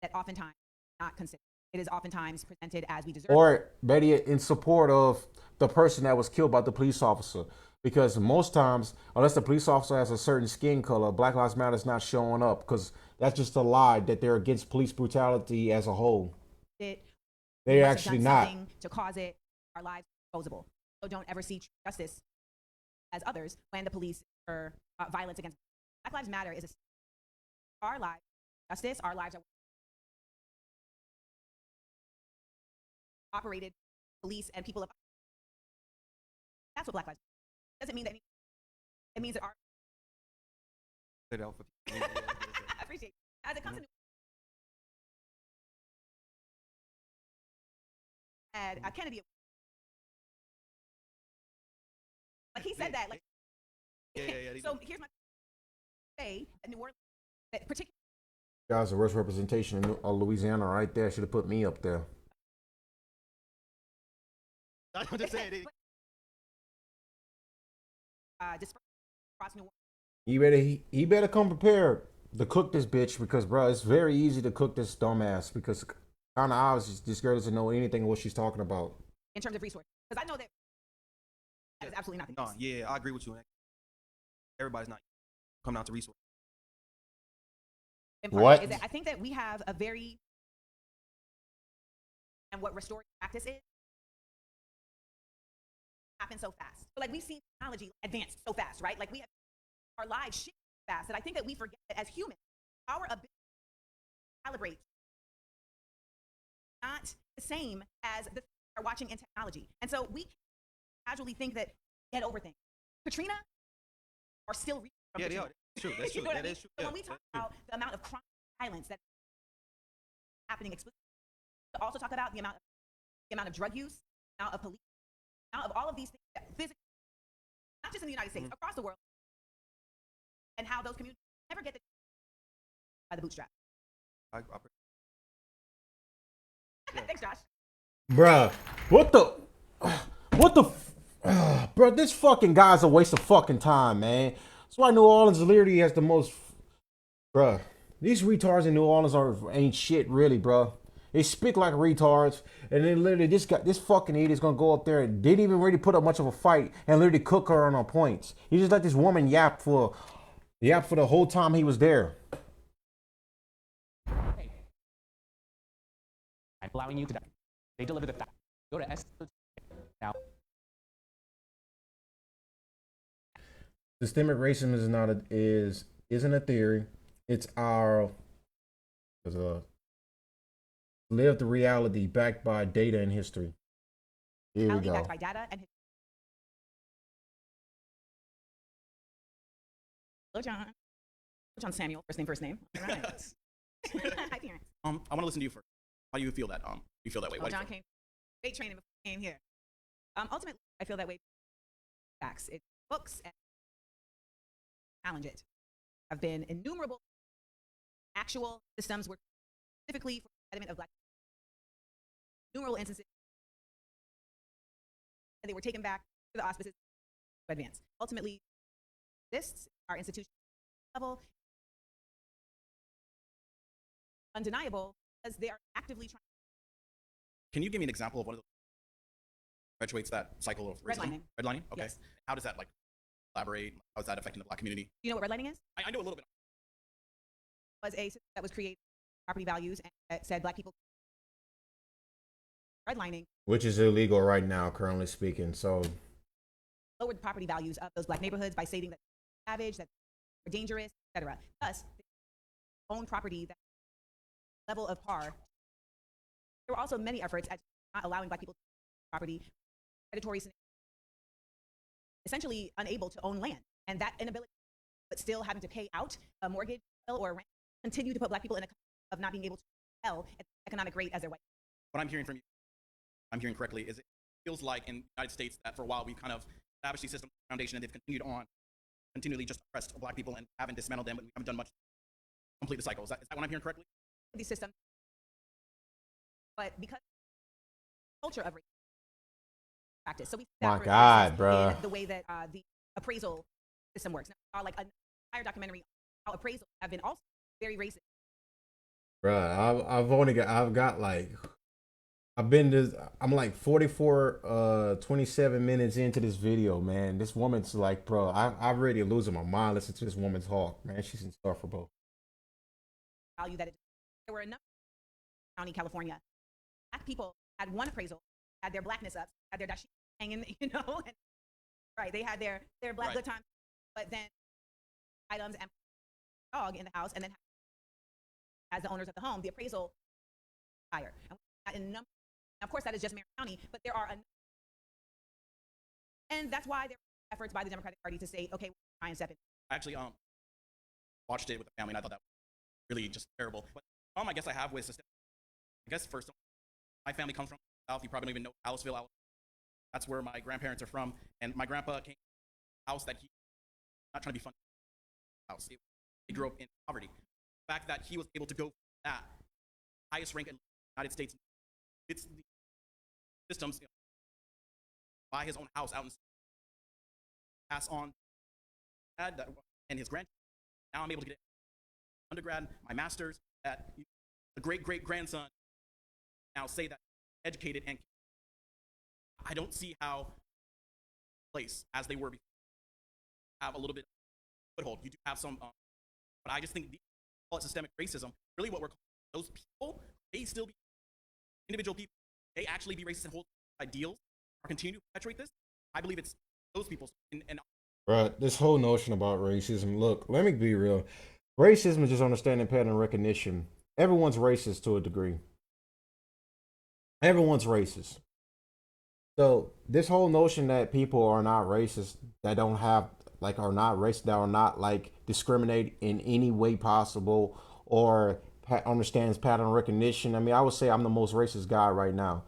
That oftentimes not considered. It is oftentimes presented as we deserve. Or better yet, in support of the person that was killed by the police officer. Because most times, unless the police officer has a certain skin color, Black Lives Matter is not showing up because that's just a lie that they're against police brutality as a whole. They're actually not. To cause it, our lives are disposable. So don't ever see justice as others when the police or violence against Black Lives Matter is our lives, justice, our lives are operated, police and people of. That's what Black Lives Matter. Doesn't mean that it means that our. I appreciate it. As it comes to and Kennedy, like he said that, like. Yeah. So here's my say in New Orleans, that particular. Guys, the worst representation of Louisiana right there. Should have put me up there. I'm just saying. Dispersed across New Orleans. He better come prepared to cook this bitch because, bro, it's very easy to cook this dumbass because kind of obvious this girl doesn't know anything of what she's talking about. In terms of resources, because I know that is absolutely not the case. No, yeah, I agree with you. Everybody's not come down to resources. What? Is that I think that we have a very and what restorative practice is happen so fast. So like we've seen technology advance so fast, right? Like we have our lives shift fast that I think that we forget that as humans, our ability to calibrate not the same as the are watching in technology. And so we casually think that we get over things. Katrina are still reaching from Yeah, Katrina. they are. That's true. That's true. You know what I That mean? is true. So Yeah, when we talk about the amount of crime violence that's happening explicitly, to also talk about the amount of drug use, the amount of police, the amount of all of these things that physically, not just in the United States, across the world, and how those communities never get the by the bootstrap. Thanks, Josh. Bruh, bruh, this fucking guy's a waste of fucking time, man. That's why New Orleans literally has the most, bruh. These retards in New Orleans ain't shit, really, bruh. They speak like retards, and then literally this fucking idiot's gonna go up there and didn't even really put up much of a fight and literally cook her on her points. He just let this woman yap for the whole time he was there. I'm allowing you to die. They deliver the fact. Go to S now. Systemic racism isn't a theory. It's a lived reality backed by data and history. Here we go. Backed by data and history. Hello, John. John Samuel, first name. All right. Hi, parents. I want to listen to you first. How do you feel that? You feel that way? Well, John came great training before he came here. Ultimately, I feel that way. Facts. It's books and challenge it. Have been innumerable actual systems were specifically for the betterment of Black people. Innumerable instances, and they were taken back to the auspices to advance. Ultimately, exists our institution level undeniable because they are actively trying. Can you give me an example of one of those perpetuates that cycle of racism? Redlining. Redlining? Okay. Yes. How does that collaborate? How is that affecting the Black community? Do you know what redlining is? I know a little bit. Was a system that was created property values and that said Black people redlining, Which is illegal right now, currently speaking. So lowered the property values of those Black neighborhoods by stating that they're savage, that they're dangerous, etc. Thus, they own property that level of par. There were also many efforts at not allowing Black people to own property, predatory scenarios, essentially unable to own land, and that inability, but still having to pay out a mortgage bill or a rent, continue to put Black people in a of not being able to sell at the economic rate as their white. What I'm hearing from you, I'm hearing correctly, is it feels like in the United States that for a while we kind of established these systems foundation and they've continued on, continually just oppressed Black people and haven't dismantled them, but we haven't done much to complete the cycle. Is that what I'm hearing correctly? These systems, but because culture of race practice, so we see that My for God, instance, bruh. in the way that the appraisal system works. Now, like an entire documentary on how appraisals have been also very racist. Bruh, I'm like 27 minutes into this video, man. This woman's like, bro, I'm ready to losing my mind listening to this woman's talk, man. She's insufferable. Value that there were enough county, California, Black people had one appraisal, had their Blackness up, had their dashi hanging, and, right? They had their Black good time, but then items and dog in the house, and then as the owners of the home, the appraisal higher. And in number, of course, that is just Marion County, but there are and that's why there are efforts by the Democratic Party to say, okay, we'll try and step in. I actually watched it with the family, and I thought that was really just terrible. But the problem I guess I have with system, I guess first, my family comes from the South. You probably don't even know Aliceville, Alabama. That's where my grandparents are from, and my grandpa came from a house that he not trying to be funny. House. He grew up in poverty. The fact that he was able to go from that highest rank in the United States, it's the systems, buy his own house out and pass on dad and his grandchildren. Now I'm able to get undergrad, my master's, that the great-great-grandson now say that educated, and I don't see how place as they were before have a little bit of foothold. You do have some, but I just think call it systemic racism. Really, what we're calling those people, they still be individual people. They actually be racist and hold ideals or continue to perpetuate this. I believe it's those people. And Bruh, this whole notion about racism, look, let me be real. Racism is just understanding pattern recognition. Everyone's racist to a degree. Everyone's racist. So this whole notion that people are not racist, that don't have are not racist, that are not discriminate in any way possible, or understands pattern recognition. I mean, I would say I'm the most racist guy right now.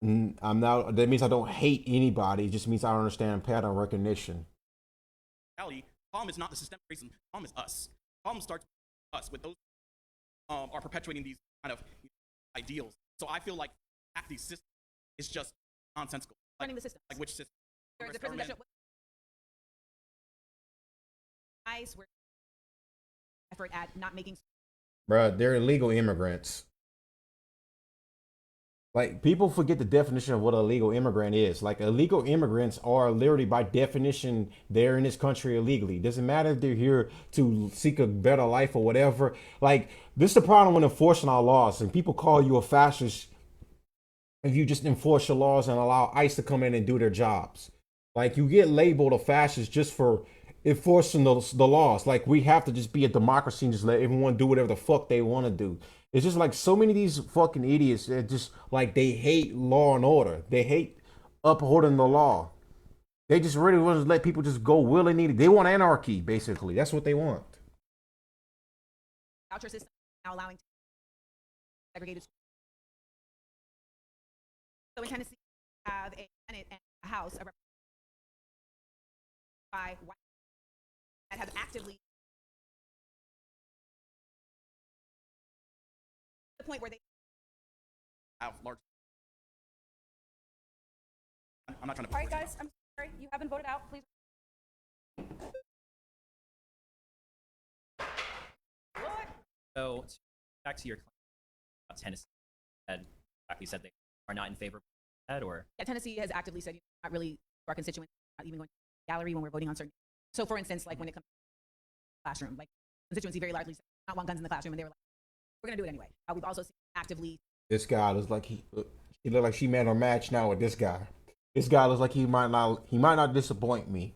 I'm not. That means I don't hate anybody. It just means I understand pattern recognition. reality, the problem is not the systemic racism. The problem is us. The problem starts with us, with those are perpetuating these kind of ideals. So I feel like these systems is just nonsensical. Running the system. Like which system? There's a prison that were effort at not making. Bruh, they're illegal immigrants. Like people forget the definition of what a legal immigrant is. Like illegal immigrants are literally by definition they're in this country illegally. Doesn't matter if they're here to seek a better life or whatever. Like this is the problem with enforcing our laws. And people call you a fascist if you just enforce your laws and allow ICE to come in and do their jobs. Like you get labeled a fascist just for enforcing the laws. Like we have to just be a democracy and just let everyone do whatever the fuck they want to do. It's just like so many of these fucking idiots that just like they hate law and order. They hate upholding the law. They just really want to let people just go willy-nilly. They want anarchy, basically. That's what they want. Voucher system now allowing segregated schools. So in Tennessee, we have a Senate and a House of Representatives by white that have actively the point where they have large. I'm not trying to. All right, guys, I'm sorry. You haven't voted out. Please. So back to your claim about Tennessee, you said they are not in favor of that, or yeah, Tennessee has actively said not really our constituents, not even going to the gallery when we're voting on certain. So, for instance, like when it comes to the classroom, like constituency very largely said not want guns in the classroom, and they were like, we're going to do it anyway. We've also seen actively. This guy looks like he looked like she met her match now with this guy. This guy looks like he might not disappoint me.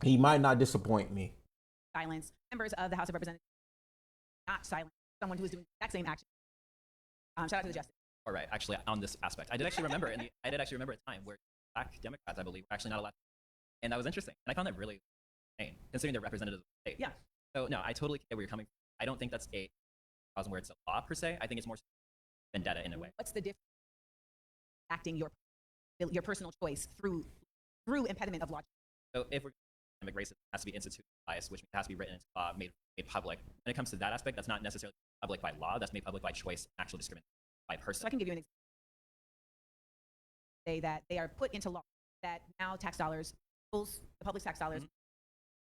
He might not disappoint me. Silence members of the House of Representatives, not silence someone who is doing the exact same action. Shout out to the justice. all right, actually on this aspect, I did actually remember a time where black Democrats, I believe, were actually not allowed, and that was interesting, and I found that really insane, considering they're representatives of the state. Yeah. So no, I totally get where you're coming from. I don't think that's a problem where it's a law per se. I think it's more vendetta in a way. What's the difference? Acting your personal choice through impediment of law. So if we're systemic racism, it has to be institutionalized, which has to be written into law, made public. When it comes to that aspect, that's not necessarily public by law. That's made public by choice, actual discrimination by person. So I can give you an example. Say that they are put into law that now tax dollars, the public tax dollars,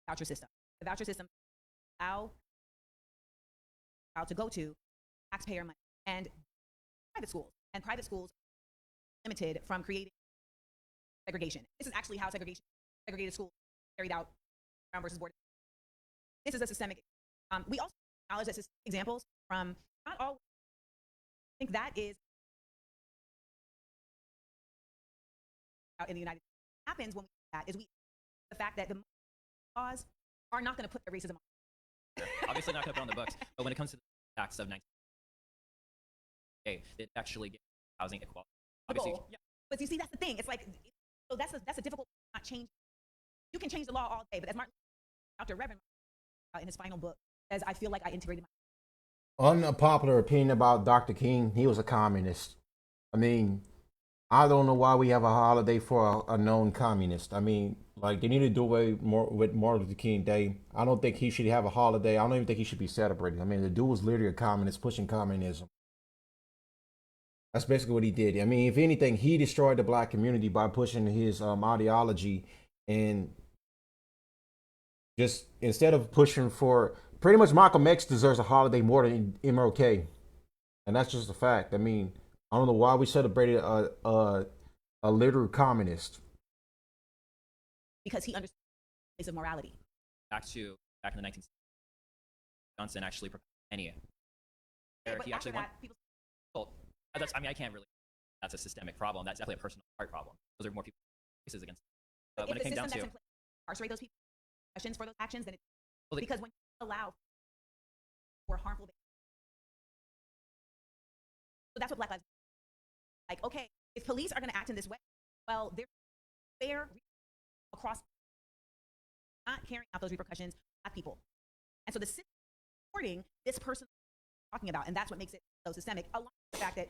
voucher system. The voucher system allow to go to taxpayer money and private schools. And private schools are limited from creating segregation. This is actually how segregated schools carried out Brown versus Board. This is a systemic. We also acknowledge that systemic examples from not all. I think that is out in the United States. What happens when we do that is the fact that the laws are not going to put the racism on. Obviously not going to put on the books, but when it comes to the tax of 19, it actually gives housing equality. Obviously, yeah. But you see, that's the thing. It's like, so that's a difficult not change. You can change the law all day, but as Dr. Reverend in his final book says, I feel like I integrated my. Unpopular opinion about Dr. King, he was a communist. I mean, I don't know why we have a holiday for a known communist. I mean, like, they need to do away more with Martin Luther King Day. I don't think he should have a holiday. I don't even think he should be celebrated. I mean, the dude was literally a communist pushing communism. That's basically what he did. I mean, if anything, he destroyed the black community by pushing his ideology, and just instead of pushing for pretty much Malcolm X deserves a holiday more than MLK, and that's just a fact. I mean, I don't know why we celebrated a literal communist. Because he understood the place of morality. Back in the 1960s, Johnson actually proposed any. But he actually won. Well, I mean, I can't really. That's a systemic problem. That's definitely a personal heart problem. Those are more people cases against. But when it came down to incarcerate those people, questions for those actions, then it's because when you allow for harmful behavior. So that's what Black Lives Matter. Like, okay, if police are going to act in this way, well, they're fair across not carrying out those repercussions Black people. And so the system supporting this person talking about, and that's what makes it so systemic, along with the fact that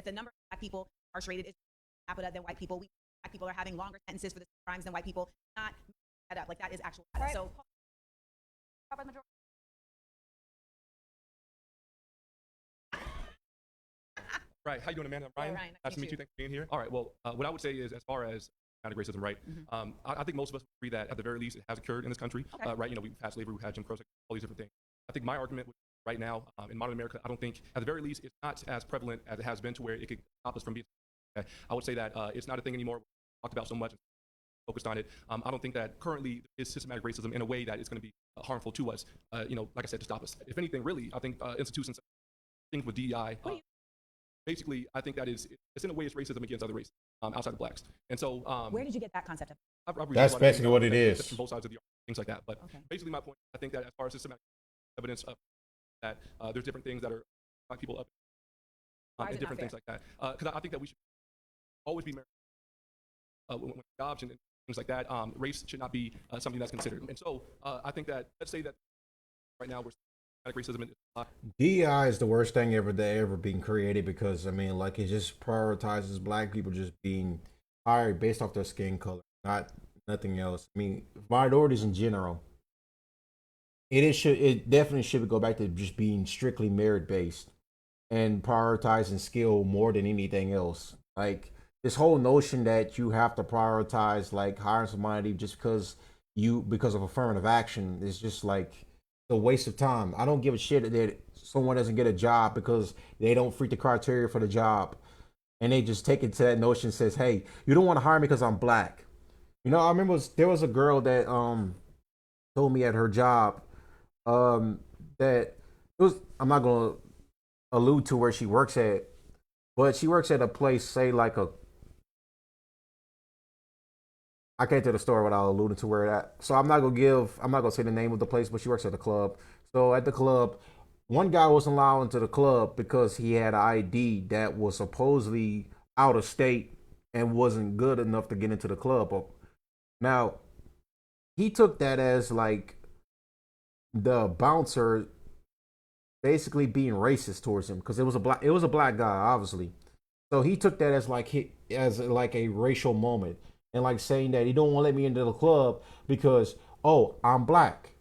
the number of Black people incarcerated is per capita than white people. Black people are having longer sentences for the crimes than white people. Not that up. Like, that is actual data. Right. So Right. How you doing, Amanda? Ryan. Ryan, Nice to meet you. Thanks for being here. All right. Well, what I would say is, as far as category racism, right? I think most of us agree that at the very least it has occurred in this country. Okay. Right. You know, we've had slavery, we've had Jim Crow, all these different things. I think my argument would right now in modern America, I don't think, at the very least, it's not as prevalent as it has been to where it could stop us from being. I would say that it's not a thing anymore. We talked about so much, focused on it. I don't think that currently there is systematic racism in a way that is going to be harmful to us. Like I said, to stop us. If anything, really, I think institutions, things with DEI. Basically, I think that it's in a way it's racism against other races outside of blacks. And so, where did you get that concept of? That's basically what it is. From both sides of the argument, things like that. But basically, my point, I think that as far as systematic evidence of that, there's different things that are black people up, and different things like that. Because I think that we should always be married when jobs and things like that. Race should not be something that's considered. And so, I think that let's say that right now we're racism. DEI is the worst thing ever being created because I mean, like, it just prioritizes black people just being hired based off their skin color, nothing else. I mean, minorities in general. It definitely should go back to just being strictly merit based and prioritizing skill more than anything else. Like this whole notion that you have to prioritize like hiring somebody just because of affirmative action is just like a waste of time. I don't give a shit that someone doesn't get a job because they don't freak the criteria for the job, and they just take it to that notion and says, "Hey, you don't want to hire me because I'm black." I remember there was a girl that told me at her job that it was. I'm not gonna allude to where she works at, but she works at a place, say like a. I can't tell the story without alluding to where it at. So I'm not gonna say the name of the place, but she works at the club. So at the club, one guy wasn't allowed into the club because he had an ID that was supposedly out of state and wasn't good enough to get into the club. Now, he took that as like the bouncer basically being racist towards him because it was a black guy, obviously. So he took that as like a racial moment. And like saying that he don't want to let me into the club because, oh, I'm black.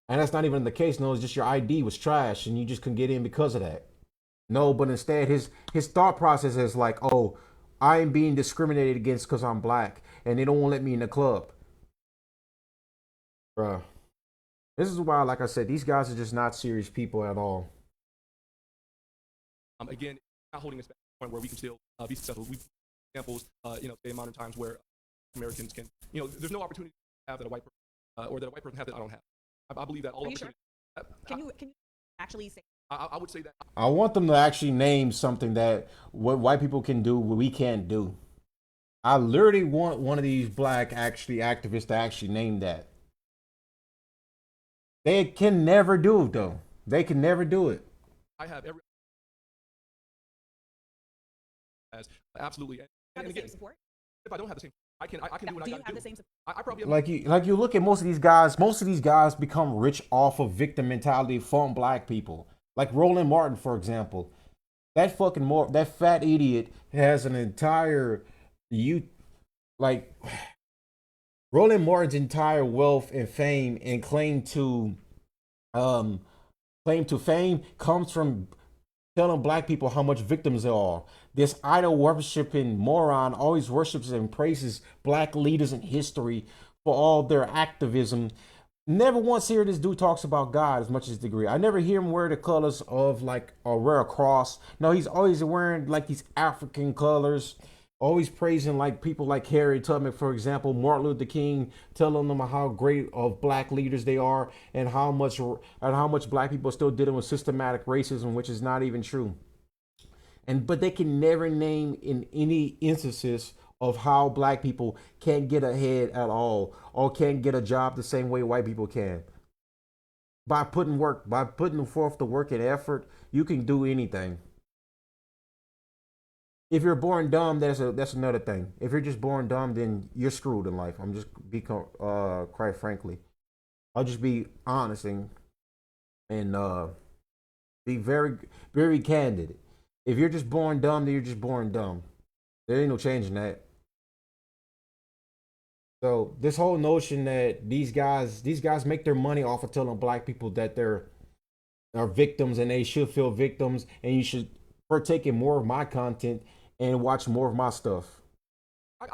And that's not even the case. No, it's just your ID was trash and you just couldn't get in because of that. No, but instead his thought process is like, oh, I'm being discriminated against because I'm black and they don't want to let me in the club. Bruh. This is why, like I said, these guys are just not serious people at all. Again, not holding us back to the point where we can still be successful. We examples, in modern times where Americans can, there's no opportunity to have that a white person, or that a white person has that I don't have. I believe that all opportunities. Sure? Can you actually say? I would say that. I want them to actually name something that what white people can do, what we can't do. I literally want one of these black activists to actually name that. They can never do it though. They can never do it. I have every absolutely. Have the same support? If I don't have the same, I can do what I got to do. Do you have the same support? I probably like you look at most of these guys become rich off of victim mentality from black people. Like Roland Martin, for example. That fat idiot has an entire Roland Martin's entire wealth and fame and claim to fame comes from telling black people how much victims there are. This idol worshiping moron always worships and praises black leaders in history for all their activism. Never once hear this dude talks about God as much as degree. I never hear him wear the colors of like or wear a cross. No, he's always wearing like these African colors. Always praising like people like Harriet Tubman, for example, Martin Luther King, telling them how great of black leaders they are and how much black people are still dealing with systematic racism, which is not even true. But they can never name in any instances of how black people can't get ahead at all or can't get a job the same way white people can. By putting forth the work and effort, you can do anything. If you're born dumb, that's another thing. If you're just born dumb, then you're screwed in life. I'm just quite frankly, I'll just be honest and be very, very candid. If you're just born dumb, then you're just born dumb. There ain't no changing that. So this whole notion that these guys make their money off of telling black people that they're victims and they should feel victims and you should partake in more of my content and watch more of my stuff.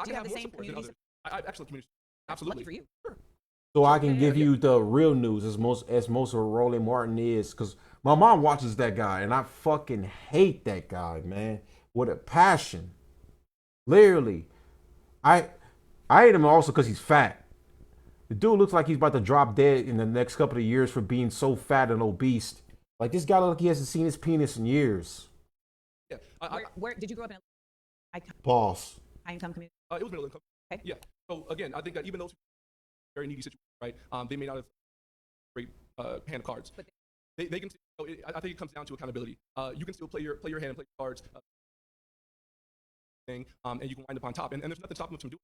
Do you have the same community? Excellent community. Absolutely. Lucky for you. Sure. So I can give you the real news as most of Roland Martin is, because My mom watches that guy, and I fucking hate that guy, man, with a passion. Literally, I I hate him also because he's fat. The dude looks like he's about to drop dead in the next couple of years for being so fat and obese. Like this guy looks like he hasn't seen his penis in years. Yeah. Where did you grow up in a Boss. high income community? It was middle income. Okay. Yeah. So again, I think that even those very needy situations, right? They may not have great hand of cards. But they can. I think it comes down to accountability. You can still play your hand and play your cards, thing, and you can wind up on top. And there's nothing stopping them from doing.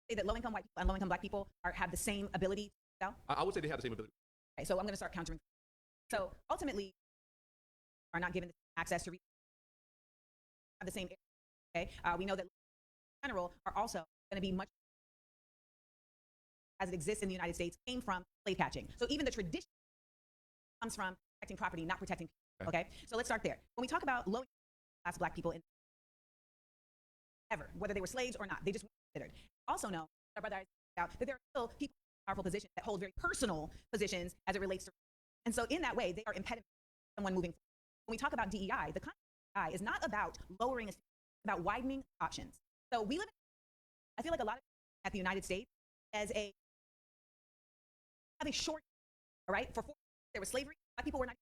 Say that low income white people and low income black people have the same ability to sell. I would say they have the same ability. Okay, so I'm going to start countering. So ultimately, are not given access to have the same. Okay, we know that in general are also going to be much as it exists in the United States came from slave catching. So even the tradition comes from protecting property, not protecting people. Okay, so let's start there. When we talk about low class black people in ever, whether they were slaves or not, they just weren't considered. Also know, our brother out that there are still people in powerful positions that hold very personal positions as it relates to, and so in that way they are impediment to someone moving forward. When we talk about DEI, the concept of DEI is not about lowering, it's about widening options. So we live in, I feel like a lot of at the United States as a have a short, all right, for 4 years there was slavery, black people were not.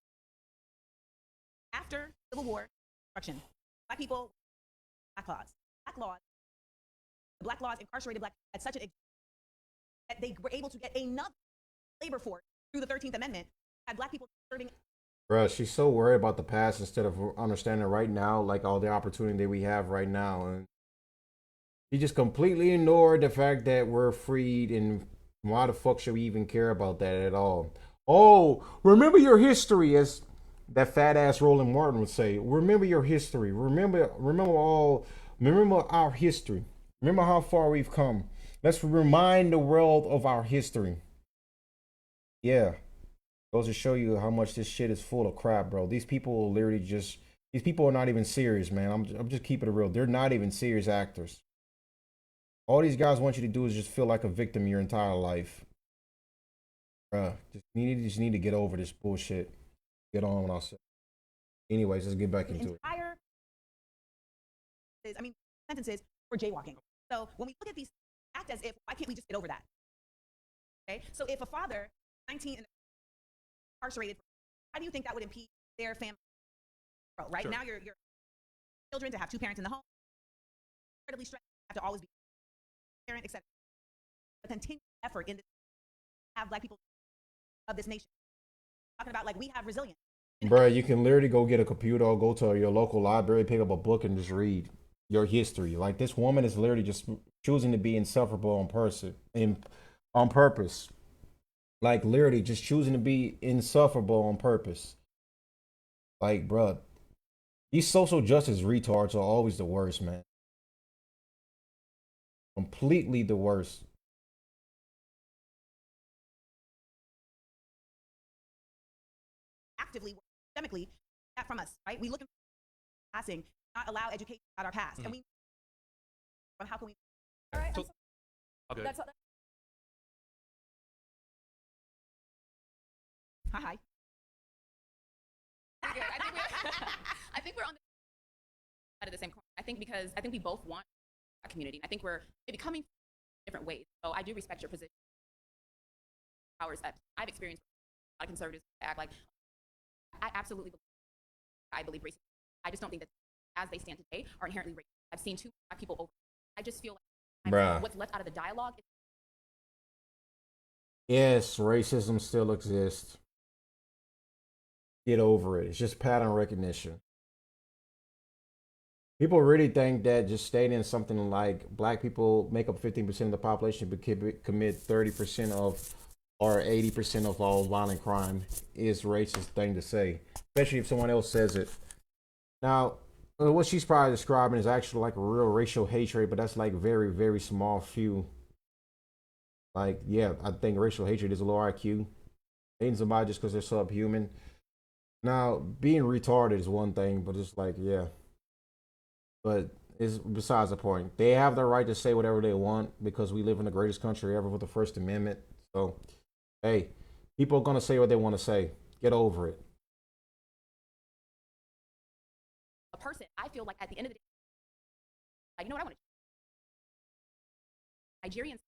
After Civil War, destruction, black people, black laws, the black laws incarcerated black people at such an that they were able to get another labor force through the 13th Amendment, had black people serving. Bruh, she's so worried about the past instead of understanding right now, like all the opportunity that we have right now. And she just completely ignored the fact that we're freed, and why the fuck should we even care about that at all? Oh, remember your history, as that fat ass Roland Martin would say. Remember your history. Remember our history. Remember how far we've come. Let's remind the world of our history. Yeah. Goes to show you how much this shit is full of crap, bro. These people literally just, these people are not even serious, man. I'm just keeping it real. They're not even serious actors. All these guys want you to do is just feel like a victim your entire life. Bruh, just need to get over this bullshit. Get on with ourselves. Anyways, let's get back into it. I mean, sentences for jaywalking. So when we look at these, act as if, why can't we just get over that? Okay, so if a father, 19 and incarcerated, how do you think that would impede their family? Right Sure. now, your children to have 2 parents in the home, incredibly stressed, have to always be parent, etc. A continued effort in this, have black people of this nation talking about like we have resilience. Bruh, you can literally go get a computer or go to your local library, pick up a book, and just read your history. Like this woman is literally just choosing to be insufferable on purpose. Like literally just choosing to be insufferable on purpose. Like, bruh, these social justice retards are always the worst, man. Completely the worst. Actively, systemically, that from us, right? We look at passing, not allow education about our past, and we. How can we? All right. So, okay. That's all. Hi. I think we're on the side of the same coin. I think because I think we both want a community. I think we're maybe coming from different ways. So I do respect your position. Powers that I've experienced a lot of conservatives act like I absolutely believe racism. I just don't think that as they stand today are inherently racist. I've seen too many people over. I just feel like Bruh. what's left out of the dialogue is Yes, racism still exists. Get over it. It's just pattern recognition. People really think that just stating something like black people make up 15% of the population but commit 30% of or 80% of all violent crime is racist thing to say, especially if someone else says it. Now, what she's probably describing is actually like a real racial hatred, but that's like very, very small few. Like, yeah, I think racial hatred is a low IQ. Hating somebody just because they're subhuman. Now, being retarded is one thing, but it's like, yeah. But it's besides the point. They have the right to say whatever they want because we live in the greatest country ever with the First Amendment. So, hey, people are going to say what they want to say. Get over it. feel like at the end of the day, like, you know what I want to Nigerians,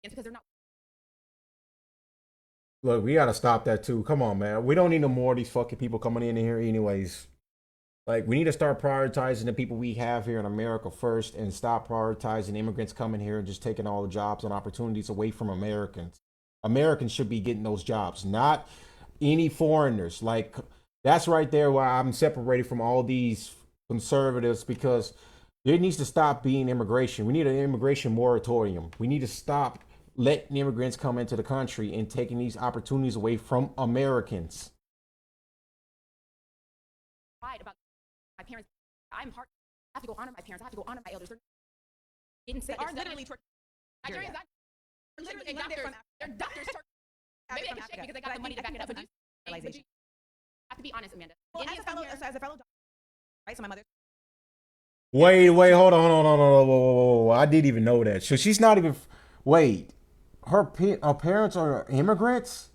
it's because they're not. Look, we gotta stop that too. Come on, man. We don't need no more of these fucking people coming in here anyways. Like, we need to start prioritizing the people we have here in America first and stop prioritizing immigrants coming here and just taking all the jobs and opportunities away from Americans. Americans should be getting those jobs, not any foreigners. Like, that's right there why I'm separated from all these conservatives, because there needs to stop being immigration. We need an immigration moratorium. We need to stop letting immigrants come into the country and taking these opportunities away from Americans. Pride about my parents. I'm hard. I have to go honor my parents. I have to go honor my elders. They're getting sick. They are literally Nigerians. Literally they're doctors. Maybe they can shake because they got the money to back it up. But you have to be honest, Amanda. Well, as a fellow doctor, right? So my mother. Wait, hold on, whoa. I didn't even know that. So she's not even. Wait, her parents are immigrants?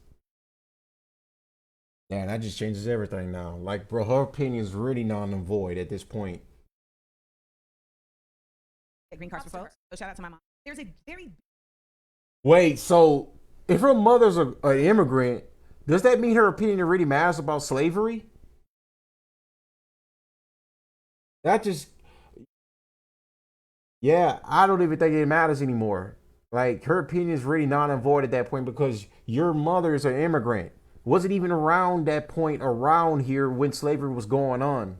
Yeah, that just changes everything now. Like, bro, her opinion is really non and void at this point. Green cards for folks. So shout out to my mom. There's a very. Wait, so if her mother's an immigrant, does that mean her opinion really matters about slavery? That just. Yeah, I don't even think it matters anymore. Like, her opinion is really non and void at that point because your mother is an immigrant. Wasn't even around that point around here when slavery was going on.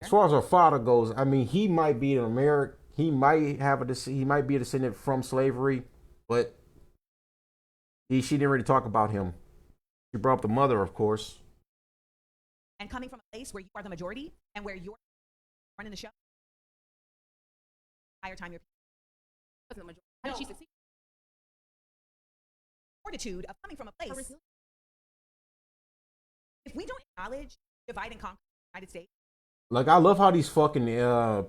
As far as her father goes, I mean, he might be an American. He might be a descendant from slavery, but she didn't really talk about him. She brought up the mother, of course. And coming from a place where you are the majority and where you're running the show, entire time you're wasn't the majority. How did she succeed? Fortitude of coming from a place. If we don't acknowledge divide and conquer the United States. Like, I love how these fucking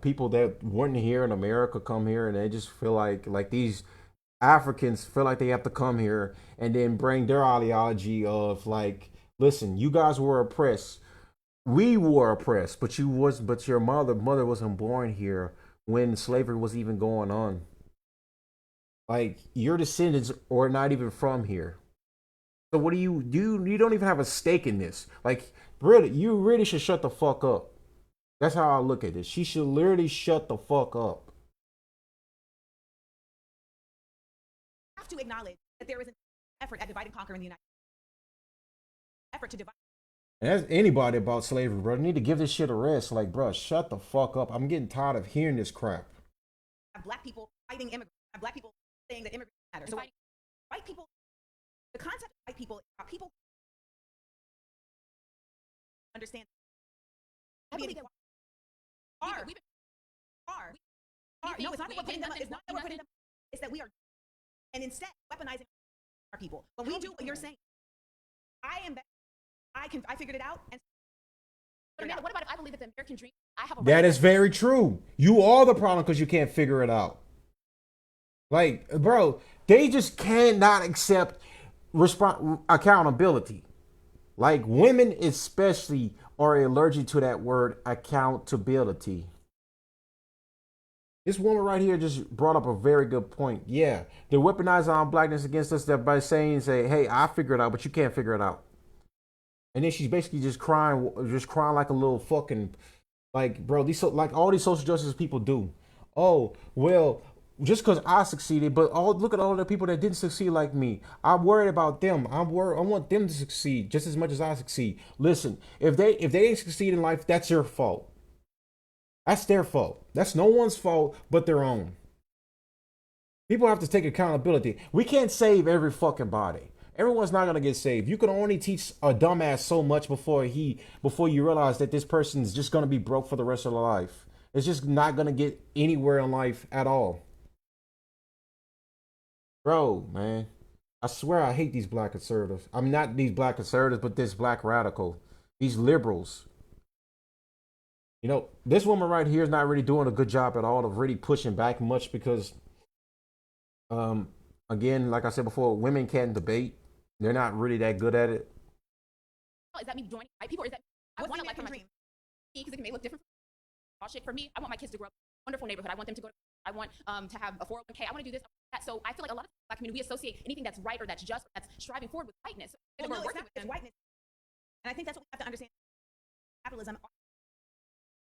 people that weren't here in America come here and they just feel like these Africans feel like they have to come here and then bring their ideology of like, listen, you guys were oppressed. We were oppressed, but your mother wasn't born here when slavery was even going on. Like, your descendants are not even from here. So what do? You don't even have a stake in this. Like, really, you really should shut the fuck up. That's how I look at this. She should literally shut the fuck up. Have to acknowledge that there is an effort at divide and conquer in the United States. Effort to divide. And that's anybody about slavery, bro. You need to give this shit a rest. Like, bro, shut the fuck up. I'm getting tired of hearing this crap. Have black people fighting immigrants. Have black people saying that immigrants matter. So white people, the concept of white people, people understand. I believe that No, it's not that we're putting them. It's not that we're putting them. It's that we are, and instead weaponizing our people. When we do what you're saying, I figured it out. And but Amanda, what about if I believe that the American dream? I have a that is very true. You are the problem because you can't figure it out. Like, bro, they just cannot accept accountability. Like, women especially are allergic to that word accountability. This woman right here just brought up a very good point. Yeah, they're weaponizing our blackness against us by saying, hey, I figured it out, but you can't figure it out. And then she's basically just crying like a little fucking, like, bro, all these social justice people do. Oh, well, just because I succeeded, but look at all the people that didn't succeed like me. I'm worried about them. I want them to succeed just as much as I succeed. Listen, if they didn't succeed in life, that's your fault. That's their fault. That's no one's fault but their own. People have to take accountability. We can't save every fucking body. Everyone's not gonna get saved. You can only teach a dumbass so much before you realize that this person's just gonna be broke for the rest of their life. It's just not gonna get anywhere in life at all. Bro, man, I swear I hate these black conservatives. I'm not these black conservatives, but this black radical, these liberals. You know, this woman right here is not really doing a good job at all of really pushing back much because, again, like I said before, women can't debate. They're not really that good at it. Is that me joining white people, or is that I What's want the to life for my American dream? because it may look different. All shit for me. I want my kids to grow up in a wonderful neighborhood. I want them to go. I want to have a 401k. I want to do this. That. So I feel like a lot of the black community, we associate anything that's right or that's just or that's striving forward with whiteness. Well, We're no, it's working not. with It's them. whiteness, and I think that's what we have to understand. Capitalism.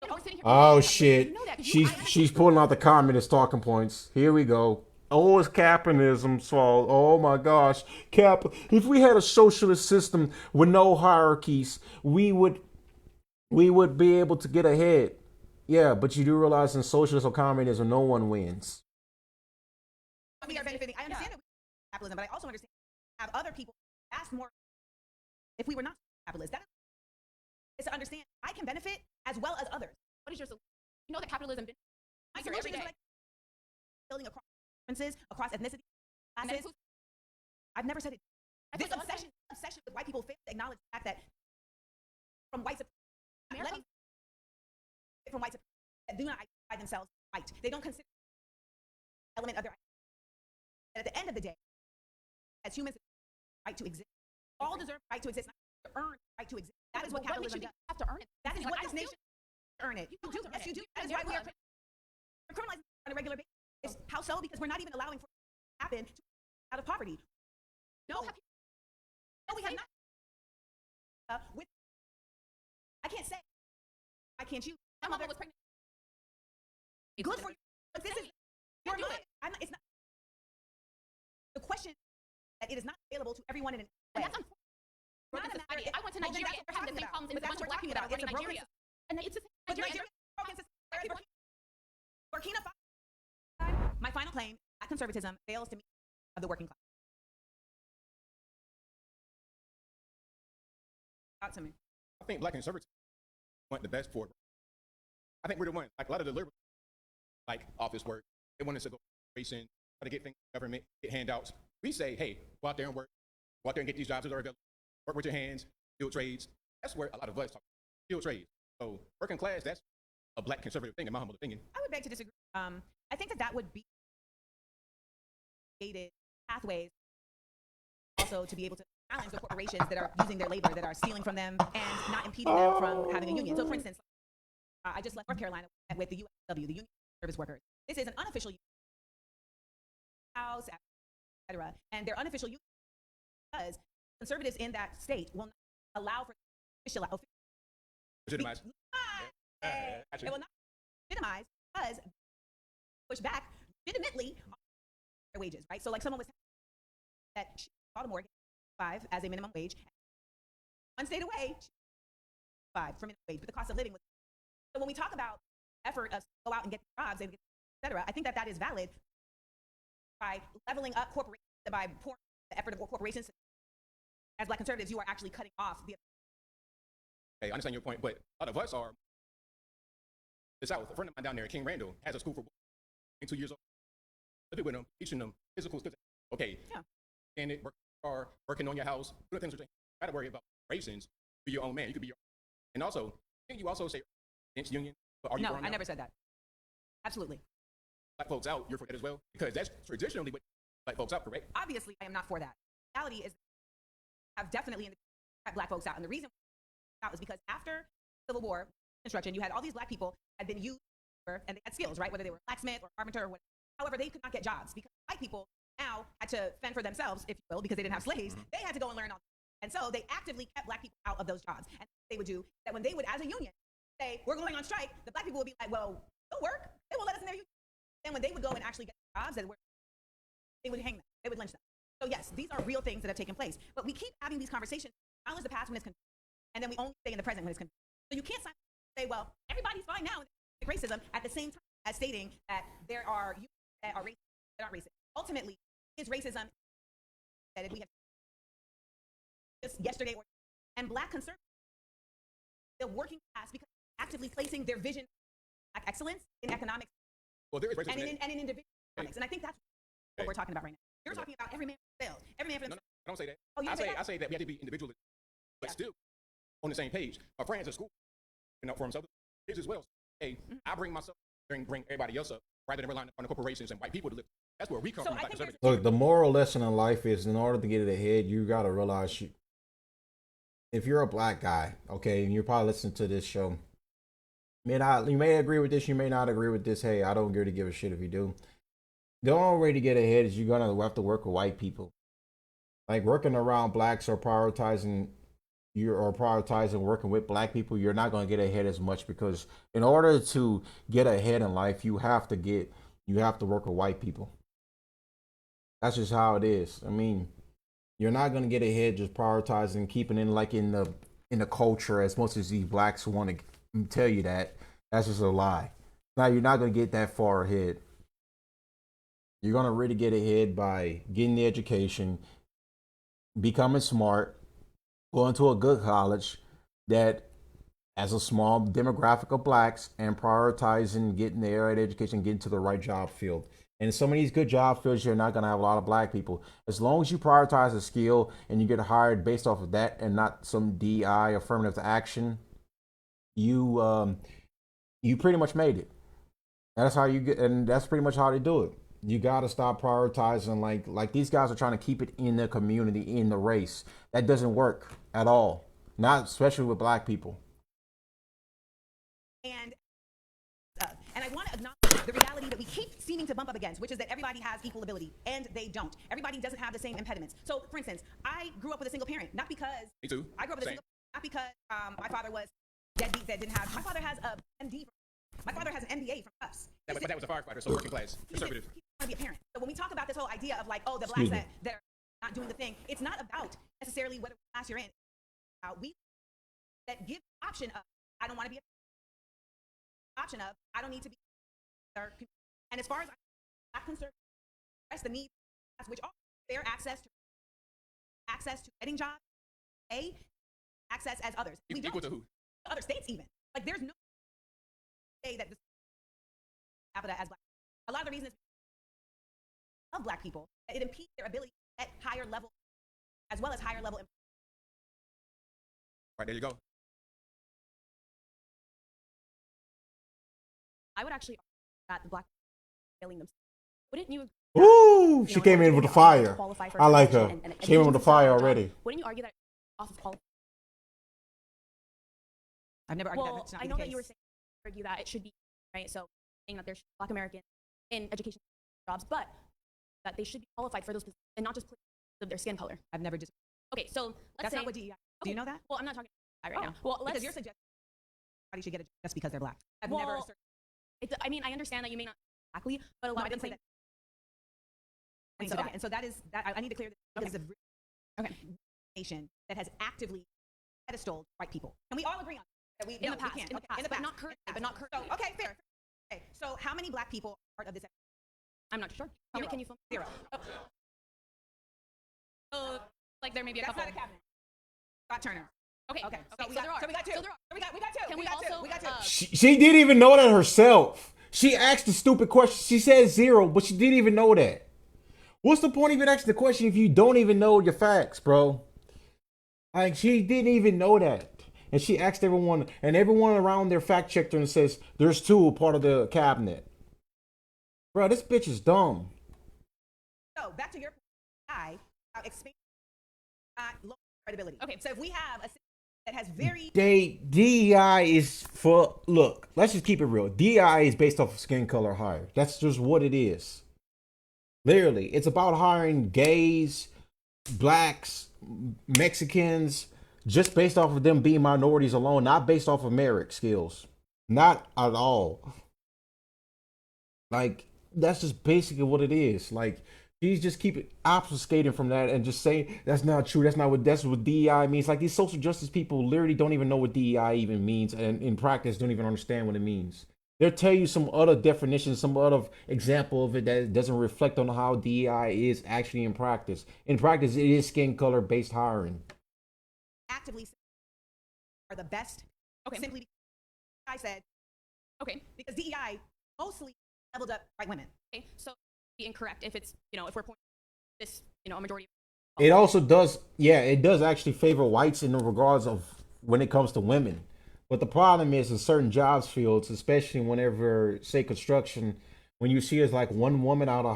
You know, we're sitting here Oh thinking, shit. you know that, 'cause She's pulling out the communist talking points. Here we go. Oh, it's capitalism's fault. Oh my gosh. If we had a socialist system with no hierarchies, we would be able to get ahead. Yeah, but you do realize in socialist or communism no one wins. We are benefiting. I understand that we have capitalism, but I also understand have other people ask more if we were not capitalist. That is to understand I can benefit as well as others. What is your solution? You know that capitalism been My every solution is day. like building across differences, across ethnicity, classes. I've never said it. This obsession with white people fail to acknowledge the fact that from white supremacy, from white supremacy that do not identify themselves as white. They don't consider element of their identity. And at the end of the day, as humans, right to exist. All deserve the right to exist, not to earn the right to exist. That is what capitalism does. You have to earn it. That is Like, what I this don't nation earn it. You do. Yes, you do. That is why we are criminalizing on a regular basis. How so? Because we're not even allowing for it to happen out of poverty. No, we have not. With I can't say. Why can't you? My mother was pregnant. Good for you. But this is your mind. It's not. The question that it is not available to everyone in an way. And that's unfortunate. I went to Nigeria and we're having the same problems in a bunch of black people that are in Nigeria. And it's just But Nigeria. Burkina Faso. My final claim: black conservatism fails to meet of the working class. Talk to me. I think black conservatives want the best for it. I think we're the ones, like a lot of the liberals, like office work, they want us to go racing, try to get things from government, get handouts. We say, hey, go out there and work, go out there and get these jobs that are available, work with your hands, build trades. That's where a lot of us talk about, build trades. So working class, that's a black conservative thing, in my humble opinion. I would beg to disagree. I think that would be created pathways also to be able to challenge the corporations that are using their labor, that are stealing from them, and not impeding them from having a union. So, for instance, I just left North Carolina with the USW, the Union of Service Workers. This is an unofficial union, House, etc., and their unofficial union because conservatives in that state will not allow for official. Legitimize. It will not legitimize because push back legitimately on their wages, right? So, like someone was that Baltimore gets 5 as a minimum wage, one state away, 5 for minimum wage, but the cost of living was. So when we talk about effort of go out and get jobs and et cetera, I think that is valid by leveling up corporations, by pouring the effort of corporations. As black conservatives, you are actually cutting off the. Hey, I understand your point, but a lot of us are the South. A friend of mine down there, King Randall, has a school for boys, 2 years old. Living with them, teaching them physical skills. Okay, and it working on your house, doing things. You got to worry about raisins. Be your own man. You could be your. And also, didn't you also say against union? But are you No, I never said that. Absolutely. Black folks out, you're for that as well, because that's traditionally what black folks out, correct? Obviously, I am not for that. The reality is, I've definitely cut black folks out, and the reason out is because after Civil War construction, you had all these black people had been used and they had skills, right? Whether they were blacksmith or carpenter or whatever. However, they could not get jobs because white people now had to fend for themselves, if you will, because they didn't have slaves. They had to go and learn all. And so they actively kept black people out of those jobs. And they would do that when they would, as a union, say, we're going on strike, the black people would be like, well, they'll work. They won't let us in their union. Then when they would go and actually get jobs, they would hang them. They would lynch them. So yes, these are real things that have taken place. But we keep having these conversations, acknowledge the past when it's confused, and then we only stay in the present when it's confused. So you can't say, well, everybody's fine now with racism at the same time as stating that there are unions that are racist, that aren't racist. Ultimately, is racism that we have just yesterday and black conservatives, the working class, because actively placing their vision of excellence in economics there is racism and in individual economics. And I think that's what we're talking about right now. You're talking about every man for themselves. Every man for themselves. I don't say that. Oh, you I say I say that we have to be individualistic, but still on the same page. My friends at school, for themselves, kids as well. Hey, I bring myself, bring everybody else up, rather than relying on the corporations and white people to live. That's where we come from. Look, the moral lesson in life is, in order to get it ahead, you gotta realize if you're a black guy, okay, and you're probably listening to this show, you may agree with this, you may not agree with this. Hey, I don't really give a shit if you do. The only way to get ahead is you're gonna have to work with white people. Like working around blacks or prioritizing working with black people, you're not gonna get ahead as much because in order to get ahead in life, you have to work with white people. That's just how it is. I mean, you're not gonna get ahead just prioritizing keeping in the culture as much as these blacks want to tell you that. That's just a lie. Now you're not gonna get that far ahead. You're gonna really get ahead by getting the education, becoming smart, going to a good college that has a small demographic of blacks, and prioritizing getting the right education, getting to the right job field. And some of these good job fields, you're not going to have a lot of black people. As long as you prioritize a skill and you get hired based off of that and not some DI affirmative action, you you pretty much made it. That's how you get, and that's pretty much how they do it. You got to stop prioritizing like these guys are trying to keep it in the community, in the race. That doesn't work at all. Not especially with black people. And I want to acknowledge the reality that we keep seeming to bump up against, which is that everybody has equal ability, and they don't. Everybody doesn't have the same impediments. So, for instance, I grew up with a single parent, not because Me too. I grew up with a single, not because my father was deadbeat that didn't have. My father has a MD. My father has an MBA from us. But that was a firefighter, so working class, conservative. He want to be a parent. So when we talk about this whole idea of like, oh, the blacks that are not doing the thing, it's not about necessarily whether class you're in. We that give the option of I don't want to be a option of I don't need to be. And as far as black conservative, that's the need, which are fair access to getting jobs, access as others. We Equal to who? Other states even. Like there's no say that the capita as black. A lot of the reasons of black people, it impedes their ability at higher level, as well as higher level. Right, there you go. I would actually argue that the black failing themselves. Wouldn't you? Ooh, she came in with the fire. I like her. She came in with the fire already. Wouldn't you argue that off of qualification? I've never argued that. Well, I know that you were saying argue that it should be right. So saying that there's black Americans in education jobs, but that they should be qualified for those positions and not just because of their skin color. I've never just. Okay, so let's say not what DEI. Do you know that? Well, I'm not talking about that right now. Well, because you're suggesting everybody should get it just because they're black. I've never asserted. I mean, I understand that you may not exactly, but a lot of people. And so that is that. I need to clear this. This is a nation that has actively pedestaled white people. Can we all agree on that? In the past, but not currently. But not currently. So, okay, fair. Okay, so how many black people are part of this? I'm not sure. How many can you film? 0. Like there may be a couple. That's not a cabinet. Scott Turner. Okay. Okay. So we got 2. So we got 2. We got 2. Can we also? We got 2. She didn't even know that herself. She asked a stupid question. She said 0, but she didn't even know that. What's the point of even asking the question if you don't even know your facts, bro? Like, she didn't even know that. And she asked everyone, and everyone around there fact checked her and says, there's 2 part of the cabinet. Bro, this bitch is dumb. So, back to your point, expand low credibility. Okay. So, if we have a system that has very... DEI is for... Look, let's just keep it real. DEI is based off of skin color hire. That's just what it is. Literally, it's about hiring gays, blacks, Mexicans, just based off of them being minorities alone, not based off of merit skills. Not at all. Like, that's just basically what it is. Like, she's just keep obfuscating from that and just saying that's not true. That's what DEI means. Like, these social justice people literally don't even know what DEI even means, and in practice don't even understand what it means. They'll tell you some other definition, some other example of it that doesn't reflect on how DEI is actually in practice. In practice, it is skin color based hiring. Actively are the best. Okay. Simply because I said. Okay. Because DEI mostly leveled up white women. Okay. So be incorrect if it's if we're pointing this a majority. It also does, it does actually favor whites in regards of when it comes to women. But the problem is in certain jobs fields, especially whenever, say, construction, when you see it's like one woman out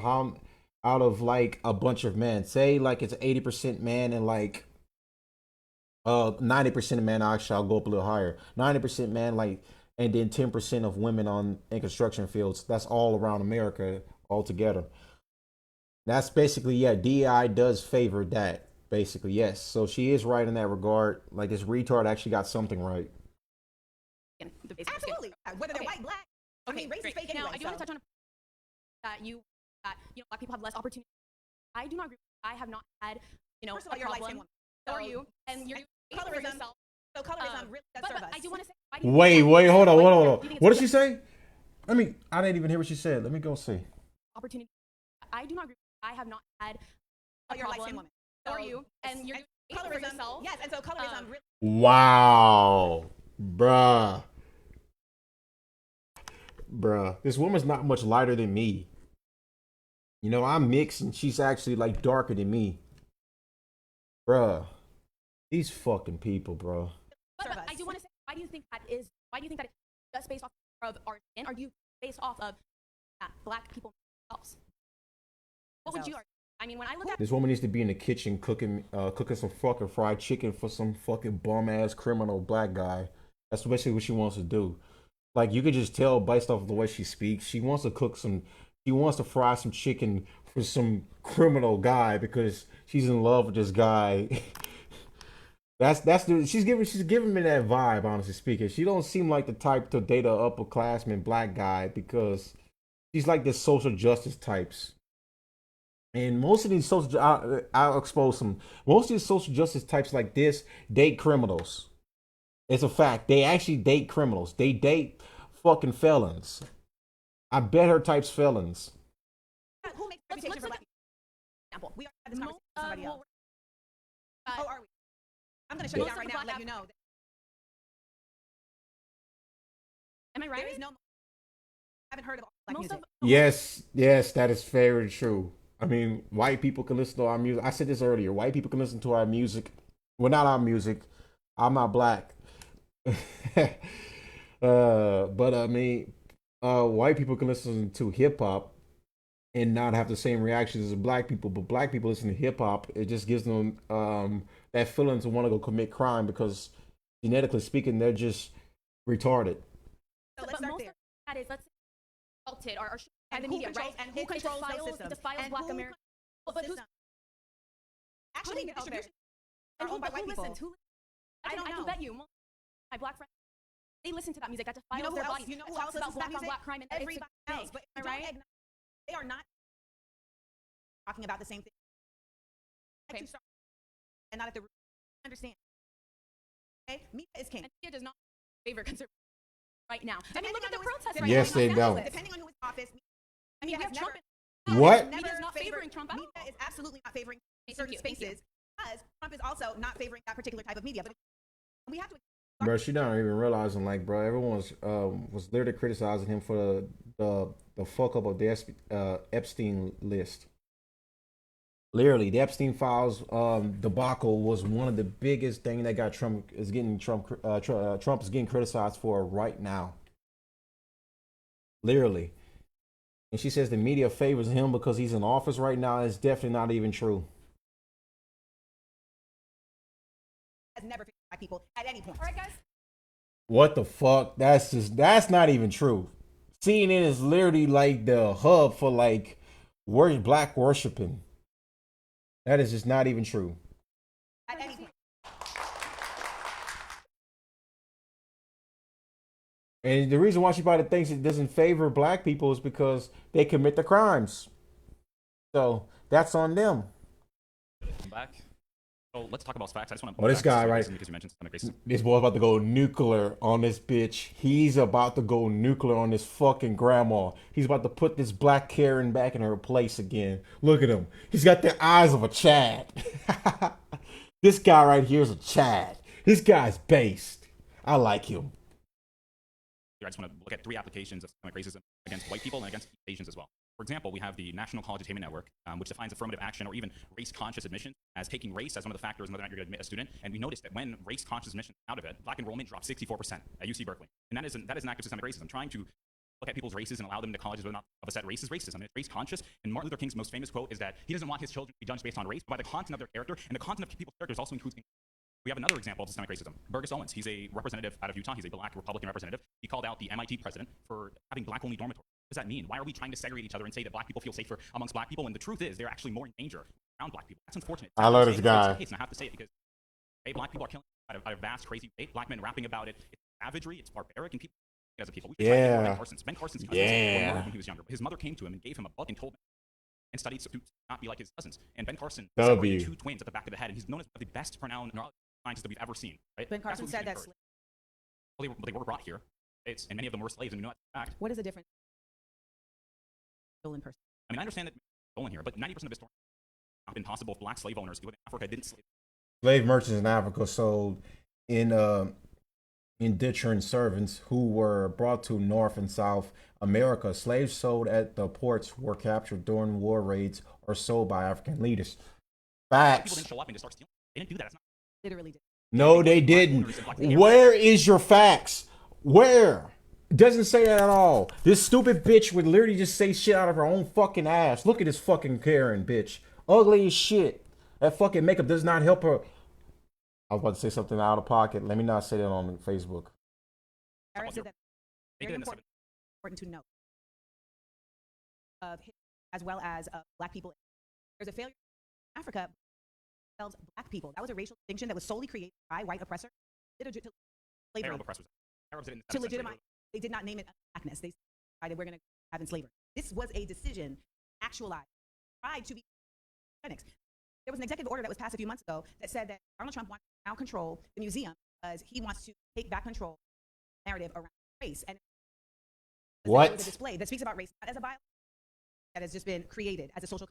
of like a bunch of men, say like it's 80% man and like 90% of men, actually, I'll go up a little higher. 90% man, like, and then 10% of women in construction fields. That's all around America altogether. That's basically, yeah, DEI does favor that. Basically, yes. So she is right in that regard. Like, this retard actually got something right. Absolutely. Whether they're white, black. I mean, race is fake Now, anyway. I do want to touch on that black people have less opportunity. I do not agree. I have not had, First of all, a you're a problem. light-skinned woman. So are you? And you're Colorism. yourself. So colorism really does serve us. I do want to say. Wait, hold on. What did she say? I didn't even hear what she said. Let me go see. Opportunity. I do not agree. I have not had a you're a problem. light-skinned woman. So are you? And you're colorism. yourself. Yes, and so colorism really. Wow, bruh. This woman's not much lighter than me. I'm mixed and she's actually like darker than me. Bruh. These fucking people, bro. But I do want to say, why do you think that is just based off of our skin? Are you based off of black people themselves? What would you argue? I mean, when I look at This woman needs to be in the kitchen cooking some fucking fried chicken for some fucking bum ass criminal black guy. That's basically what she wants to do. Like, you could just tell based off of the way she speaks, she wants to fry some chicken for some criminal guy because she's in love with this guy. She's giving me that vibe, honestly speaking. She don't seem like the type to date a upperclassman black guy because she's like this social justice types. And most of these I'll expose some. Most of these social justice types like this date criminals. It's a fact. They actually date criminals. They date fucking felons. I bet her type's felons. Who makes reputation for black people? Example. We already had this conversation with somebody else. Oh, are we? I'm going to shut you down right now and let you know. Am I right? There is no. I haven't heard of all black music. Yes, that is very true. I mean, white people can listen to our music. I said this earlier. White people can listen to our music. Well, not our music. I'm not black. But I mean, white people can listen to hip hop and not have the same reactions as black people. But black people listen to hip hop. It just gives them that feeling to want to go commit crime because genetically speaking, they're just retarded. So let's start there. That is, let's say, assaulted or and the who media, controls, right? and who controls those systems? Defiles And black who Americans. But who's actually the distribution and are owned by white people? I don't know. can bet you, my black friends, they listen to that music that defiles You know who their else? bodies. You know who Talks else listens about to that black music? on black crime and Everybody else. But am I right? They are not talking about the same thing. Okay. And not at the root. Understand? Okay, media is king. And media does not favor conservatives right now. I mean, Depending look at on the who is- protests. depending Yes, on who they is- don't. Depending on who is in office. I mean, we have Trump. What? Media is not favoring Trump at all. Media is absolutely not favoring certain Thank you. spaces because Trump is also not favoring that particular type of media. But we have to. Bro, she not even realizing, like, bro, everyone was literally criticizing him for the fuck up of the Epstein list. Literally, the Epstein files debacle was one of the biggest thing that got Trump is getting criticized for right now. Literally, and she says the media favors him because he's in office right now. It's definitely not even true. Has never favored black people at any point. All right, guys. What the fuck? That's not even true. CNN is literally like the hub for like black worshiping. That is just not even true. At any point. And the reason why she probably thinks it doesn't favor black people is because they commit the crimes. So that's on them. Back. So let's talk about facts. I just want to. Oh, this guy, right? Because you mentioned systemic racism. This boy's about to go nuclear on this bitch. He's about to go nuclear on this fucking grandma. He's about to put this black Karen back in her place again. Look at him. He's got the eyes of a Chad. This guy right here is a Chad. This guy's based. I like him. I just want to look at 3 applications of systemic racism against white people and against Asians as well. For example, we have the National College Attainment Network, which defines affirmative action or even race-conscious admission as taking race as one of the factors in whether or not you're going to admit a student. And we noticed that when race-conscious admission out of it, black enrollment dropped 64% at UC Berkeley. And that is an active systemic racism. Trying to look at people's races and allow them to colleges whether or not of a set race is racism. It's race-conscious. And Martin Luther King's most famous quote is that he doesn't want his children to be judged based on race, but by the content of their character. And the content of people's characters also includes We have another example of systemic racism. Burgess Owens, he's a representative out of Utah. He's a black Republican representative. He called out the MIT president for having black-only dormitories. What does that mean? Why are we trying to segregate each other and say that black people feel safer amongst black people when the truth is they're actually more in danger around black people? That's unfortunate. I love this It's guy. and I have to say it because black people are killing at a vast, crazy rate. Black men rapping about it. It's savagery. It's barbaric, and people as a people. We should try to get more Ben Carson's. Ben Carson's cousins were murdered when he was younger. His mother came to him and gave him a book and told him and studied to not be like his cousins. And Ben Carson separated 2 twins at the back of the head, and he's known as one of the best pronounced neuroscientists that we've ever seen. Right? Ben Carson said that. Well, they were brought here, and many of them were slaves, and we know that's a fact. What is the difference? Stolen person. I mean, I understand that stolen here, but 90% of the story not been possible if black slave owners within Africa didn't slave. Slave merchants in Africa sold indentured servants who were brought to North and South America. Slaves sold at the ports were captured during war raids or sold by African leaders. Facts. People didn't show up and just start stealing. They didn't do that. It's not literally did. No, they didn't. Where is your facts? Where? It doesn't say that at all. This stupid bitch would literally just say shit out of her own fucking ass. Look at this fucking Karen bitch. Ugly as shit. That fucking makeup does not help her. I was about to say something out of pocket. Let me not say that on Facebook. Eric said that very important to note of as well as black people. There's a failure in Africa. Black people. That was a racial distinction that was solely created by white oppressors. To legitimize. They did not name it blackness. They decided we're going to have slavery. This was a decision actualized, tried to be eugenics. There was an executive order that was passed a few months ago that said that Donald Trump wants to now control the museum because he wants to take back control of the narrative around race. And what? There was a display that speaks about race not as a biology that has just been created as a social.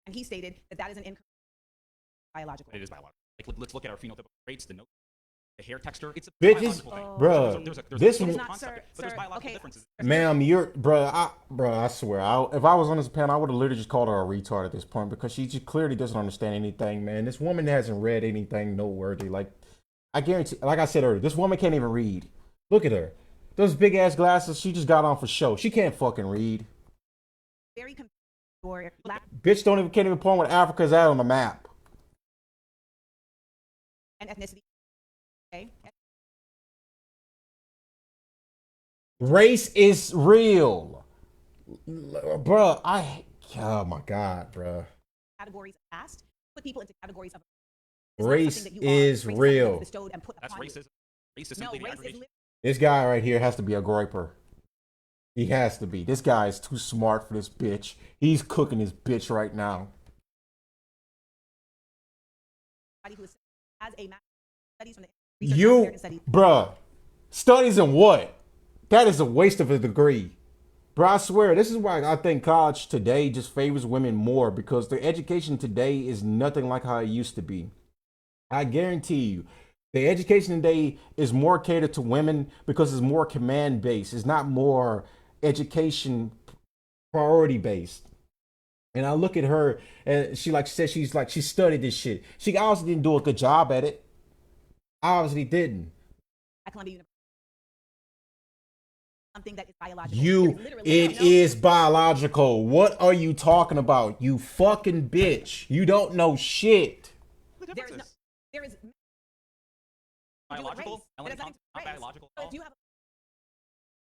And he stated that that is an incorrect biological. It is biological. Like, let's look at our phenotypical traits, the hair texture. It's a bitches, biological thing. bruh. There's this a one, concept, but there's biological differences. ma'am, I swear, if I was on this panel, I would have literally just called her a retard at this point because she just clearly doesn't understand anything, man. This woman hasn't read anything noteworthy. Like, I guarantee, like I said earlier, this woman can't even read. Look at her. Those big ass glasses she just got on for show. She can't fucking read. Very Bitch can't even point where Africa's at on the map. And ethnicity. Okay. Race is real. Bruh, oh my God, bruh. Categories past, put people into categories of race is real. That's racism. Racism. No, race is this guy right here has to be a groper. He has to be. This guy is too smart for this bitch. He's cooking this bitch right now. You, bruh, studies in what? That is a waste of a degree. Bruh, I swear, this is why I think college today just favors women more because the education today is nothing like how it used to be. I guarantee you, the education today is more catered to women because it's more command based. It's not more education priority based. And I look at her and she studied this shit. She obviously didn't do a good job at it. Obviously didn't. At Columbia University. Something that is biological. It is biological. What are you talking about? You fucking bitch. You don't know shit. There is biological. Not biological. So if you have,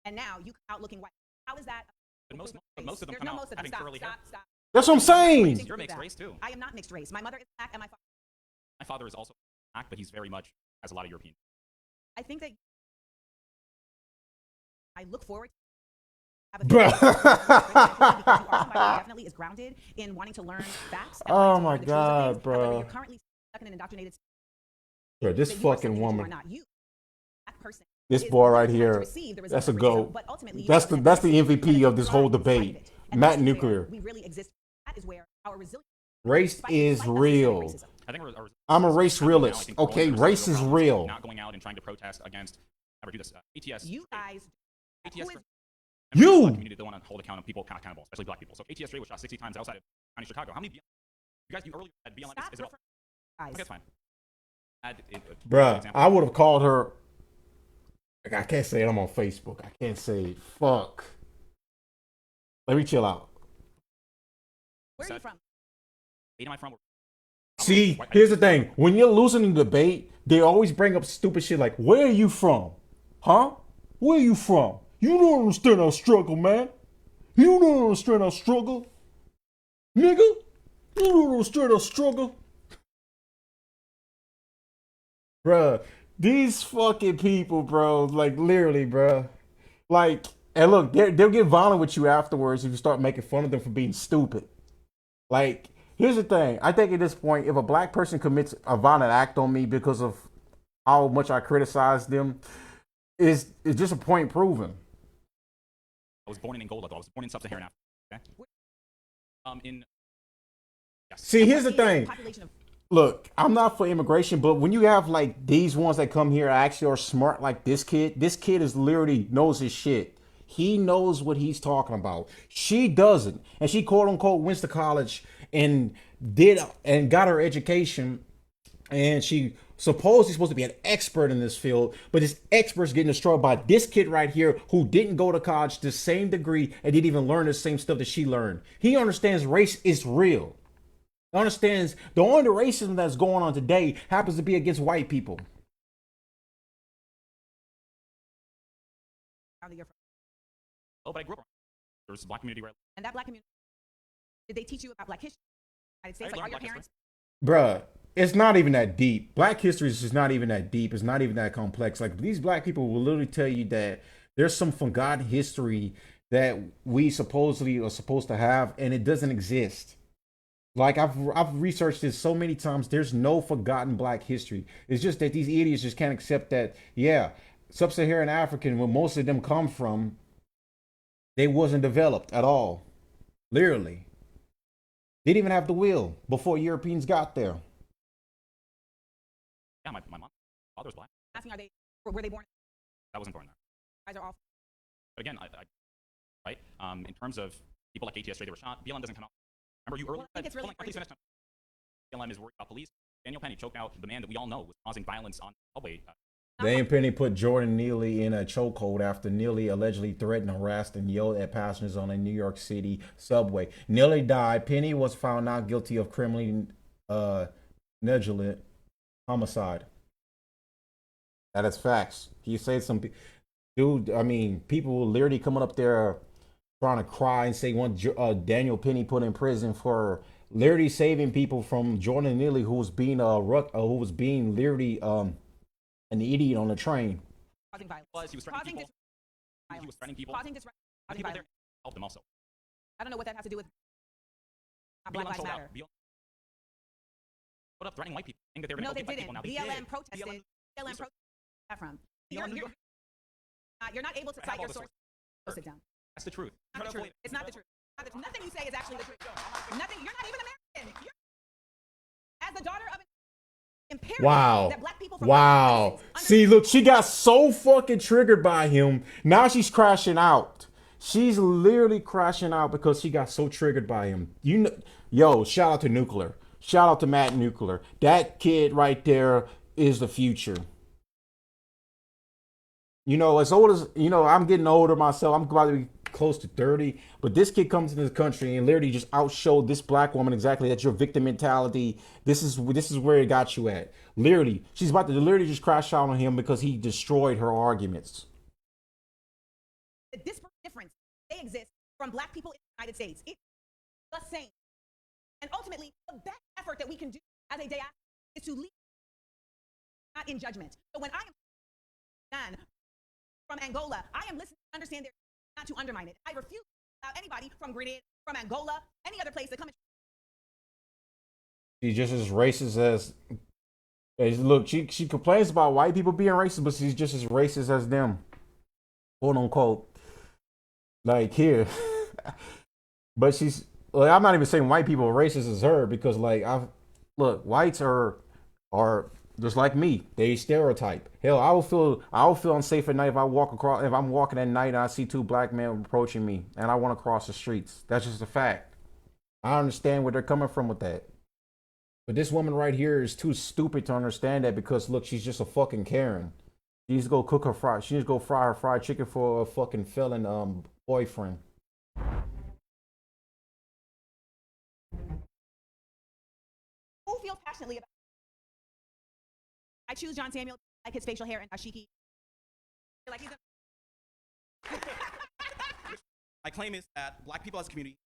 and now you come out looking white. How is that? But most of them come out having curly hair. Stop. That's what I'm saying. You're mixed race too. I am not mixed race. My mother is black and my father is also black, but he's very much has a lot of European. I think that I look forward to definitely is grounded in wanting to learn facts. Oh my God, bro. You're currently stuck in an indoctrinated. Bro, this fucking woman. Person. This boy right here, that's a GOAT. That's the MVP of this whole debate. Matt Nuclear. We really exist. That is where our resilience. Race is real. I'm a race realist. Okay, race is real. Not going out and trying to protest against. Never do this. ATS. You guys. ATS. You. Community don't want to hold accountable, especially black people. So ATS was shot 60 times outside of county Chicago. How many? You guys, you earlier said BLM is it all? Okay, that's fine. Bruh, I would have called her. I can't say it. I'm on Facebook. I can't say it. Fuck. Let me chill out. Where are you from? State am I from? See, here's the thing. When you're losing the debate, they always bring up stupid shit like, where are you from? Huh? Where are you from? You don't understand our struggle, man. You don't understand our struggle. Nigga, you don't understand our struggle. Bruh, these fucking people, bro, like literally, bruh. Like, and look, they'll get violent with you afterwards if you start making fun of them for being stupid. Like, here's the thing. I think at this point, if a black person commits a violent act on me because of how much I criticize them, is just a point proven. I was born in Angola, though. I was born in sub-Saharan Africa. Okay? Yes. See, here's the thing. Look, I'm not for immigration, but when you have like these ones that come here actually are smart like this kid is literally knows his shit. He knows what he's talking about. She doesn't. And she quote unquote went to college and got her education. And she supposedly supposed to be an expert in this field, but this expert's getting destroyed by this kid right here who didn't go to college the same degree and didn't even learn the same stuff that she learned. He understands race is real. He understands the only racism that's going on today happens to be against white people. Oh, but I grew up. There's a black community where. And that black community, did they teach you about black history? United States, like, are your parents? Bruh, it's not even that deep. Black history is just not even that deep. It's not even that complex. Like, these black people will literally tell you that there's some forgotten history that we supposedly are supposed to have, and it doesn't exist. Like, I've researched this so many times. There's no forgotten black history. It's just that these idiots just can't accept that, yeah, sub-Saharan African, where most of them come from, they wasn't developed at all. Literally. They didn't even have the will before Europeans got there. Yeah, my father's black. Asking, were they born? That wasn't born there. You guys are all. But again, right? In terms of people like ATS, they were shot. BLM doesn't come out. Remember, you earlier said, BLM is worried about police. Daniel Penny choked out the man that we all know was causing violence on the subway. Daniel Penny put Jordan Neely in a chokehold after Neely allegedly threatened, harassed, and yelled at passengers on a New York City subway. Neely died. Penny was found not guilty of criminally negligent homicide. That is facts. He said some dude. I mean, people were literally coming up there trying to cry and say one Daniel Penny put in prison for literally saving people from Jordan Neely, who was being literally an idiot on the train. Causing violence. He was threatening people. He was threatening people. Causing people there helped them also. I don't know what that has to do with Black Lives Matter. Put up threatening white people, saying that they were going to No, they people. Now didn't. BLM protested. BLM protested that from. You're not able to cite your source. Sit down. That's the truth. Not the truth. It's not the truth. Nothing you say is actually the truth. Nothing. You're not even American. As the daughter of an imperial. Wow. That black people from wow. See, look, she got so fucking triggered by him. Now she's crashing out. She's literally crashing out because she got so triggered by him. You know, yo, shout out to Nuclear. Shout out to Matt Nuclear. That kid right there is the future. You know, as old as, you know, I'm getting older myself. I'm about to be close to 30. But this kid comes into this country and literally just outshowed this black woman exactly that your victim mentality. This is where it got you at. Literally, she's about to literally just crash out on him because he destroyed her arguments. The disparate difference they exist from black people in the United States. It's the same. And ultimately, the best effort that we can do as a diaspora is to lead, not in judgment. So when I am from Angola, I am listening to understand their, not to undermine it. I refuse to allow anybody from Grenada, from Angola, any other place to come and. She's just as racist as look, she complains about white people being racist, but she's just as racist as them. Quote unquote. Like here. But she's like, I'm not even saying white people are racist as her because like whites are just like me. They stereotype. Hell, I will feel unsafe at night if I'm walking at night and I see two black men approaching me and I want to cross the streets. That's just a fact. I understand where they're coming from with that. But this woman right here is too stupid to understand that because look, she's just a fucking Karen. She needs to go cook her fried. She needs to go fry her fried chicken for a fucking felon boyfriend. Who feel passionately about. I choose John Samuel. I like his facial hair and dashiki. Like he's My claim is that black people as a community,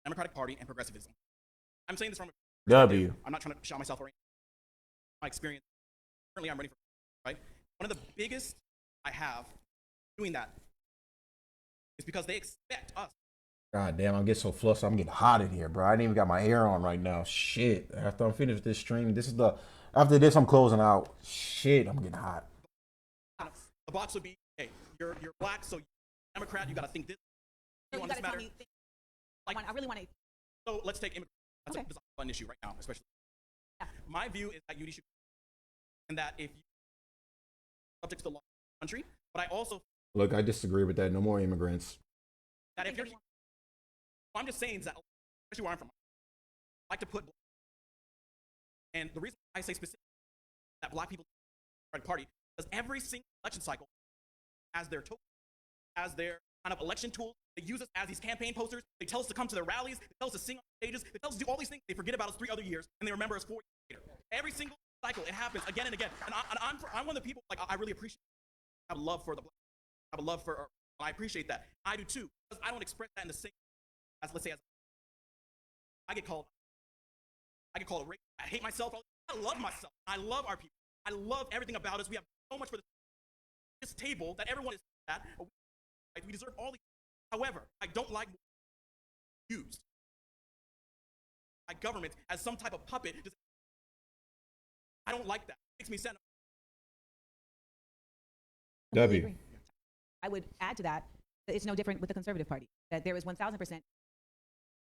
Democratic Party, and progressivism. I'm saying this from a W. I'm not trying to shout myself or anything. My experience. Currently, I'm running for right. One of the biggest I have doing that is because they expect us. God damn, I'm getting so flustered. I'm getting hot in here, bro. I ain't even got my hair on right now. Shit. After I'm finished with this stream, after this I'm closing out. Shit, I'm getting hot. The box would be, hey, you're black, so you're Democrat. You got to think this. So you this gotta matter. tell me. I really want to. So let's take immigrants. That's, Okay. that's a fun issue right now, especially. Yeah. My view is that you should, and that if you subject to the law of the country, but I also Look, I disagree with that. No more immigrants. that if you're, what I'm just saying is that, especially where I'm from, I like to put, and the reason I say specifically that black people party because every single election cycle has their token, has their kind of election tool. They use us as these campaign posters. They tell us to come to their rallies. They tell us to sing on stages. They tell us to do all these things. They forget about us 3 other years, and they remember us 4 years later. Every single cycle, it happens again and again. And I'm one of the people, like, I really appreciate, I have a love for the black, I have a love for, and I appreciate that. I do too, because I don't express that in the same, as let's say, as I get called a racist. I hate myself. I love myself. I love our people. I love everything about us. We have so much for this table that everyone is at. We deserve all these. However, I don't like used by government as some type of puppet. I don't like that. It makes me sad. W. I would add to that it's no different with the Conservative Party. That there is 1,000%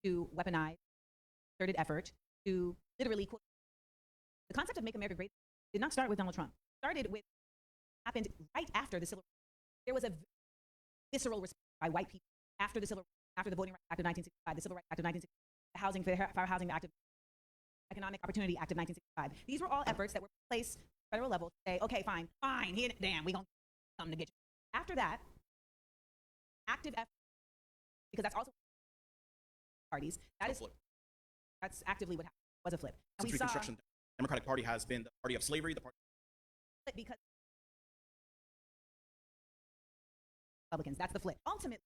to weaponize concerted effort to literally quote. The concept of "Make America Great" did not start with Donald Trump. It started with happened right after the Civil War. There was a visceral response by white people after the Voting Rights Act of 1965, the Civil Rights Act of 1965, the Fair Housing Act, Economic Opportunity Act of 1965. These were all efforts that were placed at the federal level to say, okay, fine, damn, we gonna come to get you. After that, active effort, because that's also parties. That's actively what happened. Was a flip. And Since Reconstruction, the Democratic Party has been the party of slavery, the party because Republicans. That's the flip. Ultimately,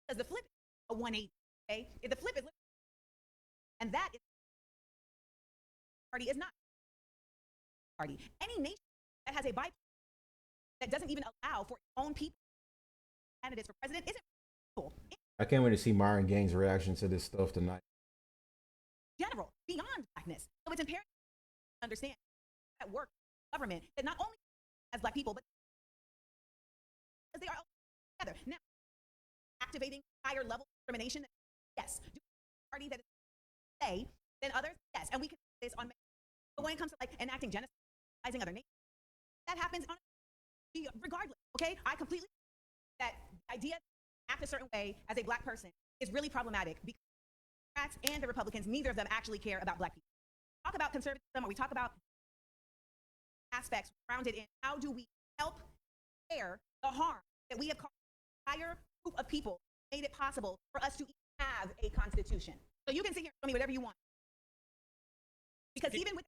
because the flip is a 180. Okay, if the flip is, and that is party is not party. Any nation that has a bipartisan that doesn't even allow for its own people candidates for president isn't cool. I can't wait to see Myron Gang's reaction to this stuff tonight. General, beyond blackness. So it's imperative to understand that work government that not only as black people, but as they are all together. Now, activating higher level discrimination, yes. Do party that is say than others, yes. And we can do this on. But when it comes to like enacting genociding other nations, that happens on regardless. Okay, I completely that idea act a certain way as a black person is really problematic because the Democrats and the Republicans, neither of them actually care about black people. Talk about conservatism, or we talk about aspects grounded in how do we help repair the harm that we have caused an entire group of people, made it possible for us to even have a constitution. So you can sit here and tell me whatever you want, because even with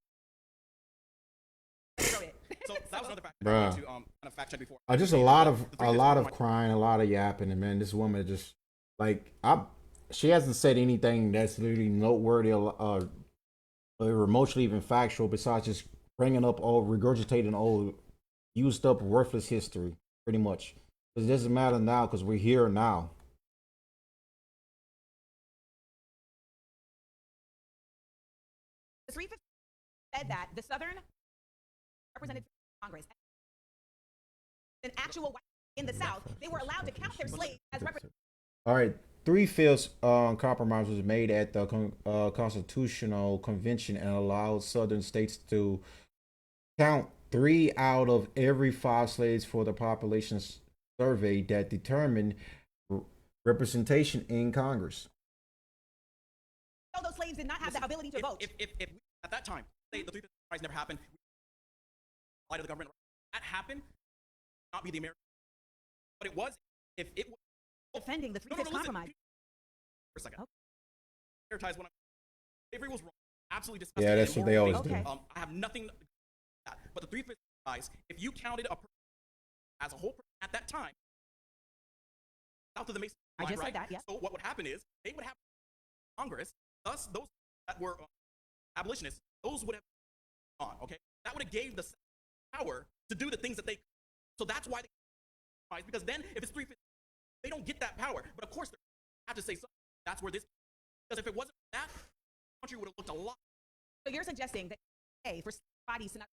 So that was another fact Bruh. to kind of fact check before. Just a lot of crying, a lot of yapping, and man, this woman just like she hasn't said anything that's really noteworthy or remotely even factual besides just bringing up regurgitating old, used up, worthless history, pretty much. It doesn't matter now because we're here now. the 350 said that the Southern representatives in Congress, an actual white in the South, they were allowed to count their slaves as representatives. All right, 3/5 compromise was made at the Constitutional Convention and allowed Southern states to count 3 out of every 5 slaves for the population survey that determined representation in Congress. So those slaves did not have the ability to vote. If at that time, say the 350 compromise never happened, light of the government, that happened, not be the American. But it was, if it was defending the 350 compromise. For a second. Prioritize what slavery was wrong, absolutely disgusting. Yeah, that's and what they always morally, do. I have nothing. That. But the 350 guys, if you counted a person as a whole person at that time, south of the Mason I line, just right? said that, yeah. So what would happen is they would have Congress, thus those that were abolitionists, those would have gone. Okay, that would have gave the power to do the things that they. So that's why they, because then if it's 350, they don't get that power. But of course, they have to say something. That's where this. Because if it wasn't that, the country would have looked a lot. So you're suggesting that, hey, for bodies to not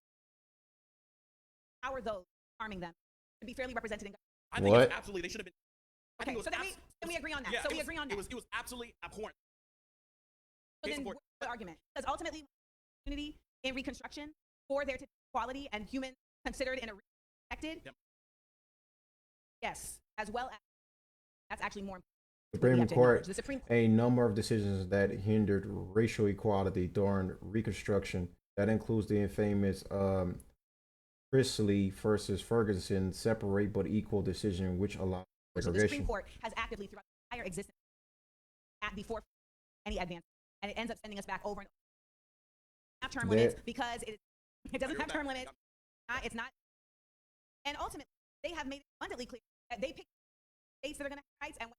power those harming them to be fairly represented in government? I think it's absolutely, they should have been. I think Okay, it was so then we agree on that. Yeah, So it we was- agree on that. It was absolutely abhorrent. So Case then in point. what's the argument? Because ultimately, unity in Reconstruction for there to be equality and human considered and respected. Yep. Yes, as well as that's actually more important. Supreme have to Court, acknowledge. The Supreme Court. a number of decisions that hindered racial equality during Reconstruction. That includes the infamous Priestley versus Ferguson separate but equal decision, which allowed So the Supreme segregation. Court has actively throughout the entire existence at before any advance, and it ends up sending us back over and over. Have term limits because it doesn't have term limits. It's not, and ultimately they have made it abundantly clear that they pick states that are going to have rights and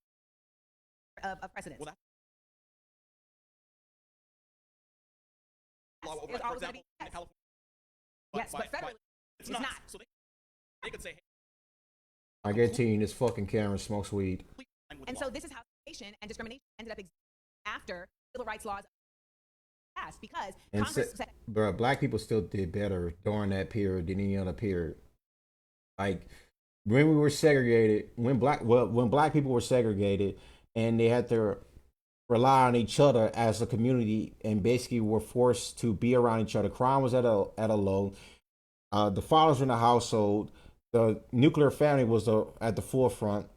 of precedence. Well, Yes, law over, it's for always gonna example, be- in California. Yes, but federally, it's it's not. not. So they could say, hey, I guarantee you, this fucking Karen smokes weed. And so this is how segregation and discrimination ended up existing after civil rights laws passed because And Congress said, bro, black people still did better during that period than any other period. Like when we were segregated, when black people were segregated, and they had to rely on each other as a community, and basically were forced to be around each other. Crime was at a low. The fathers in the household, the nuclear family was at the forefront,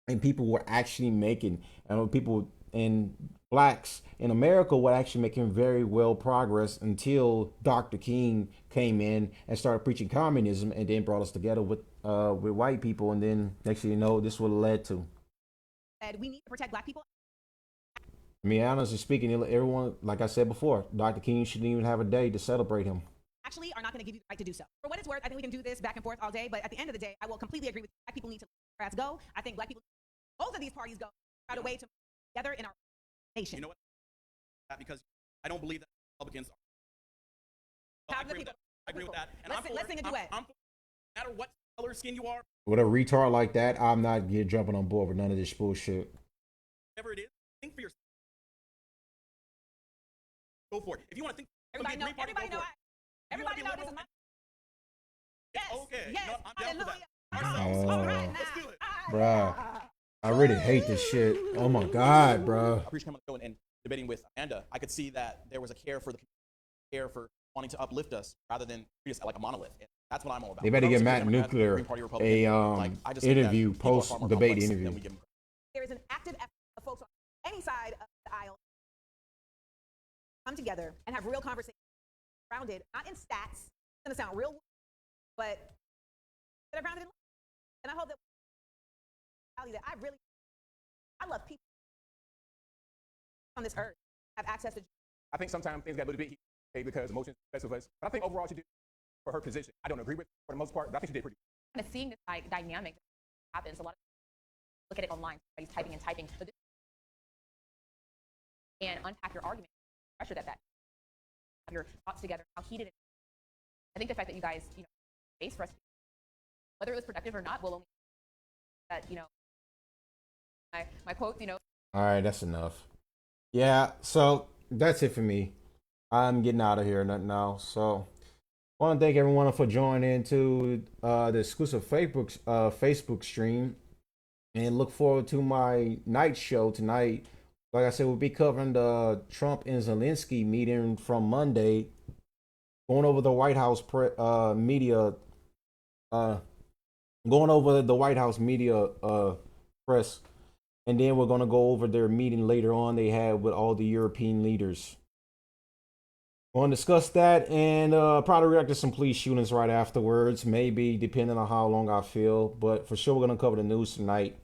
and people were actually making, and people in blacks in America were actually making very well progress until Dr. King came in and started preaching communism, and then brought us together with white people, and then next thing you know, this would have led to. we need to protect black people. I mean, honestly speaking, everyone, like I said before, Dr. King shouldn't even have a day to celebrate him. Actually are not going to give you the right to do so. For what it's worth, I think we can do this back and forth all day, but at the end of the day, I will completely agree with you. Black people need to let Democrats go. I think black people, both of these parties go, out a way to together in our nation. you know what? That because I don't believe that Republicans are. How I do agree the with people- that. I agree with that. And Let's sing a duet. I'm for, no matter what color skin you are, With a retard like that, I'm not jumping on board with none of this bullshit. whatever it is, think for yourself. Go for it. If you want to think, Everybody know. Everybody know. Everybody know this is my. Yes. Okay. Yes. No, I'm down for that. Hallelujah. All right, Let's do it. Bruh, I really hate this shit. Oh my god, bruh. I appreciate coming on the show and debating with Amanda. I could see that there was a care for the care for wanting to uplift us rather than treat us like a monolith. And that's what I'm all about. They better Regardless get if you're Matt Democrat, Nuclear Green Party, Republican, I just think that interview, people are far post more debate complex interview. than we give them credit. There is an active effort of folks on any side of the aisle come together and have real conversations grounded, not in stats. It's going to sound real, but that are grounded in life. And I hope that I love people on this earth have access to. I think sometimes things get a little bit heated because emotions mess with us. But I think overall she did for her position. I don't agree with for the most part, but I think she did pretty good. Kind of seeing this dynamic that happens. A lot of people look at it online. Everybody's typing and typing. But and unpack your argument, pressure that have your thoughts together, how heated it is. I think the fact that you guys, space for us, whether it was productive or not, will only that, my quote, All right, that's enough. Yeah, so that's it for me. I'm getting out of here, nothing else. So I want to thank everyone for joining into the exclusive Facebook stream, and look forward to my night show tonight. Like I said, we'll be covering the Trump and Zelensky meeting from Monday, going over the White House media, going over the White House media press, and then we're gonna go over their meeting later on they had with all the European leaders. We're gonna discuss that and probably react to some police shootings right afterwards, maybe depending on how long I feel. But for sure, we're gonna cover the news tonight.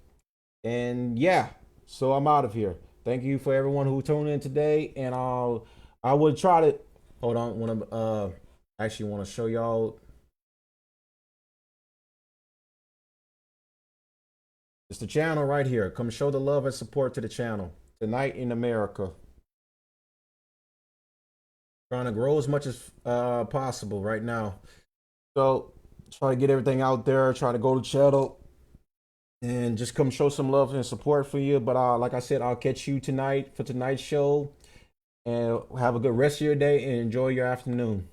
And yeah, so I'm out of here. Thank you for everyone who tuned in today, and I'll I would try to hold on. Want to actually want to show y'all. It's the channel right here. Come show the love and support to the channel. Tonight in America. Trying to grow as much as possible right now. So try to get everything out there. Try to go to channel and just come show some love and support for you. But like I said, I'll catch you tonight for tonight's show. And have a good rest of your day and enjoy your afternoon.